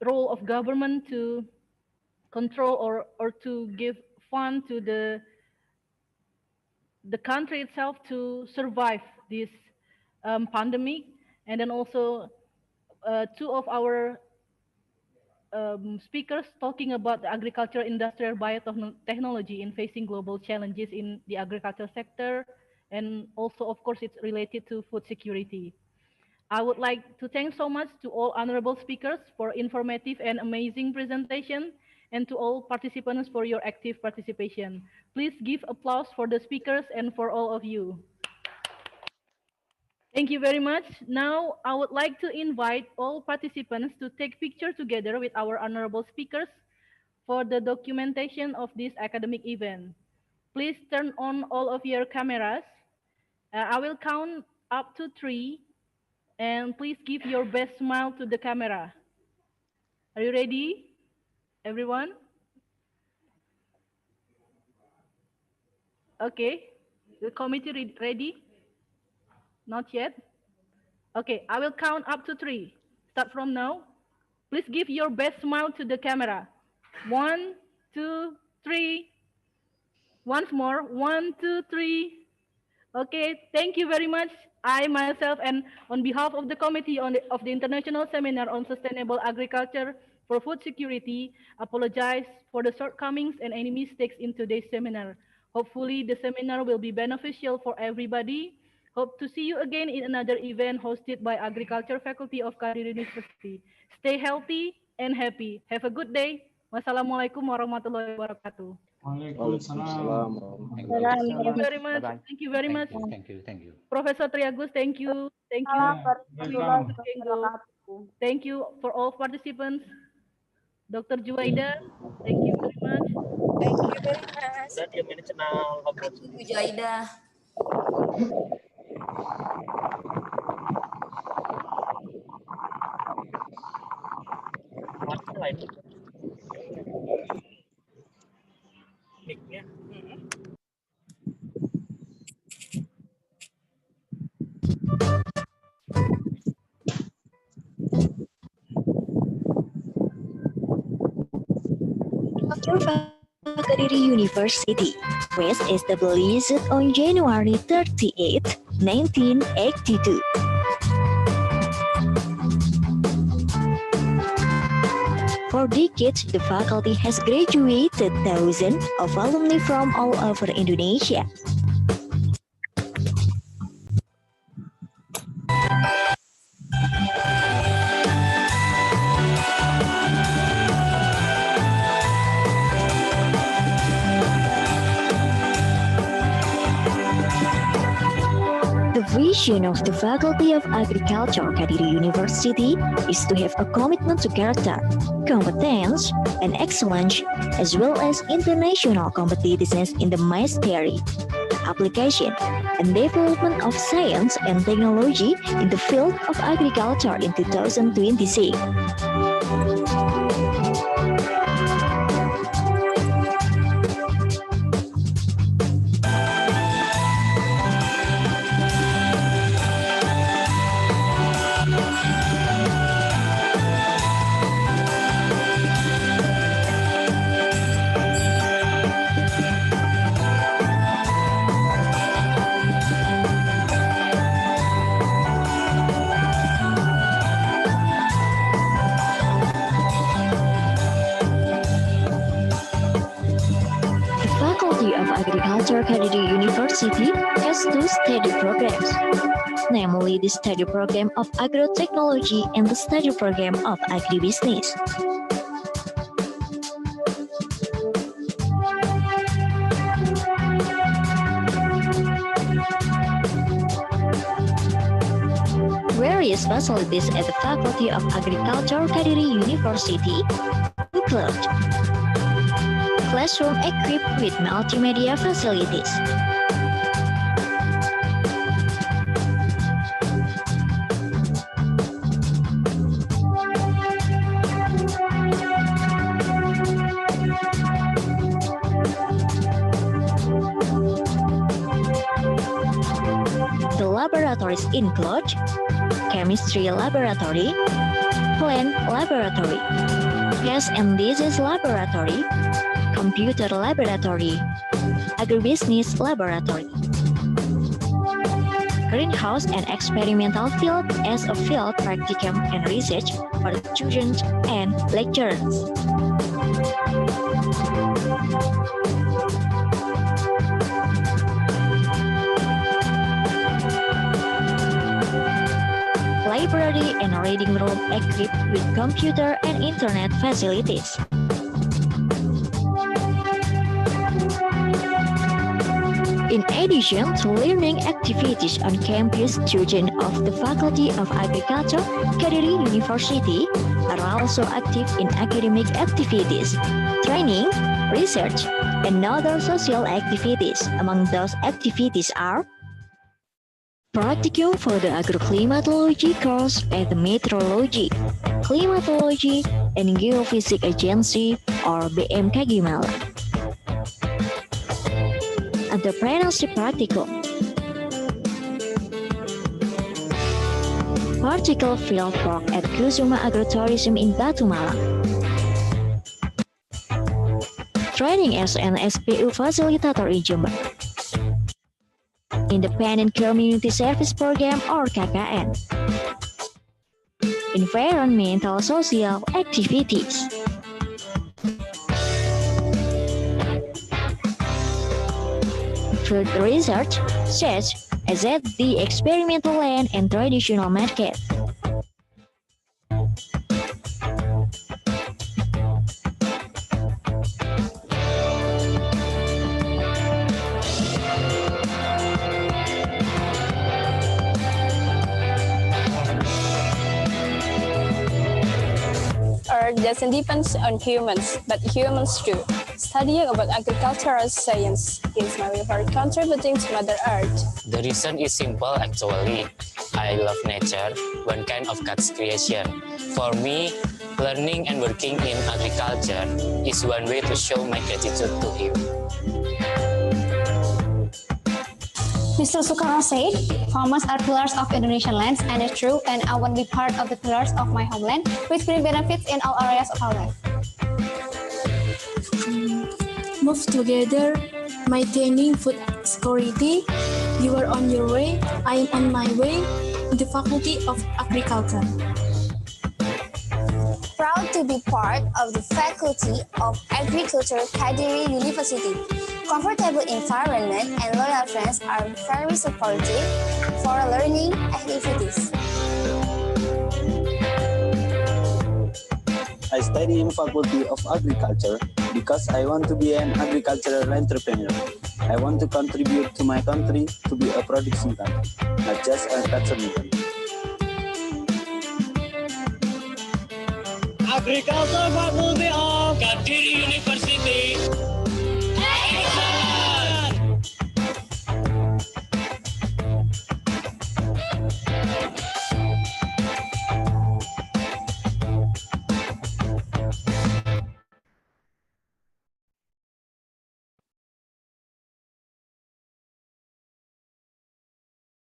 role of government to control or to give fund to the country itself to survive this pandemic. And then also two of our speakers talking about the agriculture industrial biotechnology in facing global challenges in the agriculture sector. And also, of course, it's related to food security. I would like to thank so much to all honorable speakers for informative and amazing presentation, and to all participants for your active participation. Please give applause for the speakers and for all of you. Thank you very much. Now, I would like to invite all participants to take picture together with our honorable speakers for the documentation of this academic event. Please turn on all of your cameras. I will count up to 3, and please give your best smile to the camera. Are you ready, everyone? Okay, the committee ready? Not yet? Okay, I will count up to 3. Start from now. Please give your best smile to the camera. 1, 2, 3. Once more. 1, 2, 3. Okay, thank you very much. I myself and on behalf of the committee of the International Seminar on Sustainable Agriculture for Food Security, apologize for the shortcomings and any mistakes in today's seminar. Hopefully the seminar will be beneficial for everybody. Hope to see you again in another event hosted by Agriculture Faculty of Kadiri University. Stay healthy and happy. Have a good day. Wassalamualaikum warahmatullahi wabarakatuh. Waalaikumsalam. Thank you very much. Bye-bye. Thank you very much. Thank you. Professor Triagus, thank you. Thank you. Thank you for all participants. Dr. Juwaida, thank you very much. Thank you very much. Thank you, Jaida. Kadiri University was established on January 38, 1982. For decades, the faculty has graduated thousands of alumni from all over Indonesia. The vision of the Faculty of Agriculture, Kadiri University, is to have a commitment to character, competence, and excellence, as well as international competitiveness in the mastery, application, and development of science and technology in the field of agriculture in 2026. Agriculture Kadiri University has two study programs, namely the study program of agrotechnology and the study program of agribusiness. Various facilities at the Faculty of Agriculture Kadiri University include classroom equipped with multimedia facilities. The laboratories include chemistry laboratory, plant laboratory, pest and disease laboratory, computer laboratory, agribusiness laboratory, greenhouse and experimental field as a field practicum and research for students and lecturers. Library and reading room equipped with computer and internet facilities. In addition to learning activities on campus, students of the Faculty of Agriculture, Kadiri University are also active in academic activities, training, research, and other social activities. Among those activities are practicum for the agroclimatology course at the Meteorology, Climatology, and Geophysics Agency or BMKG Malang. Entrepreneurship practicum, particle field work at Kusuma Agrotourism in Batu Malang. Training as an SPU facilitator in Jember. Independent Community Service Program or KKN. Environmental social activities. Food research, such as at the experimental land and traditional market. Earth doesn't depend on humans, but humans do. Studying about agricultural science is my way for contributing to Mother Earth. The reason is simple actually. I love nature, one kind of God's creation. For me, learning and working in agriculture is one way to show my gratitude to Him. Mr. Soekarno said, farmers are pillars of Indonesian lands, and it's true, and I want to be part of the pillars of my homeland, which bring benefits in all areas of our life. Move together, maintaining food security. You are on your way, I am on my way, in the Faculty of Agriculture. Proud to be part of the Faculty of Agriculture, Kadiri University. Comfortable environment and loyal friends are very supportive for learning activities. I study in Faculty of Agriculture because I want to be an agricultural entrepreneur. I want to contribute to my country to be a production country, not just a consuming country. Agriculture Faculty of Kadiri University.